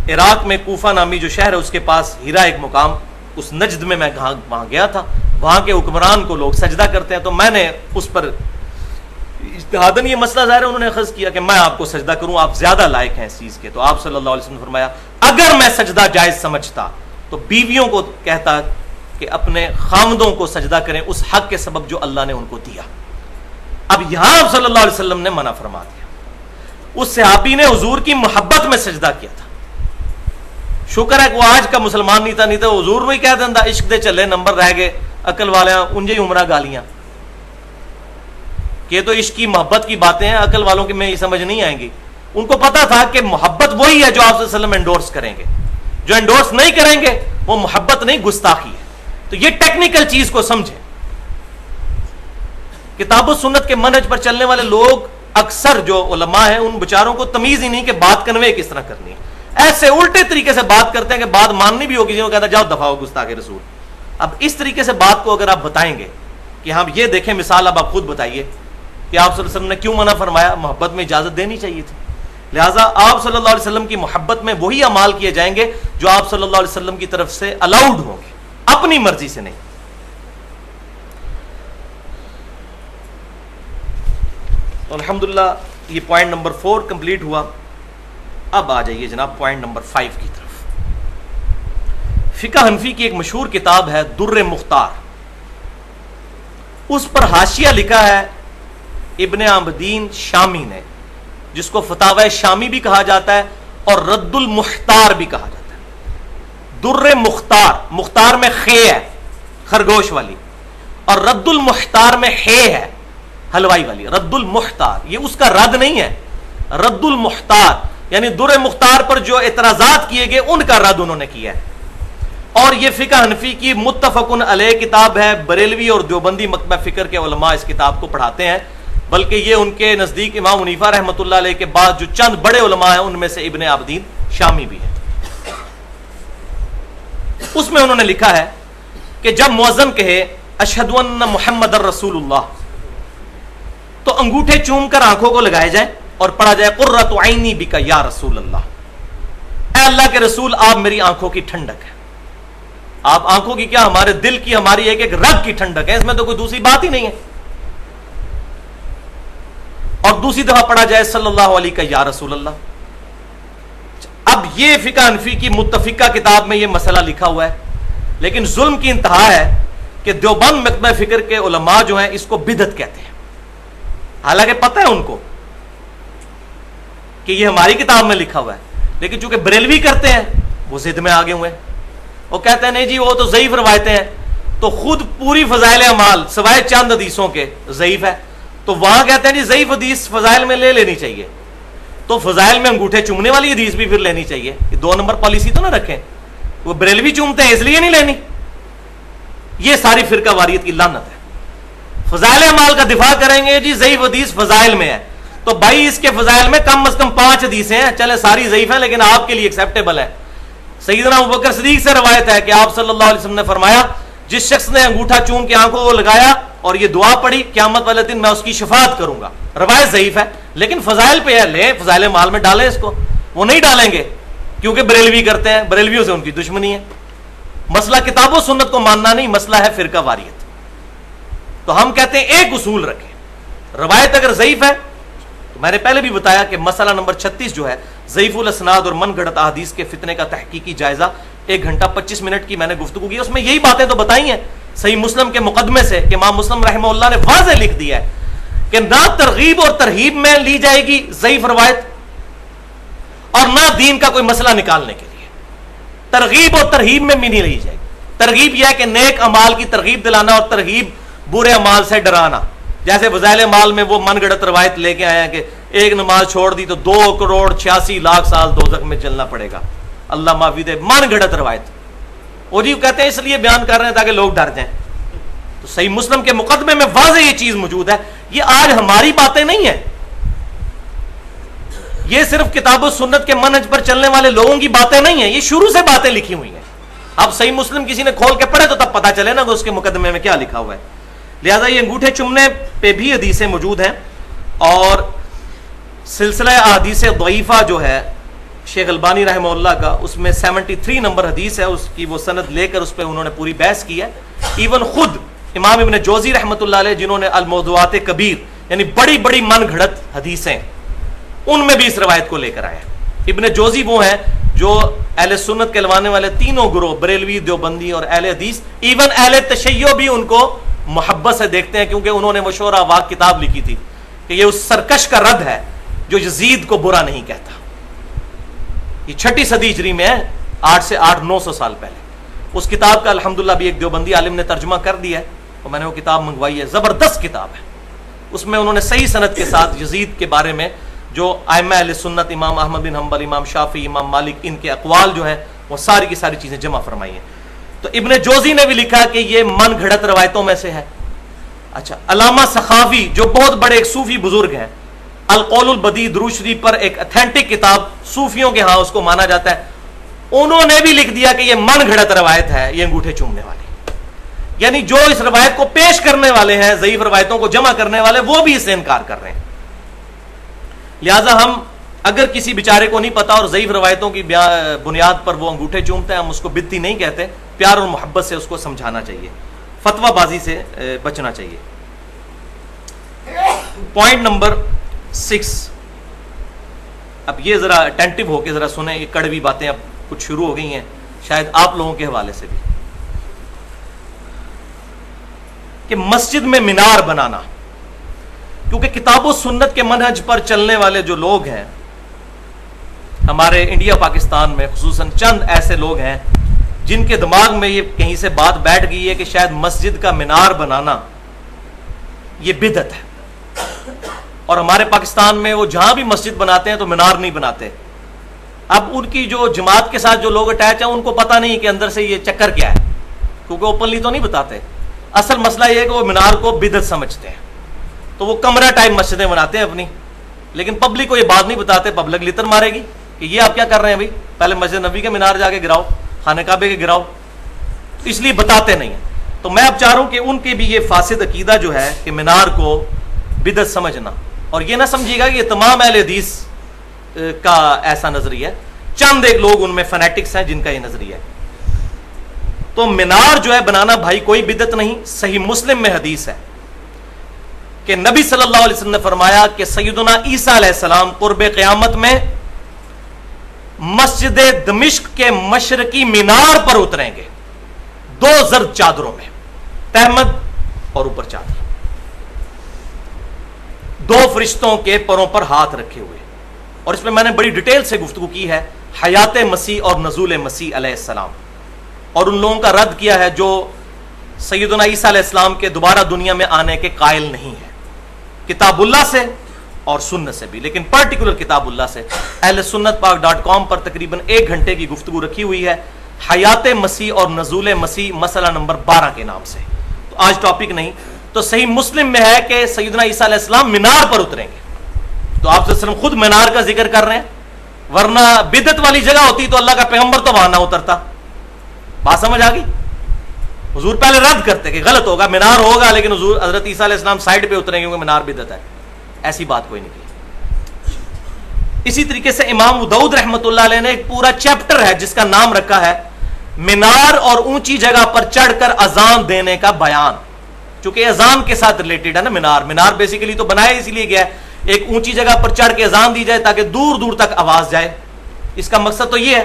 عراق میں کوفہ نامی جو شہر ہے اس کے پاس ہیرا ایک مقام، اس نجد میں وہاں گیا تھا، وہاں کے حکمران کو لوگ سجدہ کرتے ہیں، تو میں نے اس پر اجتہاداً یہ مسئلہ ظاہر ہے انہوں نے اخذ کیا کہ میں آپ کو سجدہ کروں، آپ زیادہ لائق ہیں اس چیز کے۔ تو آپ صلی اللہ علیہ وسلم نے فرمایا اگر میں سجدہ جائز سمجھتا تو بیویوں کو کہتا کہ اپنے خامدوں کو سجدہ کریں اس حق کے سبب جو اللہ نے ان کو دیا۔ اب یہاں آپ صلی اللہ علیہ وسلم نے منع فرما دیا، اس صحابی نے حضور کی محبت میں سجدہ کیا تھا، شکر ہے کہ وہ آج کا مسلمان نہیں تھا حضور میں ہی کہہ دینا عشق دے چلے نمبر رہ گئے عقل والے انجے ہی عمرہ گالیاں، کہ تو عشق کی محبت کی باتیں ہیں، عقل والوں کی میں یہ سمجھ نہیں آئیں گی، ان کو پتا تھا کہ محبت وہی ہے جو آپ صلی اللہ علیہ وسلم انڈورس کریں گے، جو انڈورس نہیں کریں گے وہ محبت نہیں گستاخی ہے. تو یہ ٹیکنیکل چیز کو سمجھیں. کتاب و سنت کے منہج پر چلنے والے لوگ اکثر جو علماء ہیں ان بیچاروں کو تمیز ہی نہیں کہ بات کنوے کس طرح کرنی ہے. ایسے الٹے طریقے سے بات کرتے ہیں کہ بات ماننی بھی ہوگی, جنہوں کہتا ہے جاؤ دفاع ہو گستاخ رسول. اب اس طریقے سے بات کو اگر آپ بتائیں گے کہ ہم یہ دیکھیں مثال, اب آپ خود بتائیے کہ آپ صلی اللہ علیہ وسلم نے کیوں منع فرمایا؟ محبت میں اجازت دینی چاہیے تھی. لہٰذا آپ صلی اللہ علیہ وسلم کی محبت میں وہی اعمال کیے جائیں گے جو آپ صلی اللہ علیہ وسلم کی طرف سے الاؤڈ ہوں گے, اپنی مرضی سے نہیں. تو الحمدللہ یہ پوائنٹ نمبر 4 کمپلیٹ ہوا. اب آ جائیے جناب پوائنٹ نمبر 5 کی طرف. فقہ حنفی کی ایک مشہور کتاب ہے در مختار, اس پر حاشیہ لکھا ہے ابن عابدین شامی نے, جس کو فتاوی شامی بھی کہا جاتا ہے اور رد المختار بھی کہا جاتا ہے. در مختار, مختار میں خے ہے خرگوش والی, اور رد المختار میں ہے حلوائی والی. رد المختار یہ اس کا رد نہیں ہے, رد المختار یعنی در مختار پر جو اعتراضات کیے گئے ان کا رد انہوں نے کیا ہے. اور یہ فقہ حنفی کی متفقن علیہ کتاب ہے. بریلوی اور دیوبندی مکتبہ فکر کے علماء اس کتاب کو پڑھاتے ہیں, بلکہ یہ ان کے نزدیک امام حنیفہ رحمۃ اللہ علیہ کے بعد جو چند بڑے علماء ہیں ان میں سے ابن عابدین شامی بھی ہے. اس میں انہوں نے لکھا ہے کہ جب مؤذن کہے اشہد ان محمد الرسول اللہ, تو انگوٹھے چوم کر آنکھوں کو لگائے جائیں اور پڑھا جائے قرۃ عینی بک یا رسول اللہ, اے اللہ کے رسول آپ میری آنکھوں کی ٹھنڈک ہے. آپ آنکھوں کی کیا, ہمارے دل کی, ہماری ایک ایک رگ کی ٹھنڈک ہے, اس میں تو کوئی دوسری بات ہی نہیں ہے. اور دوسری دفعہ پڑھا جائے صلی اللہ علیہ کا یا رسول اللہ. اب یہ فقہ حنفی کی متفقہ کتاب میں یہ مسئلہ لکھا ہوا ہے, لیکن ظلم کی انتہا ہے کہ دیوبند مکتبہ فکر کے علماء جو ہیں اس کو بدعت کہتے ہیں, حالانکہ پتہ ہے ان کو کہ یہ ہماری کتاب میں لکھا ہوا ہے, لیکن چونکہ بریلوی کرتے ہیں وہ ضد میں آگے ہوئے ہیں. وہ کہتے ہیں نہیں جی وہ تو ضعیف روایتیں ہیں, تو خود پوری فضائل اعمال سوائے چند حدیثوں کے ضعیف ہے, تو وہاں کہتے ہیں جی ضعیف حدیث فضائل میں لے لینی چاہیے, تو فضائل میں انگوٹھے چومنے والی حدیث بھی پھر لینی چاہیے. یہ 2 نمبر پالیسی تو نہ رکھیں, وہ بریلوی چومتے ہیں اس لیے نہیں لینی. یہ ساری فرقہ واریت کی لعنت ہے. فضائل اعمال کا دفاع کریں گے جی ضعیف حدیث فضائل میں ہے, تو بھائی اس کے فضائل میں کم از کم 5 حدیثیں ہیں, چلے ساری ضعیف ہیں لیکن آپ کے لیے ایکسیپٹیبل ہے. سیدنا ابوبکر صدیق سے روایت ہے کہ آپ صلی اللہ علیہ وسلم نے فرمایا جس شخص نے انگوٹھا چوم کے آنکھوں کو لگایا اور یہ دعا پڑھی قیامت والے دن میں اس کی شفاعت کروں گا. روایت ضعیف ہے لیکن فضائل پہ ہے, لیں فضائل مال میں ڈالیں اس کو. وہ نہیں ڈالیں گے کیونکہ بریلوی کرتے ہیں, بریلویوں سے ان کی دشمنی ہے. مسئلہ کتاب و سنت کو ماننا نہیں, مسئلہ ہے فرقہ واریت. تو ہم کہتے ہیں ایک اصول رکھیں, روایت اگر ضعیف ہے تو میں نے پہلے بھی بتایا کہ مسئلہ نمبر 36 جو ہے ضعیف الاسناد اور من گھڑت احادیث کے فتنے کا تحقیقی جائزہ, 1 گھنٹہ 25 منٹ کی میں نے گفتگو کی, اس میں یہی باتیں تو بتائی ہیں صحیح مسلم کے مقدمے سے کہ امام مسلم رحمہ اللہ نے واضح لکھ دیا ہے کہ نہ ترغیب اور ترہیب میں لی جائے گی ضعیف روایت, اور نہ دین کا کوئی مسئلہ نکالنے کے لیے ترغیب اور ترہیب میں بھی نہیں لی جائے گی. ترغیب یہ ہے کہ نیک امال کی ترغیب دلانا اور ترہیب برے امال سے ڈرانا. جیسے فضائل مال میں وہ من گڑت روایت لے کے آیا کہ ایک نماز چھوڑ دی تو 2,86,00,000 سال دوزخ میں جلنا پڑے گا, اللہ معافی دے. من گڑت روایت, اور جی کہتے ہیں اس لیے بیان کر رہے ہیں تاکہ لوگ ڈر جائیں. تو صحیح مسلم کے مقدمے میں واضح یہ چیز موجود ہے. یہ آج ہماری باتیں نہیں ہیں, یہ صرف کتاب و سنت کے منہج پر چلنے والے لوگوں کی باتیں نہیں ہیں, یہ شروع سے باتیں لکھی ہوئی ہیں. اب صحیح مسلم کسی نے کھول کے پڑھے تو تب پتا چلے نا کہ اس کے مقدمے میں کیا لکھا ہوا ہے. لہذا یہ انگوٹھے چومنے پہ بھی حدیثیں موجود ہیں, اور سلسلہ احادیث ضعیفہ جو ہے شیخ البانی رحمہ اللہ کا, اس میں 73 نمبر حدیث ہے, اس کی وہ سند لے کر اس پہ انہوں نے پوری بحث کی ہے. ایون خود امام ابن جوزی رحمۃ اللہ علیہ جنہوں نے الموضوعات کبیر یعنی بڑی بڑی من گھڑت حدیثیں, ان میں بھی اس روایت کو لے کر آئے. ابن جوزی وہ ہیں جو اہل سنت کہلوانے والے تینوں گروہ بریلوی, دیوبندی اور اہل حدیث, ایون اہل تشیع بھی ان کو محبت سے دیکھتے ہیں, کیونکہ انہوں نے مشہور واق کتاب لکھی تھی کہ یہ اس سرکش کا رد ہے جو یزید کو برا نہیں کہتا. یہ 6 صدی ہجری میں ہے, 8 سے 900 سال پہلے. اس کتاب کا الحمدللہ بھی ایک دیوبندی عالم نے ترجمہ کر دیا ہے, اور میں نے وہ کتاب منگوائی ہے, زبردست کتاب ہے. اس میں انہوں نے صحیح سند کے ساتھ یزید کے بارے میں جو ائمہ اہل سنت امام احمد بن حنبل, امام شافعی, امام مالک, ان کے اقوال جو ہیں وہ ساری کی ساری چیزیں جمع فرمائی ہیں. تو ابن جوزی نے بھی لکھا کہ یہ من گھڑت روایتوں میں سے ہے. اچھا، علامہ سخاوی جو بہت بڑے ایک صوفی بزرگ ہیں، القول البدیع درود شریف پر ایک اتھینٹک کتاب صوفیوں کے ہاں اس کو مانا جاتا ہے، انہوں نے بھی لکھ دیا کہ یہ من گھڑت روایت ہے، یہ انگوٹھے چومنے والی. یعنی جو اس روایت کو پیش کرنے والے ہیں، ضعیف روایتوں کو جمع کرنے والے، وہ بھی اس سے انکار کر رہے ہیں. لہذا ہم اگر کسی بیچارے کو نہیں پتا اور ضعیف روایتوں کی بنیاد پر وہ انگوٹھے چومتے ہیں، ہم اس کو بدتی نہیں کہتے، پیار اور محبت سے اس کو سمجھانا چاہیے، فتویٰ بازی سے بچنا چاہیے. Point number 6. اب یہ ذرا اٹینٹو ہو کے ذرا سنیں، یہ کڑوی باتیں اب کچھ شروع ہو گئی ہیں شاید آپ لوگوں کے حوالے سے بھی، کہ مسجد میں مینار بنانا. کیونکہ کتاب و سنت کے منہج پر چلنے والے جو لوگ ہیں ہمارے انڈیا پاکستان میں، خصوصاً چند ایسے لوگ ہیں جن کے دماغ میں یہ کہیں سے بات بیٹھ گئی ہے کہ شاید مسجد کا مینار بنانا یہ بدعت ہے. اور ہمارے پاکستان میں وہ جہاں بھی مسجد بناتے ہیں تو مینار نہیں بناتے. اب ان کی جو جماعت کے ساتھ جو لوگ اٹیچ ہیں ان کو پتہ نہیں کہ اندر سے یہ چکر کیا ہے، کیونکہ اوپنلی تو نہیں بتاتے. اصل مسئلہ یہ ہے کہ وہ مینار کو بدعت سمجھتے ہیں، تو وہ کمرہ ٹائپ مسجدیں بناتے ہیں اپنی، لیکن پبلک کو یہ بات نہیں بتاتے. پبلک لتر مارے گی کہ یہ آپ کیا کر رہے ہیں بھائی، پہلے مسجد نبی کے مینار جا کے گراؤ، خانہ کعبے کے گراؤ، اس لیے بتاتے نہیں ہیں. تو میں اب چاہ رہا ہوں کہ ان کے بھی یہ فاسد عقیدہ جو ہے کہ مینار کو بدعت سمجھنا، اور یہ نہ سمجھیے گا کہ یہ تمام اہل حدیث کا ایسا نظریہ ہے، چند ایک لوگ ان میں فنیٹکس ہیں جن کا یہ نظریہ ہے. تو مینار جو ہے بنانا بھائی کوئی بدعت نہیں. صحیح مسلم میں حدیث ہے کہ نبی صلی اللہ علیہ وسلم نے فرمایا کہ سیدنا عیسیٰ علیہ السلام قرب قیامت میں مسجد دمشق کے مشرقی مینار پر اتریں گے 2 زرد چادروں میں، تہمد اور اوپر چادر، 2 فرشتوں کے پروں پر ہاتھ رکھے ہوئے. اور اس میں میں نے بڑی ڈیٹیل سے گفتگو کی ہے حیات مسیح اور نزول مسیح علیہ السلام، اور ان لوگوں کا رد کیا ہے جو سیدنا عیسیٰ علیہ السلام کے دوبارہ دنیا میں آنے کے قائل نہیں ہے، کتاب اللہ سے اور سنت سے بھی، لیکن پرٹیکولر کتاب اللہ سے. اہل سنت پاک.com پر تقریباً 1 گھنٹے کی گفتگو رکھی ہوئی ہے حیات مسیح اور نزول مسیح مسئلہ نمبر 12 کے نام سے. تو آج ٹاپک نہیں. تو صحیح مسلم میں ہے کہ سیدنا عیسیٰ علیہ السلام مینار پر اتریں گے. تو آپ صلی اللہ علیہ وسلم خود مینار کا ذکر کر رہے ہیں، ورنہ بدعت والی جگہ ہوتی تو اللہ کا پیغمبر تو وہاں نہ اترتا. بات سمجھ آ گئی؟ حضور پہلے رد کرتے کہ غلط ہوگا، مینار ہوگا لیکن حضور حضرت عیسیٰ علیہ السلام سائڈ پہ اتریں گے کیونکہ مینار بدعت ہے. ایسی بات کوئی نہیں کی. اسی طریقے سے امام ابو داؤد رحمۃ اللہ علیہ نے ایک پورا چیپٹر ہے جس کا نام رکھا ہے مینار اور اونچی جگہ پر چڑھ کر اذان دینے کا بیان. چونکہ اذان کے ساتھ ریلیٹڈ ہے نا مینار بیسیکلی تو بنایا اسی لیے گیا ہے ایک اونچی جگہ پر چڑھ کے اذان دی جائے تاکہ دور دور تک آواز جائے. اس کا مقصد تو یہ ہے،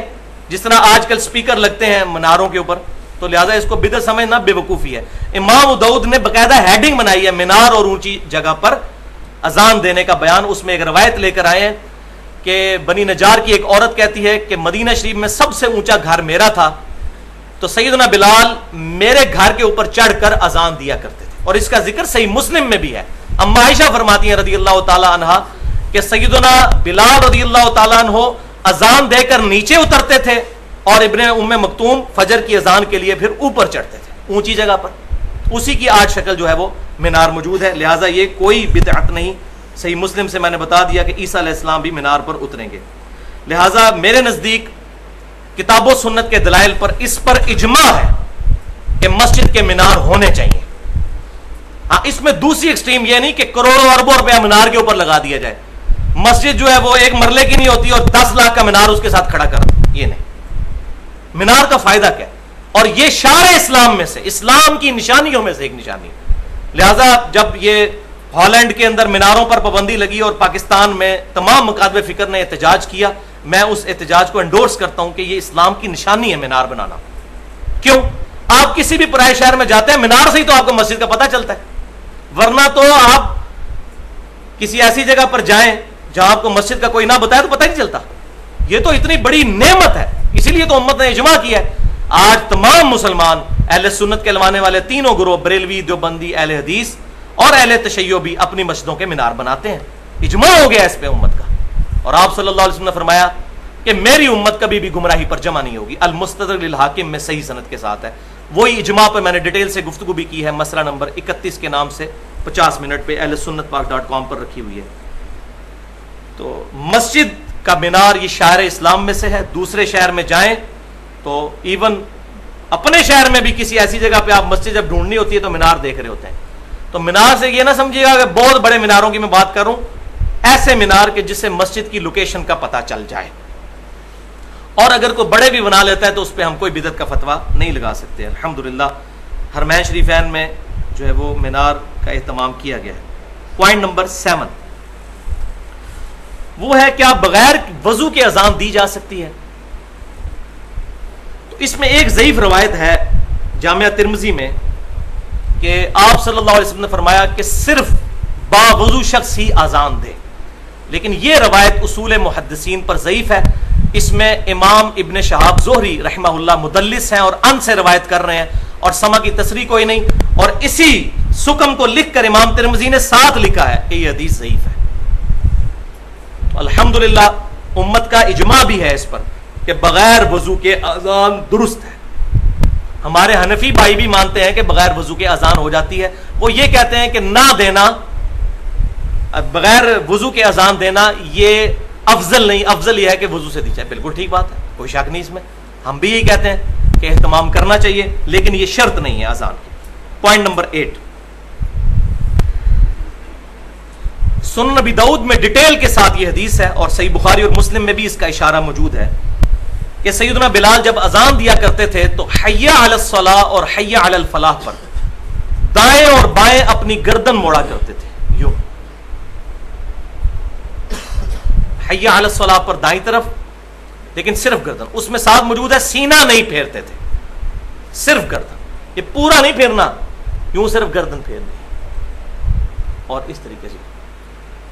جس طرح آج کل سپیکر لگتے ہیں مناروں کے اوپر، تو لہذا اس کو بدعت سمجھنا بے وقوفی ہے. امام ابو داؤد نے باقاعدہ ہیڈنگ بنائی ہے مینار اور اونچی جگہ پر اذان دینے کا بیان. اس میں ایک روایت لے کر آئے ہیں کہ بنی نجار کی ایک عورت کہتی ہے کہ مدینہ شریف میں سب سے اونچا گھر میرا تھا، تو سیدنا بلال میرے گھر کے اوپر چڑھ کر اذان دیا کرتے تھے. اور اس کا ذکر صحیح مسلم میں بھی ہے. اما عائشہ فرماتی ہیں رضی اللہ تعالی عنہا کہ سیدنا بلال رضی اللہ تعالیٰ عنہ اذان دے کر نیچے اترتے تھے اور ابن ام مکتوم فجر کی اذان کے لیے پھر اوپر چڑھتے تھے اونچی جگہ پر. اسی کی آج شکل جو ہے وہ مینار موجود ہے. لہٰذا یہ کوئی بدعت نہیں. صحیح مسلم سے میں نے بتا دیا کہ عیسیٰ علیہ السلام بھی مینار پر اتریں گے. لہٰذا میرے نزدیک کتاب و سنت کے دلائل پر اس پر اجماع ہے کہ مسجد کے مینار ہونے چاہیے. ہاں اس میں دوسری ایکسٹریم یہ نہیں کہ کروڑوں اربوں روپیہ مینار کے اوپر لگا دیا جائے. مسجد جو ہے وہ 1 مرلے کی نہیں ہوتی اور 10 لاکھ کا مینار اس کے ساتھ کھڑا کر، یہ نہیں. مینار کا فائدہ کیا؟ اور یہ شعار اسلام میں سے، اسلام کی نشانیوں میں سے ایک نشانی. لہذا جب یہ ہالینڈ کے اندر میناروں پر پابندی لگی اور پاکستان میں تمام مکاتب فکر نے احتجاج کیا، میں اس احتجاج کو انڈورس کرتا ہوں کہ یہ اسلام کی نشانی ہے مینار بنانا. کیوں؟ آپ کسی بھی پرائے شہر میں جاتے ہیں مینار سے ہی تو آپ کو مسجد کا پتہ چلتا ہے، ورنہ تو آپ کسی ایسی جگہ پر جائیں جہاں آپ کو مسجد کا کوئی نہ بتائے تو پتہ نہیں چلتا. یہ تو اتنی بڑی نعمت ہے، اسی لیے تو امت نے اجماع کیا ہے. آج تمام مسلمان اہل سنت کے لوانے والے تینوں گروہ بریلوی، دیوبندی، اہل حدیث اور اہل تشیع بھی اپنی مسجدوں کے مینار بناتے ہیں. اجماع ہو گیا اس پہ امت کا. اور آپ صلی اللہ علیہ وسلم نے فرمایا کہ میری امت کبھی بھی گمراہی پر جمع نہیں ہوگی. المستدرک للحاکم میں صحیح سند کے ساتھ ہے. وہی اجماع پہ میں نے ڈیٹیل سے گفتگو بھی کی ہے, مسئلہ نمبر 31 کے نام سے 50 منٹ پہ ahlsunnatpak.com پر رکھی ہوئی ہے. تو مسجد کا مینار یہ شہر اسلام میں سے ہے. دوسرے شہر میں جائیں تو ایون اپنے شہر میں بھی کسی ایسی جگہ پہ آپ مسجد جب ڈھونڈنی ہوتی ہے تو مینار دیکھ رہے ہوتے ہیں. تو مینار سے یہ نہ سمجھیے گا کہ بہت بڑے میناروں کی میں بات کروں, ایسے مینار کے جس سے مسجد کی لوکیشن کا پتہ چل جائے. اور اگر کوئی بڑے بھی بنا لیتا ہے تو اس پہ ہم کوئی بدعت کا فتویٰ نہیں لگا سکتے. الحمدللہ حرمین شریفین میں جو ہے وہ مینار کا اہتمام کیا گیا ہے. پوائنٹ نمبر 7 وہ ہے کیا بغیر وضو کے اذان دی جا سکتی ہے؟ تو اس میں ایک ضعیف روایت ہے جامعہ ترمذی میں کہ آپ صلی اللہ علیہ وسلم نے فرمایا کہ صرف باوضو شخص ہی اذان دے. لیکن یہ روایت اصول محدثین پر ضعیف ہے. اس میں امام ابن شہاب زہری رحمہ اللہ مدلس ہیں اور ان سے روایت کر رہے ہیں اور سما کی تصریح کوئی نہیں. اور اسی سکم کو لکھ کر امام ترمذی نے ساتھ لکھا ہے کہ یہ حدیث ضعیف ہے. الحمدللہ امت کا اجماع بھی ہے اس پر کہ بغیر وضو کے اذان درست ہے. ہمارے حنفی بھائی بھی مانتے ہیں کہ بغیر وضو کے اذان ہو جاتی ہے. وہ یہ کہتے ہیں کہ نہ دینا, بغیر وضو کے اذان دینا یہ افضل نہیں, افضل یہ ہے کہ وضو سے دی جائے. بالکل ٹھیک بات ہے, کوئی شک نہیں اس میں. ہم بھی یہی کہتے ہیں کہ اہتمام کرنا چاہیے, لیکن یہ شرط نہیں ہے اذان کی. پوائنٹ نمبر 8 سنن نبی داؤد میں ڈیٹیل کے ساتھ یہ حدیث ہے اور صحیح بخاری اور مسلم میں بھی اس کا اشارہ موجود ہے کہ سیدنا بلال جب اذان دیا کرتے تھے تو حی علی الصلاۃ اور حی علی الفلاح پر دائیں اور بائیں اپنی گردن موڑا کرتے تھے. یوں حی علی الصلاۃ پر دائیں طرف, لیکن صرف گردن. اس میں ساتھ موجود ہے سینہ نہیں پھیرتے تھے, صرف گردن. یہ پورا نہیں پھیرنا, یوں صرف گردن پھیرنی. اور اس طریقے سے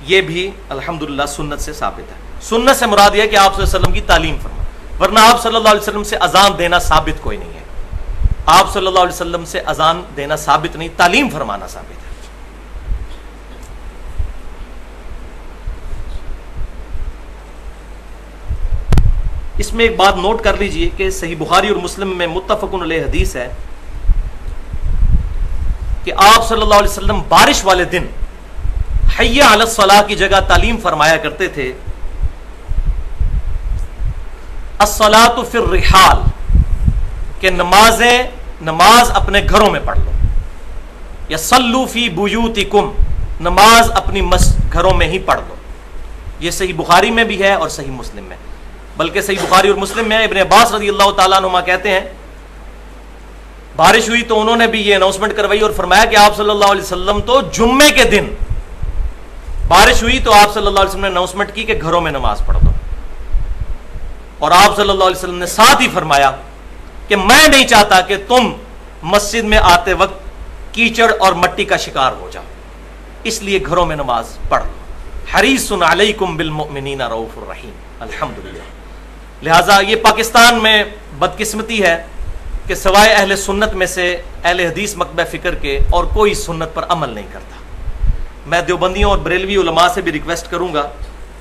یہ بھی الحمدللہ سنت سے ثابت ہے. سنت سے مراد یہ کہ آپ صلی اللہ علیہ وسلم کی تعلیم فرما, ورنہ آپ صلی اللہ علیہ وسلم سے اذان دینا ثابت کوئی نہیں ہے. آپ صلی اللہ علیہ وسلم سے اذان دینا ثابت نہیں, تعلیم فرمانا ثابت ہے. اس میں ایک بات نوٹ کر لیجئے کہ صحیح بخاری اور مسلم میں متفق علیہ حدیث ہے کہ آپ صلی اللہ علیہ وسلم بارش والے دن حی علی الصلاۃ کی جگہ تعلیم فرمایا کرتے تھے الصلاۃ فی الرحال, کہ نماز اپنے گھروں میں پڑھ لو, یا صلوا فی بیوتکم, نماز اپنی گھروں میں ہی پڑھ لو. یہ صحیح بخاری میں بھی ہے اور صحیح مسلم میں. بلکہ صحیح بخاری اور مسلم میں ابن عباس رضی اللہ تعالیٰ عنہما کہتے ہیں بارش ہوئی تو انہوں نے بھی یہ اناؤنسمنٹ کروائی اور فرمایا کہ آپ صلی اللہ علیہ وسلم تو جمعے کے دن بارش ہوئی تو آپ صلی اللہ علیہ وسلم نے اناؤنسمنٹ کی کہ گھروں میں نماز پڑھ دو. اور آپ صلی اللہ علیہ وسلم نے ساتھ ہی فرمایا کہ میں نہیں چاہتا کہ تم مسجد میں آتے وقت کیچڑ اور مٹی کا شکار ہو جاؤ, اس لیے گھروں میں نماز پڑھ لو. حریص علیکم بالمؤمنین رؤوف الرحیم. الحمدللہ. لہٰذا یہ پاکستان میں بدقسمتی ہے کہ سوائے اہل سنت میں سے اہل حدیث مکتبہ فکر کے اور کوئی سنت پر عمل نہیں کرتا. میں دیوبندیوں اور بریلوی علماء سے بھی ریکویسٹ کروں گا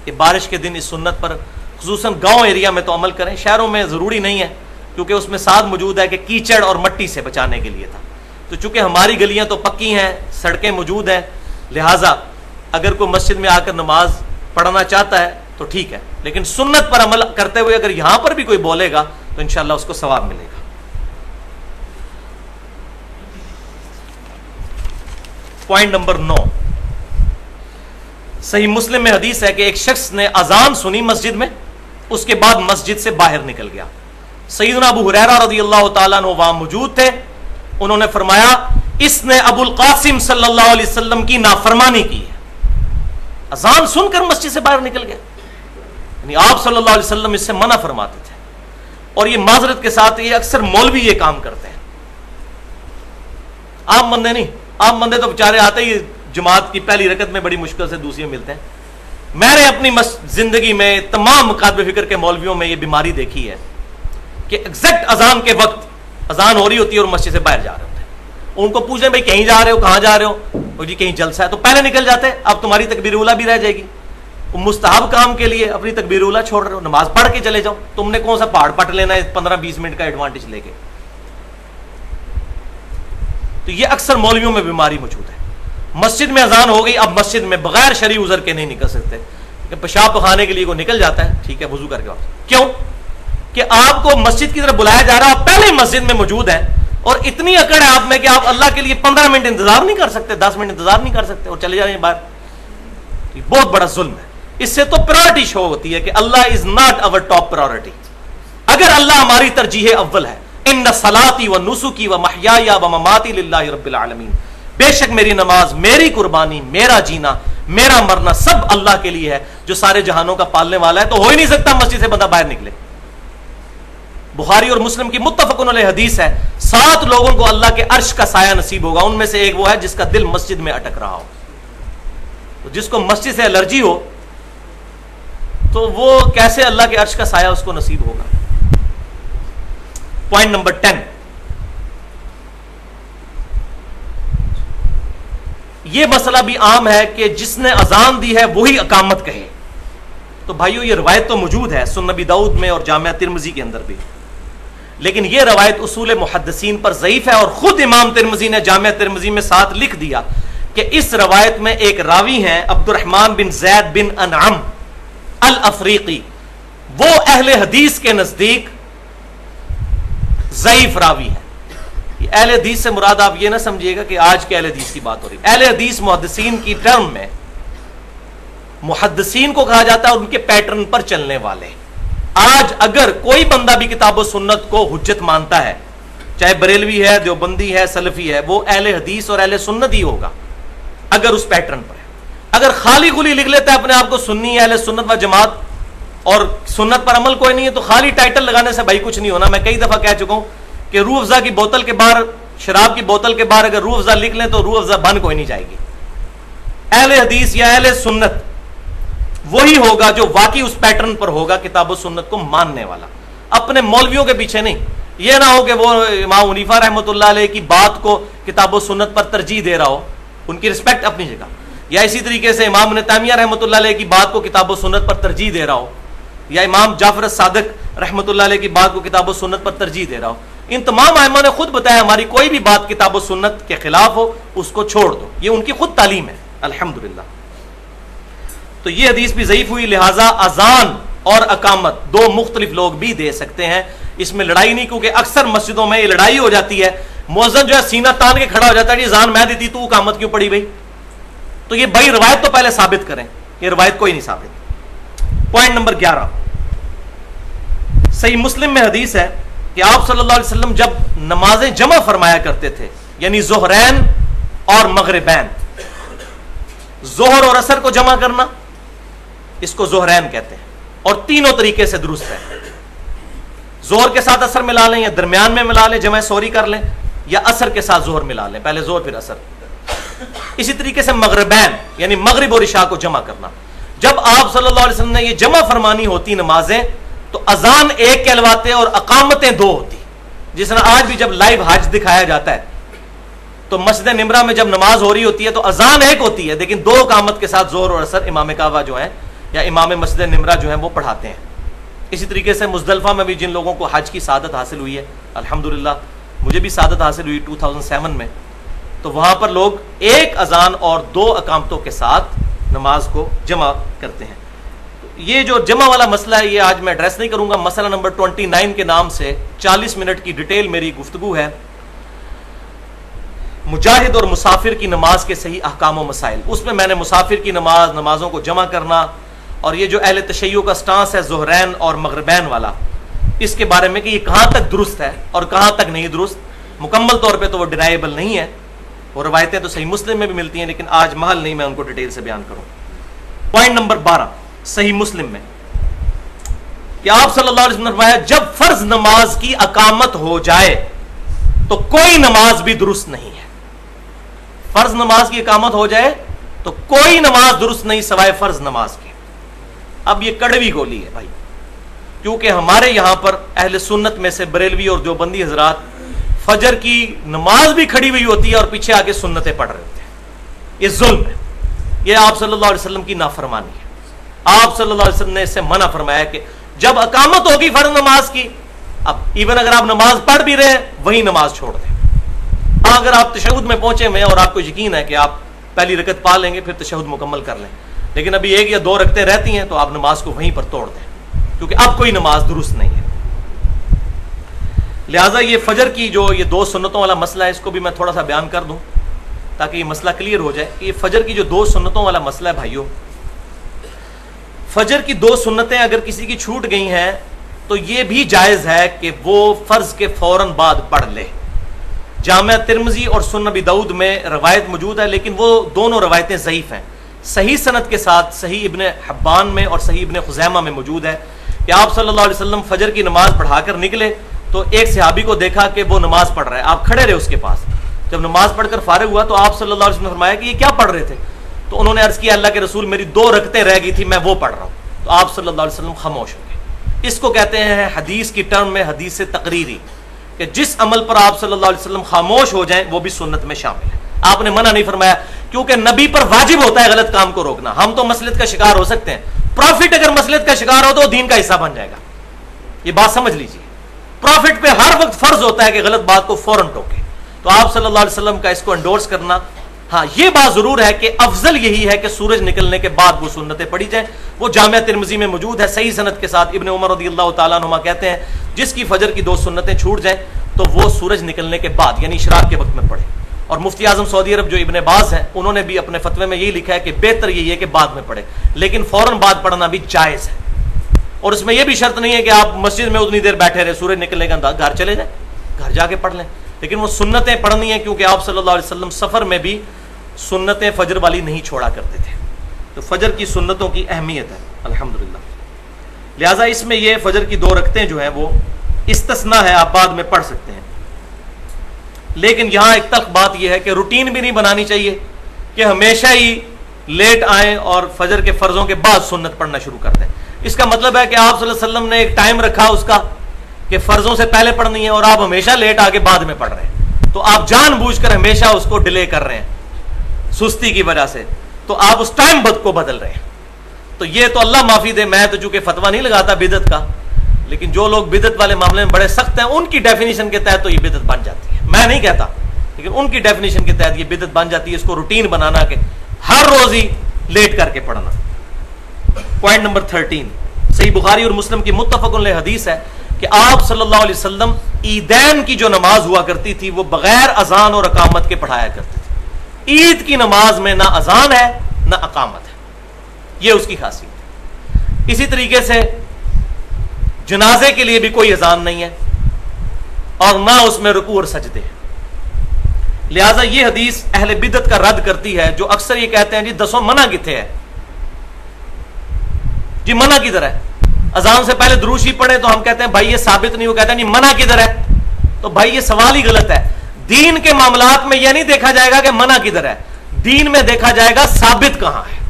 کہ بارش کے دن اس سنت پر خصوصاً گاؤں ایریا میں تو عمل کریں. شہروں میں ضروری نہیں ہے کیونکہ اس میں ساتھ موجود ہے کہ کیچڑ اور مٹی سے بچانے کے لیے تھا. تو چونکہ ہماری گلیاں تو پکی ہیں, سڑکیں موجود ہیں, لہٰذا اگر کوئی مسجد میں آ کر نماز پڑھنا چاہتا ہے تو ٹھیک ہے, لیکن سنت پر عمل کرتے ہوئے اگر یہاں پر بھی کوئی بولے گا تو انشاءاللہ اس کو ثواب ملے گا. پوائنٹ نمبر 9 صحیح مسلم میں حدیث ہے کہ ایک شخص نے اذان سنی مسجد میں, اس کے بعد مسجد سے باہر نکل گیا. سیدنا ابو ہریرہ رضی اللہ تعالیٰ عنہ وہاں موجود تھے. انہوں نے فرمایا اس نے ابو القاسم صلی اللہ علیہ وسلم کی نافرمانی کی ہے. اذان سن کر مسجد سے باہر نکل گیا. یعنی آپ صلی اللہ علیہ وسلم اس سے منع فرماتے تھے. اور یہ معذرت کے ساتھ یہ اکثر مولوی یہ کام کرتے ہیں, عام بندے نہیں. عام بندے تو بیچارے آتے ہی جماعت کی پہلی رکعت میں بڑی مشکل سے دوسری میں ملتے ہیں. میں نے اپنی زندگی میں تمام مکاتب فکر کے مولویوں میں یہ بیماری دیکھی ہے کہ ایگزیکٹ اذان کے وقت اذان ہو رہی ہوتی ہے اور مسجد سے باہر جا رہے ہوتے ہیں. ان کو پوچھیں بھائی کہیں جا رہے ہو, کہاں جا رہے ہو؟ جی کہیں جلسہ ہے. تو پہلے نکل جاتے, اب تمہاری تکبیر اولیٰ بھی رہ جائے گی. مستحب کام کے لیے اپنی تکبیر اولیٰ چھوڑ رہے ہو, نماز پڑھ کے چلے جاؤ. تم نے کون سا پہاڑ پٹ لینا ہے 15-20 منٹ کا ایڈوانٹیج لے کے. تو یہ اکثر مولویوں میں بیماری موجود ہے. مسجد میں اذان ہو گئی, اب مسجد میں بغیر شرعی عذر کے نہیں نکل سکتے. کہ پیشاب پخانے کے لیے کوئی نکل جاتا ہے, ٹھیک ہے وضو کر کے واپس. کیوں کہ آپ کو مسجد کی طرف بلایا جا رہا ہے, آپ پہلے ہی مسجد میں موجود ہیں, اور اتنی اکڑ ہے آپ میں کہ آپ اللہ کے لیے 15 منٹ انتظار نہیں کر سکتے, 10 منٹ انتظار نہیں کر سکتے, اور چلے جا رہے ہیں باہر. یہ بہت بڑا ظلم ہے. اس سے تو پرائورٹی شو ہوتی ہے کہ Allah is not over top priority. اگر اللہ ہماری ترجیح اول ہے, ان صلاتی و نسکی و محیای و مماتی للہ رب العالمین, بے شک میری نماز, میری قربانی, میرا جینا, میرا مرنا سب اللہ کے لیے ہے جو سارے جہانوں کا پالنے والا ہے. تو ہو ہی نہیں سکتا مسجد سے بندہ باہر نکلے. بخاری اور مسلم کی متفقن علیہ حدیث ہے, 7 لوگوں کو اللہ کے عرش کا سایہ نصیب ہوگا. ان میں سے ایک وہ ہے جس کا دل مسجد میں اٹک رہا ہو. تو جس کو مسجد سے الرجی ہو تو وہ کیسے اللہ کے عرش کا سایہ اس کو نصیب ہوگا. پوائنٹ نمبر 10, یہ مسئلہ بھی عام ہے کہ جس نے اذان دی ہے وہی اقامت کہے. تو بھائیو یہ روایت تو موجود ہے سنن نبی داؤد میں اور جامعہ ترمذی کے اندر بھی, لیکن یہ روایت اصول محدثین پر ضعیف ہے. اور خود امام ترمذی نے جامعہ ترمذی میں ساتھ لکھ دیا کہ اس روایت میں ایک راوی ہیں عبد الرحمن بن زید بن انعم الافریقی, وہ اہل حدیث کے نزدیک ضعیف راوی ہے. اہل حدیث سے مراد آپ یہ نہ سمجھیے گا کہ آج کے اہل حدیث کی بات ہو رہی. اہل حدیث محدثین کی ٹرم میں محدثین کو کہا جاتا ہے ان کے پیٹرن پر چلنے والے. آج اگر کوئی بندہ بھی کتاب و سنت کو حجت مانتا ہے, چاہے بریلوی ہے, دیوبندی ہے, سلفی ہے, وہ اہل حدیث اور اہل سنت ہی ہوگا اگر اس پیٹرن پر ہے. اگر خالی خلی لکھ لیتا ہے اپنے آپ کو سنی, اہل سنت و جماعت, اور سنت پر عمل کوئی نہیں ہے, تو خالی ٹائٹل لگانے سے بھائی کچھ نہیں ہونا. میں کئی دفعہ کہہ چکا ہوں کہ روح افزا کی بوتل کے باہر, شراب کی بوتل کے باہر اگر روح افزا لکھ لیں تو روح افزا بن کوئی نہیں جائے گی. اہل حدیث یا اہل سنت وہی ہوگا جو واقعی اس پیٹرن پر ہوگا, کتاب و سنت کو ماننے والا, اپنے مولویوں کے پیچھے نہیں. یہ نہ ہو کہ وہ امام حنیفہ رحمۃ اللہ علیہ کی بات کو کتاب و سنت پر ترجیح دے رہا ہو, ان کی رسپیکٹ اپنی جگہ, یا اسی طریقے سے امام ابن تیمیہ رحمۃ اللہ علیہ کی بات کو کتاب و سنت پر ترجیح دے رہا ہو, یا امام جعفر الصادق رحمۃ اللہ علیہ کی بات کو کتاب و سنت پر ترجیح دے رہا ہو. ان تمام ائمہ نے خود بتایا ہماری کوئی بھی بات کتاب و سنت کے خلاف ہو اس کو چھوڑ دو, یہ ان کی خود تعلیم ہے الحمدللہ. تو یہ حدیث بھی ضعیف ہوئی, لہٰذا اذان اور اقامت دو مختلف لوگ بھی دے سکتے ہیں. اس میں لڑائی نہیں, کیونکہ اکثر مسجدوں میں یہ لڑائی ہو جاتی ہے, مؤذن جو ہے سینہ تان کے کھڑا ہو جاتا ہے, جی اذان میں دیتی تو اقامت کیوں پڑی بھائی. تو یہ بھائی روایت تو پہلے ثابت کریں, یہ روایت کوئی نہیں ثابت. پوائنٹ نمبر 11, صحیح مسلم میں حدیث ہے کہ آپ صلی اللہ علیہ وسلم جب نمازیں جمع فرمایا کرتے تھے, یعنی ظہرین اور مغربین, ظہر اور عصر کو جمع کرنا اس کو ظہرین کہتے ہیں, اور تینوں طریقے سے درست ہے. ظہر کے ساتھ عصر ملا لیں, یا درمیان میں ملا لیں, جمع سوری کر لیں, یا عصر کے ساتھ ظہر ملا لیں, پہلے ظہر پھر عصر. اسی طریقے سے مغربین یعنی مغرب اور عشاء کو جمع کرنا. جب آپ صلی اللہ علیہ وسلم نے یہ جمع فرمانی ہوتی نمازیں تو اذان ایک کہلواتے اور اقامتیں دو ہوتی. جس طرح آج بھی جب لائیو حج دکھایا جاتا ہے تو مسجد نمرہ میں جب نماز ہو رہی ہوتی ہے تو اذان ایک ہوتی ہے, لیکن دو اقامت کے ساتھ ظہر اور عصر امام کعبہ جو ہے یا امام مسجد نمرہ جو ہیں وہ پڑھاتے ہیں. اسی طریقے سے مزدلفہ میں بھی جن لوگوں کو حج کی سعادت حاصل ہوئی ہے, الحمدللہ مجھے بھی سعادت حاصل ہوئی 2007 میں, تو وہاں پر لوگ ایک اذان اور دو اقامتوں کے ساتھ نماز کو جمع کرتے ہیں. یہ جو جمع والا مسئلہ ہے یہ آج میں ایڈریس نہیں کروں گا. مسئلہ نمبر 29 کے نام سے 40 منٹ کی ڈیٹیل میری گفتگو ہے, مجاہد اور مسافر کی نماز کے صحیح احکام و مسائل. اس میں نے مسافر کی نمازوں کو جمع کرنا, اور یہ جو اہل تشیع کا سٹانس ہے ظہرین اور مغربین والا, اس کے بارے میں کہ یہ کہاں تک درست ہے اور کہاں تک نہیں درست, مکمل طور پہ تو وہ ڈینائیبل نہیں ہے. وہ روایتیں تو صحیح مسلم میں بھی ملتی ہیں, لیکن آج محل نہیں میں ان کو ڈیٹیل سے بیان کروں. پوائنٹ نمبر 12, صحیح مسلم میں کہ آپ صلی اللہ علیہ وسلم نے فرمایا جب فرض نماز کی اقامت ہو جائے تو کوئی نماز بھی درست نہیں ہے. فرض نماز کی اقامت ہو جائے تو کوئی نماز درست نہیں سوائے فرض نماز کی. اب یہ کڑوی گولی ہے بھائی, کیونکہ ہمارے یہاں پر اہل سنت میں سے بریلوی اور دیوبندی حضرات فجر کی نماز بھی کھڑی ہوئی ہوتی ہے اور پیچھے آگے سنتیں پڑھ رہے ہوتے ہیں. یہ ظلم ہے, یہ آپ صلی اللہ علیہ وسلم کی نافرمانی ہے. آپ صلی اللہ علیہ وسلم نے اس سے منع فرمایا کہ جب اقامت ہوگی فرض نماز کی، اب ایون اگر آپ نماز پڑھ بھی رہے ہیں وہی نماز چھوڑ دیں. اگر آپ تشہد میں پہنچے ہوئے ہیں اور آپ کو یقین ہے کہ آپ پہلی رکعت پا لیں گے پھر تشہد مکمل کر لیں، لیکن ابھی 1 یا 2 رکعتیں رہتی ہیں تو آپ نماز کو وہیں پر توڑ دیں، کیونکہ اب کوئی نماز درست نہیں ہے. لہٰذا یہ فجر کی جو یہ 2 سنتوں والا مسئلہ ہے، اس کو بھی میں تھوڑا سا بیان کر دوں تاکہ یہ مسئلہ کلیئر ہو جائے کہ یہ فجر کی جو 2 سنتوں والا مسئلہ ہے بھائیوں، فجر کی 2 سنتیں اگر کسی کی چھوٹ گئی ہیں تو یہ بھی جائز ہے کہ وہ فرض کے فوراً بعد پڑھ لے. جامعہ ترمذی اور سنن ابی داؤد میں روایت موجود ہے، لیکن وہ دونوں روایتیں ضعیف ہیں. صحیح سند کے ساتھ صحیح ابن حبان میں اور صحیح ابن خزیمہ میں موجود ہے کہ آپ صلی اللہ علیہ وسلم فجر کی نماز پڑھا کر نکلے تو ایک صحابی کو دیکھا کہ وہ نماز پڑھ رہا ہے. آپ کھڑے رہے اس کے پاس. جب نماز پڑھ کر فارغ ہوا تو آپ صلی اللہ علیہ وسلم نے فرمایا کہ یہ کیا پڑھ رہے تھے؟ تو انہوں نے عرض کیا اللہ کے رسول میری 2 رکعتیں رہ گئی تھی میں وہ پڑھ رہا ہوں. تو آپ صلی اللہ علیہ وسلم خاموش ہو گئے. اس کو کہتے ہیں حدیث کی ٹرم میں حدیث تقریری، کہ جس عمل پر آپ صلی اللہ علیہ وسلم خاموش ہو جائیں وہ بھی سنت میں شامل ہے. آپ نے منع نہیں فرمایا کیونکہ نبی پر واجب ہوتا ہے غلط کام کو روکنا. ہم تو مصلحت کا شکار ہو سکتے ہیں، پروفٹ اگر مصلحت کا شکار ہو تو دین کا حصہ بن جائے گا. یہ بات سمجھ لیجیے، پروفٹ پہ ہر وقت فرض ہوتا ہے کہ غلط بات کو فوراً ٹوکے. تو آپ صلی اللہ علیہ وسلم کا اس کو انڈورس کرنا، ہاں یہ بات ضرور ہے کہ افضل یہی ہے کہ سورج نکلنے کے بعد وہ سنتیں پڑھی جائیں. وہ جامعہ ترمذی میں موجود ہے صحیح سند کے ساتھ. ابن عمر رضی اللہ تعالیٰ عنہما کہتے ہیں جس کی فجر کی 2 سنتیں چھوٹ جائیں تو وہ سورج نکلنے کے بعد یعنی اشراق کے وقت میں پڑھے. اور مفتی اعظم سعودی عرب جو ابن باز ہیں انہوں نے بھی اپنے فتوے میں یہی لکھا ہے کہ بہتر یہی ہے کہ بعد میں پڑھے، لیکن فوراً بعد پڑھنا بھی جائز ہے. اور اس میں یہ بھی شرط نہیں ہے کہ آپ مسجد میں اتنی دیر بیٹھے رہے، سورج نکلنے کا گھر چلے جائیں، گھر جا کے پڑھ لیں. لیکن وہ سنتیں پڑھنی ہیں کیونکہ آپ صلی اللہ علیہ وسلم سفر میں بھی سنتیں فجر والی نہیں چھوڑا کرتے تھے. تو فجر کی سنتوں کی اہمیت ہے الحمدللہ. لہٰذا اس میں یہ فجر کی 2 رکعتیں جو ہیں وہ استثناء ہے، آپ بعد میں پڑھ سکتے ہیں. لیکن یہاں ایک تلخ بات یہ ہے کہ روٹین بھی نہیں بنانی چاہیے کہ ہمیشہ ہی لیٹ آئیں اور فجر کے فرضوں کے بعد سنت پڑھنا شروع کر دیں. اس کا مطلب ہے کہ آپ صلی اللہ علیہ وسلم نے ایک ٹائم رکھا اس کا کہ فرضوں سے پہلے پڑھنی ہے اور آپ ہمیشہ لیٹ آ کے بعد میں پڑھ رہے ہیں. تو آپ جان بوجھ کر ہمیشہ اس کو ڈیلے کر رہے ہیں سستی کی وجہ سے، تو آپ اس ٹائم کو بدل رہے ہیں. تو یہ تو اللہ معافی دے، میں تو چونکہ فتویٰ نہیں لگاتا بدعت کا، لیکن جو لوگ بدعت والے معاملے میں بڑے سخت ہیں ان کی ڈیفینیشن کے تحت تو یہ بدعت بن جاتی ہے. میں نہیں کہتا، لیکن ان کی ڈیفینیشن کے تحت یہ بدعت بن جاتی ہے. اس کو روٹین بنانا کہ ہر روز ہی لیٹ کر کے پڑھنا. پوائنٹ نمبر 13 صحیح بخاری اور مسلم کی متفق علیہ حدیث ہے کہ آپ صلی اللہ علیہ وسلم عیدین کی جو نماز ہوا کرتی تھی وہ بغیر اذان اور اقامت کے پڑھایا کرتے تھے. عید کی نماز میں نہ اذان ہے نہ اقامت ہے، یہ اس کی خاصیت ہے. اسی طریقے سے جنازے کے لیے بھی کوئی اذان نہیں ہے اور نہ اس میں رکوع اور سجدے ہیں. لہذا یہ حدیث اہل بدعت کا رد کرتی ہے جو اکثر یہ کہتے ہیں جی دسوں منع کتنے ہے، جی منع کدھر ہے؟ اذان سے پہلے درود شریف پڑھیں تو ہم کہتے ہیں بھائی یہ ثابت نہیں. وہ کہتے ہیں جی منع کدھر ہے؟ تو بھائی یہ سوال ہی غلط ہے. دین کے معاملات میں یہ نہیں دیکھا جائے گا کہ منع کدھر ہے، دین میں دیکھا جائے گا ثابت کہاں ہے.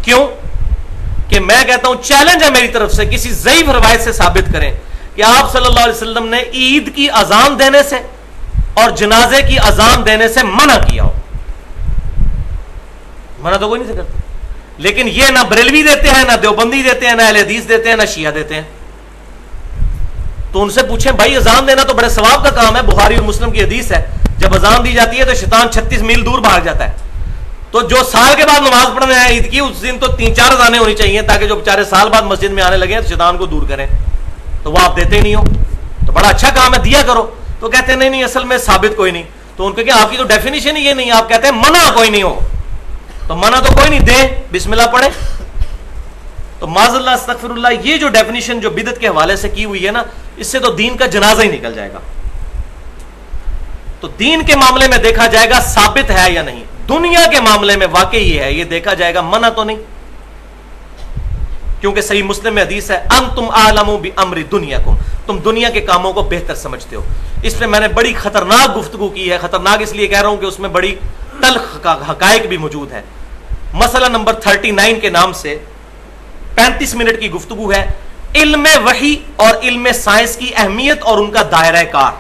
کیوں کہ میں کہتا ہوں چیلنج ہے میری طرف سے، کسی ضعیف روایت سے ثابت کریں کہ آپ صلی اللہ علیہ وسلم نے عید کی اذان دینے سے اور جنازے کی اذان دینے سے منع کیا ہو. منع تو کوئی نہیں سے کرتا، لیکن یہ نہ بریلوی دیتے ہیں، نہ دیوبندی دیتے ہیں، نہ اہل حدیث دیتے ہیں، نہ شیعہ دیتے ہیں. تو ان سے پوچھیں بھائی اذان دینا تو بڑے ثواب کا کام ہے. بخاری اور مسلم کی حدیث ہے جب اذان دی جاتی ہے تو شیطان 36 میل دور بھاگ جاتا ہے. تو جو سال کے بعد نماز پڑھنے آئے عید کی اس دن تو 3-4 اذانیں ہونی چاہیے تاکہ جو بیچارے سال بعد مسجد میں آنے لگے تو شیطان کو دور کریں. تو وہ آپ دیتے ہی نہیں ہو، تو بڑا اچھا کام ہے دیا کرو. تو کہتے ہیں نہیں اصل میں ثابت کوئی نہیں. تو ان کو کہ آپ کی تو ڈیفینیشن ہی یہ نہیں، آپ کہتے ہیں منع کوئی نہیں ہو. تو منع تو کوئی نہیں، دیں بسم اللہ پڑھیں. تو معاذ اللہ استغفر اللہ، یہ جو ڈیفینیشن جو بدعت کے حوالے سے کی ہوئی ہے نا، اس سے تو دین کا جنازہ ہی نکل جائے گا. تو دین کے معاملے میں دیکھا جائے گا ثابت ہے یا نہیں. دنیا کے معاملے میں واقعی یہ ہے، یہ دیکھا جائے گا منع تو نہیں، کیونکہ صحیح مسلم میں حدیث ہے انتم اعلم بامر دنیاکم، تم دنیا کے کاموں کو بہتر سمجھتے ہو. اس پہ میں نے بڑی خطرناک گفتگو کی ہے. خطرناک اس لیے کہہ رہا ہوں کہ اس میں بڑی تلخ حقائق بھی موجود ہے. مسئلہ نمبر 39 کے نام سے 35 منٹ کی گفتگو ہے، علم وحی اور علم سائنس کی اہمیت اور ان کا دائرہ کار.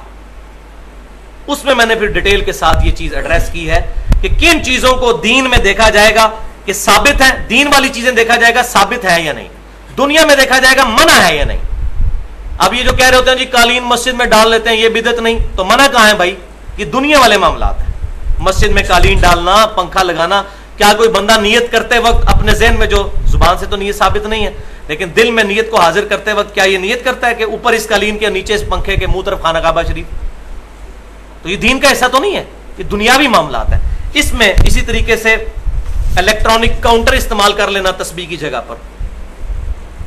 اس میں نے پھر ڈیٹیل کے ساتھ یہ چیز ایڈریس کی ہے کہ کن چیزوں کو دین میں دیکھا جائے گا کہ ثابت ہے، دین والی چیزیں دیکھا جائے گا ثابت ہے یا نہیں، دنیا میں دیکھا جائے گا منع ہے یا نہیں. اب یہ جو کہہ رہے ہوتے ہیں جی قالین مسجد میں ڈال لیتے ہیں یہ بدعت نہیں، تو منع کہاں ہے بھائی؟ یہ دنیا والے معاملات ہیں. مسجد میں قالین ڈالنا، پنکھا لگانا، کیا کوئی بندہ نیت کرتے وقت اپنے ذہن میں، جو زبان سے تو نیت ثابت نہیں ہے لیکن دل میں نیت کو حاضر کرتے وقت کیا یہ نیت کرتا ہے کہ اوپر اس قالین کے نیچے اس پنکھے کے منہ طرف خانہ کعبہ شریف؟ تو یہ دین کا حصہ تو نہیں ہے، یہ دنیاوی معاملات ہیں. اس میں اسی طریقے سے الیکٹرانک کاؤنٹر استعمال کر لینا تسبیح کی جگہ پر،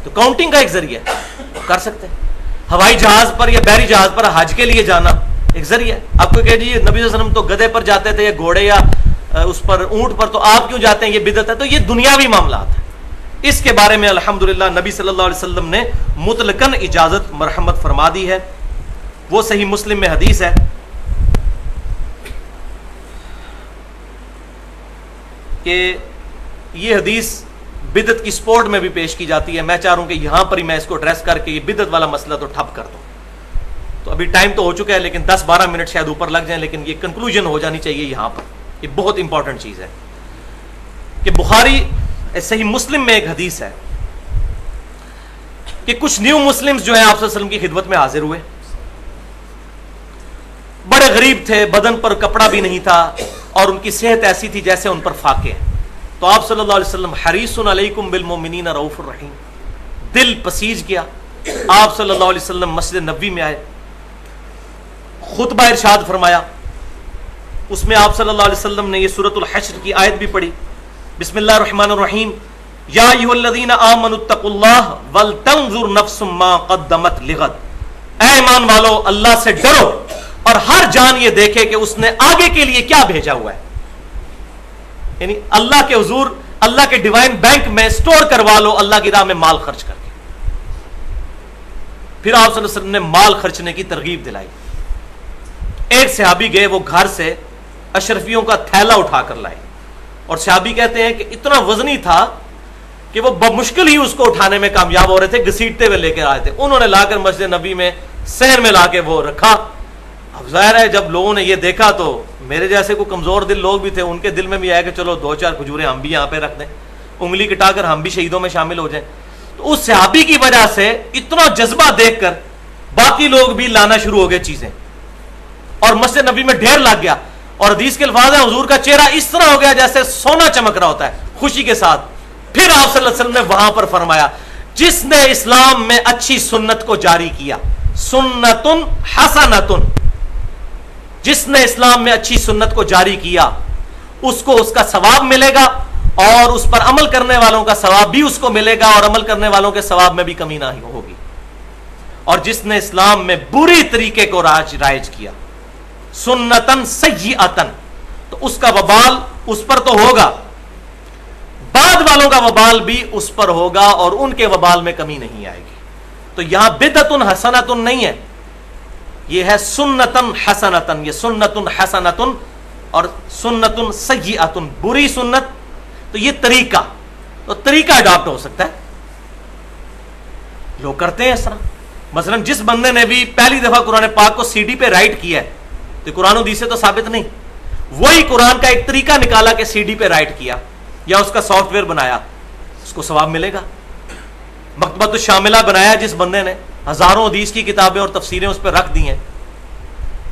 تو کاؤنٹنگ کا ایک ذریعہ ہے، کر سکتے ہیں. ہوائی جہاز پر یا بحری جہاز پر حج کے لیے جانا ایک ذریعہ ہے. آپ کو کہ جی نبی صلی اللہ علیہ وسلم تو گدھے پر جاتے تھے یا گھوڑے یا اس پر اونٹ پر، تو آپ کیوں جاتے ہیں؟ یہ بدعت ہے. تو یہ دنیاوی معاملات ہیں. اس کے بارے میں الحمدللہ نبی صلی اللہ علیہ وسلم نے مطلقاً اجازت مرحمت فرما دی ہے. وہ صحیح مسلم میں حدیث ہے کہ یہ حدیث بدعت کی سپورٹ میں بھی پیش کی جاتی ہے. میں چاہ رہا ہوں کہ یہاں پر ہی میں اس کو ایڈریس کر کے یہ بدعت والا مسئلہ تو ٹھپ کر دوں. تو ابھی ٹائم تو ہو چکا ہے لیکن 10-12 منٹ شاید اوپر لگ جائیں، لیکن یہ کنکلوژن ہو جانی چاہیے یہاں پر. یہ بہت امپورٹنٹ چیز ہے کہ بخاری صحیح مسلم میں ایک حدیث ہے کہ کچھ نیو مسلمز جو ہیں آپ صلی اللہ علیہ وسلم کی خدمت میں حاضر ہوئے. بڑے غریب تھے، بدن پر کپڑا بھی نہیں تھا اور ان کی صحت ایسی تھی جیسے ان پر فاقے ہیں. تو آپ صلی اللہ علیہ وسلم حریص علیکم بالمؤمنین رؤوف الرحیم، دل پسیج گیا. آپ صلی اللہ علیہ وسلم مسجد نبوی میں آئے، خطبہ ارشاد فرمایا. اس میں آپ صلی اللہ علیہ وسلم نے یہ سورۃ الحشر کی آیت بھی پڑھی، بسم اللہ الرحمن الرحیم، یا ایھا الذین آمنوا اتقوا اللہ ولتنظر نفس ما قدمت لغد. اے ایمان والو اللہ سے ڈرو اور ہر جان یہ دیکھے کہ اس نے آگے کے لیے کیا بھیجا ہوا ہے. یعنی اللہ کے حضور، اللہ کے ڈیوائن بینک میں سٹور کروا لو اللہ کی راہ میں مال خرچ کر کے. پھر آپ صلی اللہ علیہ وسلم نے مال خرچنے کی ترغیب دلائی. ایک صحابی گئے، وہ گھر سے اشرفیوں کا تھیلا اٹھا کر لائے، اور صحابی کہتے ہیں کہ اتنا وزنی تھا کہ وہ بمشکل ہی اس کو اٹھانے میں کامیاب ہو رہے تھے، گھسیٹتے ہوئے لے کے آئے تھے. انہوں نے لا کر مسجد نبی میں صحن میں لا کے وہ رکھا. اب ظاہر ہے جب لوگوں نے یہ دیکھا تو میرے جیسے کوئی کمزور دل لوگ بھی تھے، ان کے دل میں بھی آیا کہ چلو 2-4 کھجوریں ہم بھی یہاں پہ رکھ دیں، انگلی کٹا کر ہم بھی شہیدوں میں شامل ہو جائیں. تو اس صحابی کی وجہ سے اتنا جذبہ دیکھ کر باقی لوگ بھی لانا شروع ہو گئے چیزیں، اور مسجد نبی میں ڈھیر لگ گیا. اور حدیث کے الفاظ ہیں حضور کا چہرہ اس طرح ہو گیا جیسے سونا چمک رہا ہوتا ہے خوشی کے ساتھ. پھر آپ صلی اللہ علیہ وسلم نے وہاں پر فرمایا، جس نے اسلام میں اچھی سنت کو جاری کیا، سنتن حسنتن، جس نے اسلام میں اچھی سنت کو جاری کیا اس کو اس کا ثواب ملے گا، اور اس پر عمل کرنے والوں کا ثواب بھی اس کو ملے گا، اور عمل کرنے والوں کے ثواب میں بھی کمی نہ ہوگی. اور جس نے اسلام میں بری طریقے کو رائج کیا، سنتن سیئتن، تو اس کا وبال اس پر تو ہوگا، بعد والوں کا وبال بھی اس پر ہوگا، اور ان کے وبال میں کمی نہیں آئے گی. تو یہاں بدعتن حسنتن نہیں ہے، یہ ہے سنتن حسنتن. یہ سنتن حسنتن اور سنتن سیئتن، بری سنت. تو یہ طریقہ، تو طریقہ اڈاپٹ ہو سکتا ہے، لوگ کرتے ہیں اس طرح. مثلا جس بندے نے بھی پہلی دفعہ قرآن پاک کو CD پہ رائٹ کیا ہے، تو قرآن و حدیث سے تو ثابت نہیں، وہی قرآن کا ایک طریقہ نکالا کہ CD پہ رائٹ کیا یا اس کا سافٹ ویئر بنایا، اس کو ثواب ملے گا. مکتبۃ الشاملہ بنایا جس بندے نے، ہزاروں حدیث کی کتابیں اور تفسیریں اس پہ رکھ دی ہیں،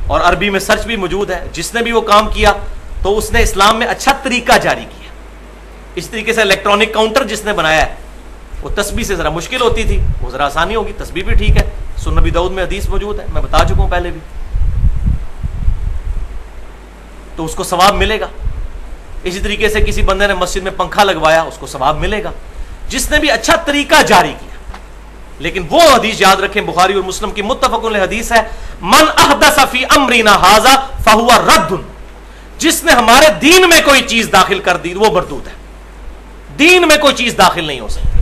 اور عربی میں سرچ بھی موجود ہے. جس نے بھی وہ کام کیا تو اس نے اسلام میں اچھا طریقہ جاری کیا. اس طریقے سے الیکٹرانک کاؤنٹر جس نے بنایا ہے، وہ تسبیح سے ذرا مشکل ہوتی تھی، وہ ذرا آسانی ہوگی. تسبیح بھی ٹھیک ہے، سنن نبی داؤد میں حدیث موجود ہے، میں بتا چکا ہوں پہلے بھی، تو اس کو ثواب ملے گا. اسی طریقے سے کسی بندے نے مسجد میں پنکھا لگوایا، اس کو ثواب ملے گا، جس نے بھی اچھا طریقہ جاری کیا. لیکن وہ حدیث یاد رکھیں، بخاری اور مسلم کی متفق علیہ حدیث ہے، من احدث فی امرنا ھذا فہو رد، جس نے ہمارے دین میں کوئی چیز داخل کر دی وہ مردود ہے. دین میں کوئی چیز داخل نہیں ہو سکتی.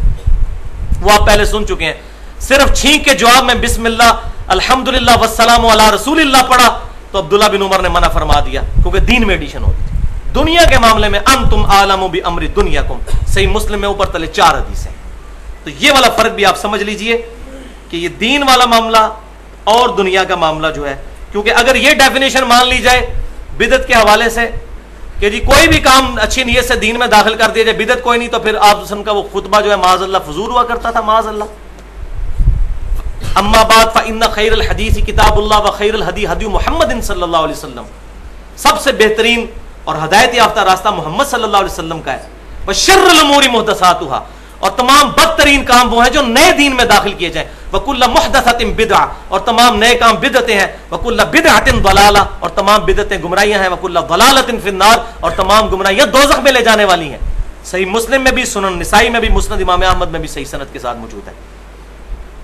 وہ آپ پہلے سن چکے ہیں. صرف چھینک کے جواب میں بسم اللہ الحمدللہ والسلام علی رسول اللہ پڑھا تو عبداللہ بن عمر نے منع فرما دیا، کیونکہ دین میں ایڈیشن ہوتی تھی. دنیا کے معاملے میں انتم عالم بامر دنیاکم، صحیح مسلم میں اوپر تلے 4 حدیثیں. تو یہ والا فرق بھی آپ سمجھ لیجئے کہ یہ دین والا معاملہ اور دنیا کا معاملہ جو ہے، کیونکہ اگر یہ ڈیفینیشن مان لی جائے بدعت کے حوالے سے کہ جی کوئی بھی کام اچھی نیت سے دین میں داخل کر دیا جائے بدعت کوئی نہیں، تو پھر آپ وسلم کا وہ خطبہ جو ہے معاذ اللہ فضول ہوا کرتا تھا، معاذ اللہ. اما بعد فإن خیر الحدیث کتاب اللہ وخیر الہدی ہدی محمد صلی اللہ علیہ وسلم، سب سے بہترین اور ہدایت یافتہ راستہ محمد صلی اللہ علیہ وسلم کا ہے. وشر الامور محدثاتها، اور تمام بدترین کام وہ ہیں جو نئے دین میں داخل کیے جائیں. وکل محدثۃ بدعہ، اور تمام نئے کام بدعتیں ہیں. وکل بدعۃ ضلالہ، اور تمام بدعتیں گمراہیاں ہیں. وکل ضلالۃ فی النار، اور تمام گمراہیاں دوزخ میں لے جانے والی ہیں. صحیح مسلم میں بھی، سنن نسائی میں بھی، مسند امام احمد میں بھی صحیح سند کے ساتھ موجود ہے.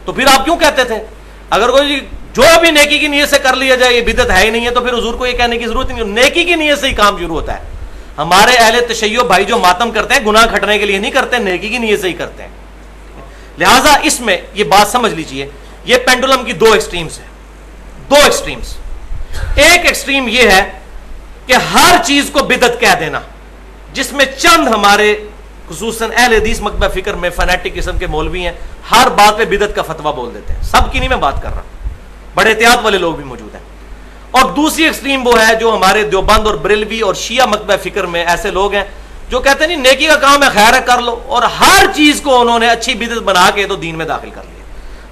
تو پھر آپ کیوں کہتے تھے اگر کوئی جو بھی نیکی کی نیت سے کر لیا جائے یہ بدعت ہے ہی نہیں ہے، تو پھر حضور کو یہ کہنے کی ضرورت نہیں، نیکی کی نیت سے ہی کام شروع ہوتا ہے. ہمارے اہل تشیع بھائی جو ماتم کرتے ہیں گناہ کھٹنے کے لیے نہیں کرتے، نیکی کی نیت سے ہی کرتے ہیں. لہٰذا اس میں یہ بات سمجھ لیجئے، یہ پینڈولم کی دو ایکسٹریمز ہیں، دو ایکسٹریمز. ایک ایکسٹریم یہ ہے کہ ہر چیز کو بدعت کہہ دینا، جس میں چند ہمارے خصوصاً اہل حدیث مکتبہ فکر میں فنیٹک قسم کے مولوی ہیں، ہر بات پہ بدعت کا فتویٰ بول دیتے ہیں. سب کی نہیں میں بات کر رہا، بڑے احتیاط والے لوگ بھی موجود ہیں. اور دوسری ایکسٹریم وہ ہے جو ہمارے دیوبند اور بریلوی اور شیعہ مکتبہ فکر میں ایسے لوگ ہیں جو کہتے ہیں نہیں نیکی کا کام ہے خیر ہے کر لو، اور ہر چیز کو انہوں نے اچھی بدعت بنا کے تو دین میں داخل کر لیا.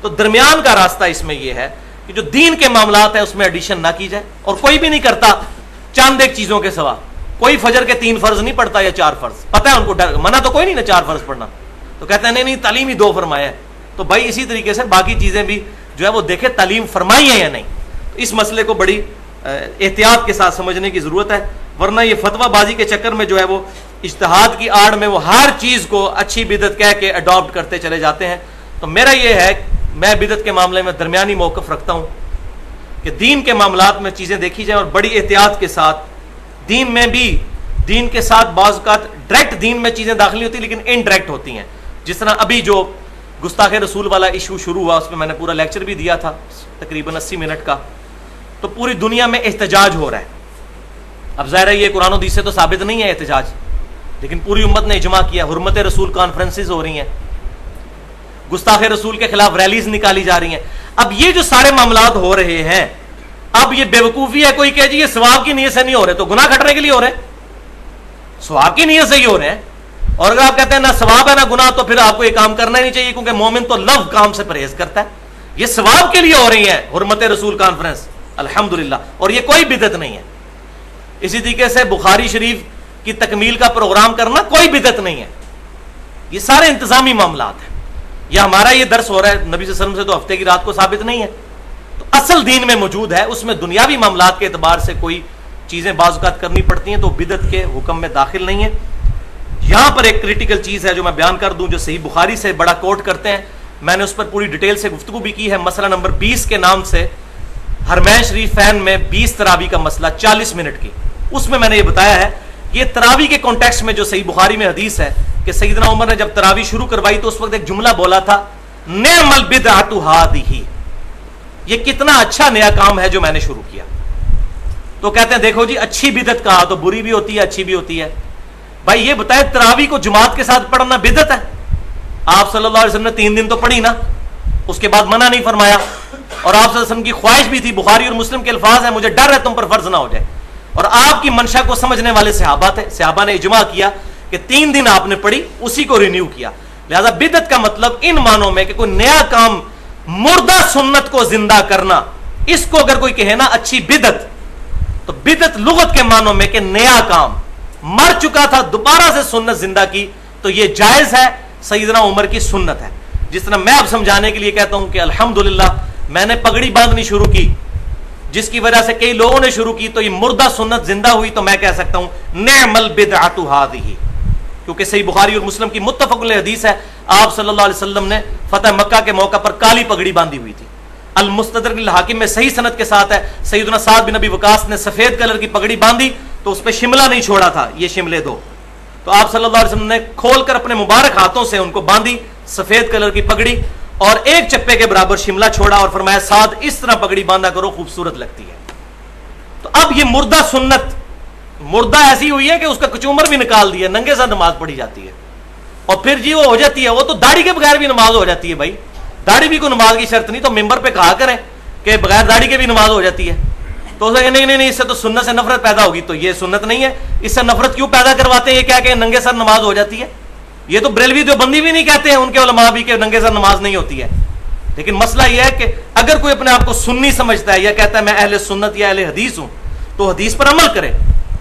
تو درمیان کا راستہ اس میں یہ ہے کہ جو دین کے معاملات ہیں اس میں ایڈیشن نہ کی جائے، اور کوئی بھی نہیں کرتا چند ایک چیزوں کے سوا. کوئی فجر کے 3 فرض نہیں پڑھتا یا 4 فرض، پتہ ہے ان کو منع تو کوئی نہیں نا 4 فرض پڑھنا، تو کہتے ہیں نہیں تعلیم ہی 2 فرمایا ہے. تو بھائی اسی طریقے سے باقی چیزیں بھی جو ہے وہ دیکھے تعلیم فرمائی ہے یا نہیں. اس مسئلے کو بڑی احتیاط کے ساتھ سمجھنے کی ضرورت ہے، ورنہ یہ فتویٰ بازی کے چکر میں جو ہے وہ اجتہاد کی آڑ میں وہ ہر چیز کو اچھی بدعت کہہ کے اڈاپٹ کرتے چلے جاتے ہیں. تو میرا یہ ہے میں بدعت کے معاملے میں درمیانی موقف رکھتا ہوں کہ دین کے معاملات میں چیزیں دیکھی جائیں اور بڑی احتیاط کے ساتھ. دین میں بھی دین کے ساتھ بعض اوقات ڈائریکٹ دین میں چیزیں داخل نہیں ہوتی لیکن انڈائریکٹ ہوتی ہیں. جس طرح ابھی جو گستاخ رسول والا ایشو شروع ہوا اس میں نے پورا لیکچر بھی دیا تھا تقریباً 80 منٹ کا. تو پوری دنیا میں احتجاج ہو رہا ہے. اب ظاہر ہے یہ قرآن و حدیث سے تو ثابت نہیں ہے احتجاج، لیکن پوری امت نے اجماع کیا. حرمت رسول کانفرنسز ہو رہی ہیں، گستاخ رسول کے خلاف ریلیز نکالی جا رہی ہیں. اب یہ جو سارے معاملات ہو رہے ہیں، اب یہ بیوقوفی ہے کوئی کہ جی یہ ثواب کی نیت سے نہیں ہو رہے تو گناہ کھٹنے کے لیے ہو رہے ہیں، ثواب کی نیت سے ہی ہو رہے ہیں. اور اگر آپ کہتے ہیں نہ ثواب ہے نہ گناہ تو پھر آپ کو یہ کام کرنا ہی نہیں چاہیے، کیونکہ مومن تو لو کام سے پرہیز کرتا ہے. یہ ثواب کے لیے ہو رہی ہیں حرمت رسول کانفرنس الحمدللہ، اور یہ کوئی بدعت نہیں ہے. اسی طریقے سے بخاری شریف کی تکمیل کا پروگرام کرنا کوئی بدعت نہیں ہے. یہ سارے انتظامی معاملات ہیں. یہ ہمارا یہ درس ہو رہا ہے نبی صلی اللہ علیہ وسلم سے تو ہفتے کی رات کو ثابت نہیں ہے. تو اصل دین میں موجود ہے، اس میں دنیاوی معاملات کے اعتبار سے کوئی چیزیں بعض اوقات کرنی پڑتی ہیں تو بدعت کے حکم میں داخل نہیں ہے. یہاں پر ایک کریٹیکل چیز ہے جو میں بیان کر دوں، جو صحیح بخاری سے بڑا کوٹ کرتے ہیں. میں نے اس پر پوری ڈیٹیل سے گفتگو بھی کی ہے. مسئلہ نمبر 20 کے نام سے حرمین شریف فین میں 20 تراویح کا مسئلہ 40 منٹ کی، اس میں نے یہ بتایا ہے یہ تراویح کے کانٹیکسٹ میں جو صحیح بخاری میں حدیث ہے کہ سیدنا عمر نے جب تراویح شروع کروائی تو اس وقت ایک جملہ بولا تھا نعم البدعۃ ھذہ، یہ کتنا اچھا نیا کام ہے جو میں نے شروع کیا. تو کہتے ہیں دیکھو جی اچھی بدعت کہا تو بری بھی ہوتی ہے اچھی بھی ہوتی ہے. بھائی یہ بتائے تراویح کو جماعت کے ساتھ پڑھنا بدعت ہے؟ آپ صلی اللہ علیہ وسلم نے 3 دن تو پڑھی نا، اس کے بعد منع نہیں فرمایا. اور آپ صلی اللہ علیہ وسلم کی خواہش بھی تھی، بخاری اور مسلم کے الفاظ ہیں مجھے ڈر ہے تم پر فرض نہ ہو جائے. اور آپ کی منشا کو سمجھنے والے صحابہ تھے، صحابہ نے اجماع کیا کہ 3 دن آپ نے پڑھی، اسی کو رینیو کیا. لہذا بدعت کا مطلب ان معنوں میں کہ کوئی نیا کام، مردہ سنت کو زندہ کرنا، اس کو اگر کوئی کہے نا اچھی بدعت، تو بدعت لغت کے معنوں میں کہ نیا کام، مر چکا تھا دوبارہ سے سنت زندہ کی، تو یہ جائز ہے، سیدنا عمر کی سنت ہے. جس طرح میں اب سمجھانے کے لیے کہتا ہوں کہ الحمدللہ میں نے پگڑی باندھنی شروع کی، جس کی وجہ سے کئی لوگوں نے شروع کی تو یہ مردہ سنت زندہ ہوئی، تو میں کہہ سکتا ہوں نعم البدعۃ ھذہ، کیونکہ صحیح بخاری اور مسلم کی متفق علیہ حدیث ہے آپ صلی اللہ علیہ وسلم نے فتح مکہ کے موقع پر کالی پگڑی باندھی ہوئی تھی. المستدرک الحاکم میں صحیح سند کے ساتھ ہے سیدنا سعد بن ابی وقاص نے سفید کلر کی پگڑی باندھی تو اس پہ شملہ نہیں چھوڑا تھا، یہ شملے 2، تو آپ صلی اللہ علیہ وسلم نے کھول کر اپنے مبارک ہاتھوں سے ان کو باندھی سفید کلر کی پگڑی، اور ایک چپے کے برابر شملہ چھوڑا اور فرمایا سعد اس طرح پگڑی باندھا کرو خوبصورت لگتی ہے. تو اب یہ مردہ سنت، مردہ ایسی ہوئی ہے کہ اس کا کچومر بھی نکال دیا، ننگے ساتھ نماز پڑھی جاتی ہے. اور پھر جی وہ ہو جاتی ہے، وہ تو داڑھی کے بغیر بھی نماز ہو جاتی ہے. بھائی داڑھی بھی کوئی نماز کی شرط نہیں، تو ممبر پہ کہا کریں کہ بغیر داڑھی کے بھی نماز ہو جاتی ہے. تو نہیں اس سے تو سنت سے نفرت پیدا ہوگی. تو یہ سنت نہیں ہے, اس سے نفرت کیوں پیدا کرواتے ہیں؟ یہ کیا کہ ننگے سر نماز ہو جاتی ہے. یہ تو بریلوی دیوبندی بھی نہیں کہتے ہیں, ان کے علماء بھی, کہ ننگے سر نماز نہیں ہوتی ہے. لیکن مسئلہ یہ ہے کہ اگر کوئی اپنے آپ کو سنی سمجھتا ہے یا کہتا ہے میں اہل سنت یا اہل حدیث ہوں, تو حدیث پر عمل کرے.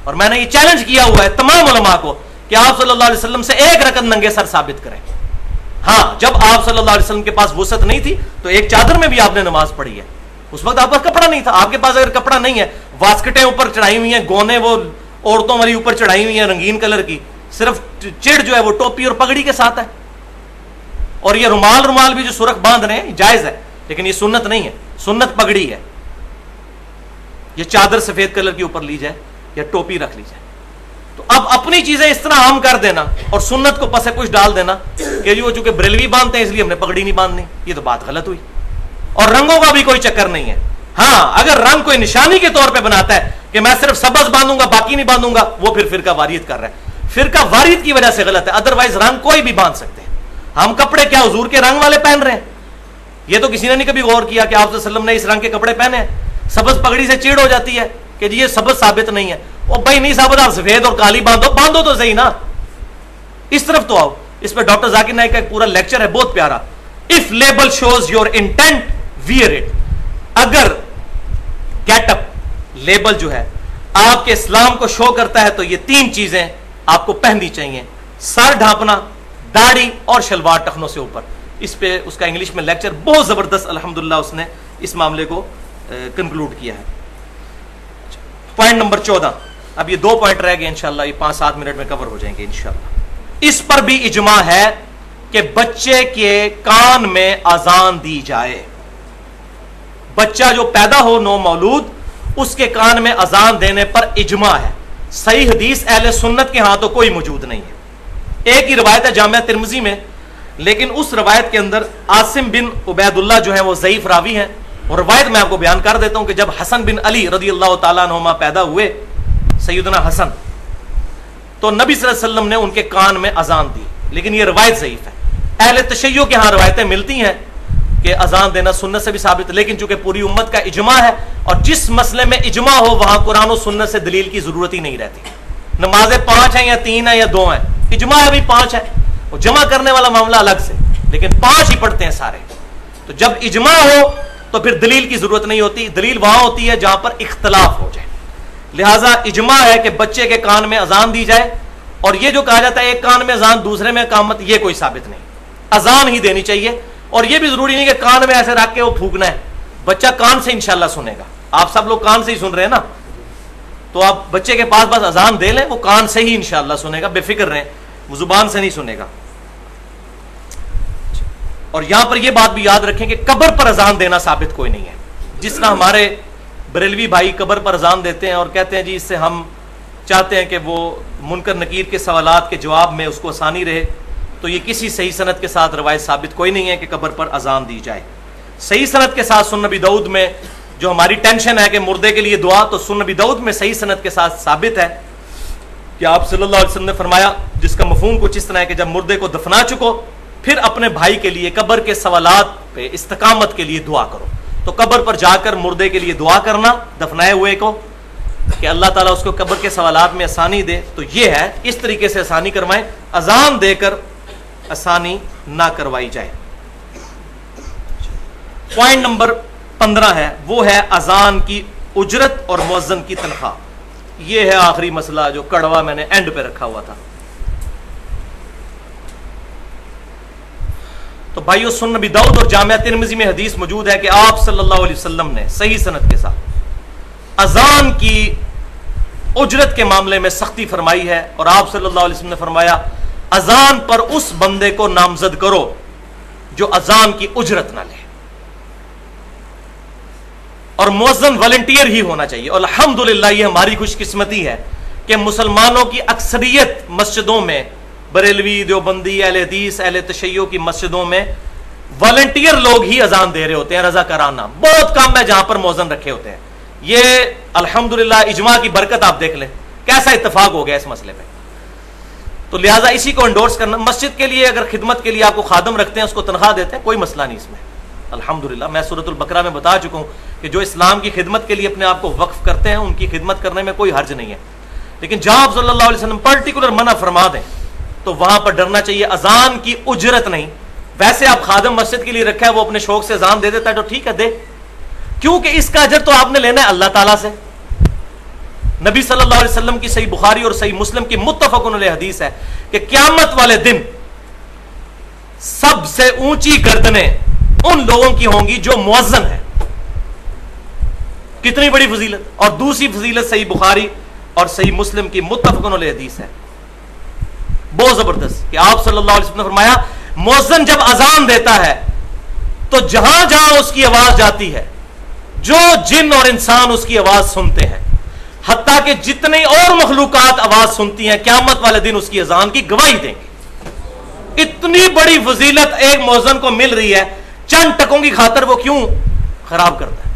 اور میں نے یہ چیلنج کیا ہوا ہے تمام علماء کو کہ آپ صلی اللہ علیہ وسلم سے ایک رکعت ننگے سر ثابت کریں. ہاں, جب آپ صلی اللہ علیہ وسلم کے پاس وسعت نہیں تھی تو ایک چادر میں بھی آپ نے نماز پڑھی ہے. اس وقت آپ کا کپڑا نہیں تھا. آپ کے پاس اگر کپڑا نہیں ہے, واسکٹیں اوپر چڑھائی ہوئی ہیں, گونے وہ عورتوں والی اوپر چڑھائی ہوئی ہیں رنگین کلر کی, صرف چڑ جو ہے وہ ٹوپی اور پگڑی کے ساتھ ہے. اور یہ رومال بھی جو سرخ باندھ رہے ہیں جائز ہے, لیکن یہ سنت نہیں ہے. سنت پگڑی ہے. یہ چادر سفید کلر کی اوپر لی جائے یا ٹوپی رکھ لی جائے. تو اب اپنی چیزیں اس طرح عام کر دینا اور سنت کو پس کچھ ڈال دینا کہ جو چونکہ بریلوی باندھتے ہیں اس لیے ہم نے پگڑی نہیں باندھنی, یہ تو بات غلط ہوئی. اور رنگوں کا بھی کوئی چکر نہیں ہے. ہاں, اگر رنگ کوئی نشانی کے طور پہ بناتا ہے کہ میں صرف سبز باندھوں گا باقی نہیں باندھوں گا, وہ پھر فرقہ واریت کر رہا ہے. فرقہ واریت کی وجہ سے غلط ہے. ادروائز رنگ کوئی بھی باندھ سکتے ہیں. ہم کپڑے کیا حضور کے رنگ والے پہن رہے ہیں؟ یہ تو کسی نے نہیں کبھی غور کیا کہ آپ صلی اللہ علیہ وسلم نے اس رنگ کے کپڑے پہنے ہیں. سبز پگڑی سے چیڑ ہو جاتی ہے کہ جی یہ سبز ثابت نہیں ہے. او بھائی نہیں ثابت, آپ سفید اور کالی باندھو تو صحیح نا. اس طرف تو آؤ. اس پہ ڈاکٹر ذاکر نائک کا ایک پورا لیکچر ہے بہت پیارا. If label shows your intent wear it. اگر گیٹ اپ لیبل جو ہے آپ کے اسلام کو شو کرتا ہے تو یہ 3 چیزیں آپ کو پہننی چاہیے: سر ڈھانپنا, داڑھی اور شلوار ٹخنوں سے اوپر. اس پہ اس کا انگلش میں لیکچر بہت زبردست الحمدللہ اس نے اس معاملے کو کنکلوڈ کیا ہے. Point number 14. اب یہ 2 پوائنٹ رہ گئے, انشاءاللہ یہ 5-7 منٹ میں کور ہو جائیں گے انشاءاللہ. اس پر بھی اجماع ہے کہ بچے کے کان میں اذان دی جائے. بچہ جو پیدا ہو نو مولود, اس کے کان میں اذان دینے پر اجماع ہے. صحیح حدیث اہل سنت کے ہاں تو کوئی موجود نہیں ہے. ایک ہی روایت ہے جامعہ ترمذی میں, لیکن اس روایت کے اندر عاصم بن عبید اللہ جو ہیں وہ ضعیف راوی ہیں. اور روایت میں آپ کو بیان کر دیتا ہوں کہ جب حسن بن علی رضی اللہ تعالیٰ عنہما پیدا ہوئے, سیدنا حسن, تو نبی صلی اللہ علیہ وسلم نے ان کے کان میں اذان دی, لیکن یہ روایت ضعیف ہے. اہل تشیع کے ہاں روایتیں ملتی ہیں کہ اذان دینا سنت سے بھی ثابت ہے, لیکن چونکہ پوری امت کا اجماع ہے اور جس مسئلے میں اجماع ہو وہاں قرآن و سنت سے دلیل کی ضرورت ہی نہیں رہتی. نمازیں 5 ہیں یا 3 ہیں یا 2 ہیں, اجماع ابھی 5 ہے. وہ جمع کرنے والا معاملہ الگ سے, لیکن 5 ہی پڑھتے ہیں سارے. تو جب اجماع ہو تو پھر دلیل کی ضرورت نہیں ہوتی. دلیل وہاں ہوتی ہے جہاں پر اختلاف ہو جائے. لہٰذا اجماع ہے کہ بچے کے کان میں اذان دی جائے. اور یہ جو کہا جاتا ہے ایک کان میں اذان دوسرے میں اقامت, یہ کوئی ثابت نہیں. اذان ہی دینی چاہیے. اور یہ بھی ضروری نہیں کہ کان میں ایسے رکھ کے وہ پھونکنا ہے. بچہ کان سے انشاءاللہ سنے گا. آپ سب لوگ کان سے ہی سن رہے ہیں نا, تو آپ بچے کے پاس بس اذان دے لیں, وہ کان سے ہی انشاءاللہ سنے گا, بے فکر رہیں, وہ زبان سے نہیں سنے گا. اور یہاں پر یہ بات بھی یاد رکھیں کہ قبر پر اذان دینا ثابت کوئی نہیں ہے. جس طرح ہمارے بریلوی بھائی قبر پر اذان دیتے ہیں اور کہتے ہیں جی اس سے ہم چاہتے ہیں کہ وہ منکر نکیر کے سوالات کے جواب میں اس کو آسانی رہے, تو یہ کسی صحیح سند کے ساتھ روایت ثابت کوئی نہیں ہے کہ قبر پر اذان دی جائے. صحیح سند کے ساتھ سنن نبی داؤد میں جو ہماری ٹینشن ہے کہ مردے کے لیے دعا, تو سنن نبی داؤد میں صحیح سند کے ساتھ ثابت ہے کہ آپ صلی اللہ علیہ وسلم نے فرمایا, جس کا مفہوم کچھ اس طرح ہے کہ جب مردے کو دفنا چکو پھر اپنے بھائی کے لیے قبر کے سوالات پہ استقامت کے لیے دعا کرو. تو قبر پر جا کر مردے کے لیے دعا کرنا دفنائے ہوئے کو کہ اللہ تعالیٰ اس کو قبر کے سوالات میں آسانی دے, تو یہ ہے اس طریقے سے آسانی کروائیں. اذان دے کر آسانی نہ کروائی جائے. پوائنٹ نمبر 15 ہے, وہ ہے اذان کی اجرت اور مؤذن کی تنخواہ. یہ ہے آخری مسئلہ جو کڑوا میں نے اینڈ پہ رکھا ہوا تھا. تو بھائیو, سنن نبی داؤد اور جامعہ ترمذی میں حدیث موجود ہے کہ آپ صلی اللہ علیہ وسلم نے صحیح سند کے ساتھ اذان کی اجرت کے معاملے میں سختی فرمائی ہے. اور آپ صلی اللہ علیہ وسلم نے فرمایا, اذان پر اس بندے کو نامزد کرو جو اذان کی اجرت نہ لے. اور مؤذن والنٹیئر ہی ہونا چاہیے. اور الحمدللہ یہ ہماری خوش قسمتی ہے کہ مسلمانوں کی اکثریت مسجدوں میں, بریلوی, دیوبندی, اہل حدیث, اہل تشیع کی مسجدوں میں والنٹیئر لوگ ہی اذان دے رہے ہوتے ہیں, رضا کارانہ. بہت کم ہے جہاں پر مؤذن رکھے ہوتے ہیں. یہ الحمدللہ اجماع کی برکت آپ دیکھ لیں کیسا اتفاق ہو گیا اس مسئلے پہ. تو لہٰذا اسی کو انڈورس کرنا. مسجد کے لیے اگر خدمت کے لیے آپ کو خادم رکھتے ہیں, اس کو تنخواہ دیتے ہیں, کوئی مسئلہ نہیں اس میں. الحمدللہ میں سورۃ البقرہ میں بتا چکا ہوں کہ جو اسلام کی خدمت کے لیے اپنے آپ کو وقف کرتے ہیں ان کی خدمت کرنے میں کوئی حرج نہیں ہے، لیکن جہاں آپ صلی اللہ علیہ وسلم پرٹیکولر منع فرما دیں تو وہاں پر ڈرنا چاہیے. اذان کی اجرت نہیں، ویسے آپ خادم مسجد کے لیے رکھا ہے، وہ اپنے شوق سے اذان دے دیتا ہے تو ٹھیک ہے دے، کیونکہ اس کا اجر تو آپ نے لینا ہے اللہ تعالیٰ سے. نبی صلی اللہ علیہ وسلم کی صحیح بخاری اور صحیح مسلم کی متفق علیہ حدیث ہے کہ قیامت والے دن سب سے اونچی گردنیں ان لوگوں کی ہوں گی جو مؤذن ہیں. کتنی بڑی فضیلت. اور دوسری فضیلت صحیح بخاری اور صحیح مسلم کی متفق علیہ حدیث ہے، بہت زبردست، کہ آپ صلی اللہ علیہ وسلم نے فرمایا مؤذن جب اذان دیتا ہے تو جہاں جہاں اس کی آواز جاتی ہے جو جن اور انسان اس کی آواز سنتے ہیں، حتیٰ کہ جتنی اور مخلوقات آواز سنتی ہیں، قیامت والے دن اس کی اذان کی گواہی دیں گے. اتنی بڑی فضیلت ایک مؤذن کو مل رہی ہے، چند ٹکوں کی خاطر وہ کیوں خراب کرتا ہے؟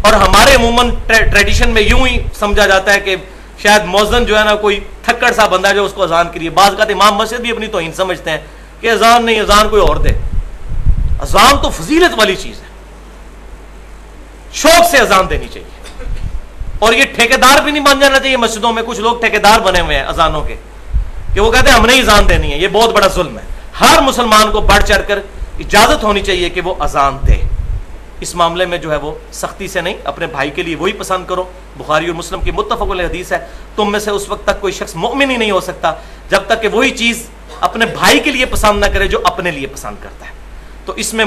اور ہمارے عموماً ٹریڈیشن میں یوں ہی سمجھا جاتا ہے کہ شاید مؤذن جو ہے نا کوئی تھکڑ سا بندہ ہے جو اس کو اذان کے لیے، بعض اوقات امام مسجد بھی اپنی توہین سمجھتے ہیں کہ اذان نہیں، اذان کوئی اور دے. اذان تو فضیلت والی چیز ہے، شوق سے اذان دینی چاہیے. اور یہ ٹھیکیدار بھی نہیں بن جانا چاہیے. مسجدوں میں کچھ لوگ ٹھیکیدار بنے ہوئے ہیں اذانوں کے کہ وہ کہتے ہیں ہم نے اذان دینی ہے. یہ بہت بڑا ظلم ہے. ہر مسلمان کو بڑھ چڑھ کر اجازت ہونی چاہیے کہ وہ اذان دے. اس معاملے میں جو ہے وہ سختی سے نہیں، اپنے بھائی کے لیے وہی پسند کرو. بخاری اور مسلم کی متفق علیہ حدیث ہے، تم میں سے اس وقت تک کوئی شخص مومن ہی نہیں ہو سکتا جب تک کہ وہی چیز اپنے بھائی کے لیے پسند نہ کرے جو اپنے لیے پسند کرتا ہے. تو اس میں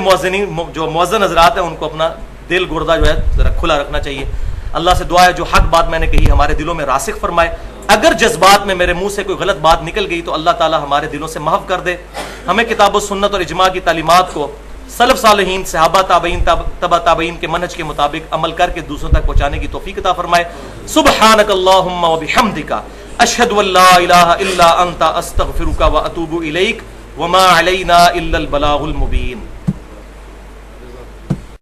جو مؤذن حضرات ہیں ان کو اپنا دل گردہ جو ہے ذرا کھلا رکھنا چاہیے. اللہ سے دعا ہے جو حق بات میں نے کہی ہمارے دلوں میں راسخ فرمائے. اگر جذبات میں میرے منہ سے کوئی غلط بات نکل گئی تو اللہ تعالی ہمارے دلوں سے محو کر دے. ہمیں کتاب و سنت اور اجماع کی تعلیمات کو سلف صالحین، صحابہ، تابعین، تبع تابعین کے منہج کے مطابق عمل کر کے دوسروں تک پہنچانے کی توفیق عطا فرمائے. سبحانک اللہم و بحمدک اشہد ان لا الہ الا انت استغفرک و اتوب الیک وما علینا الا البلاغ المبین.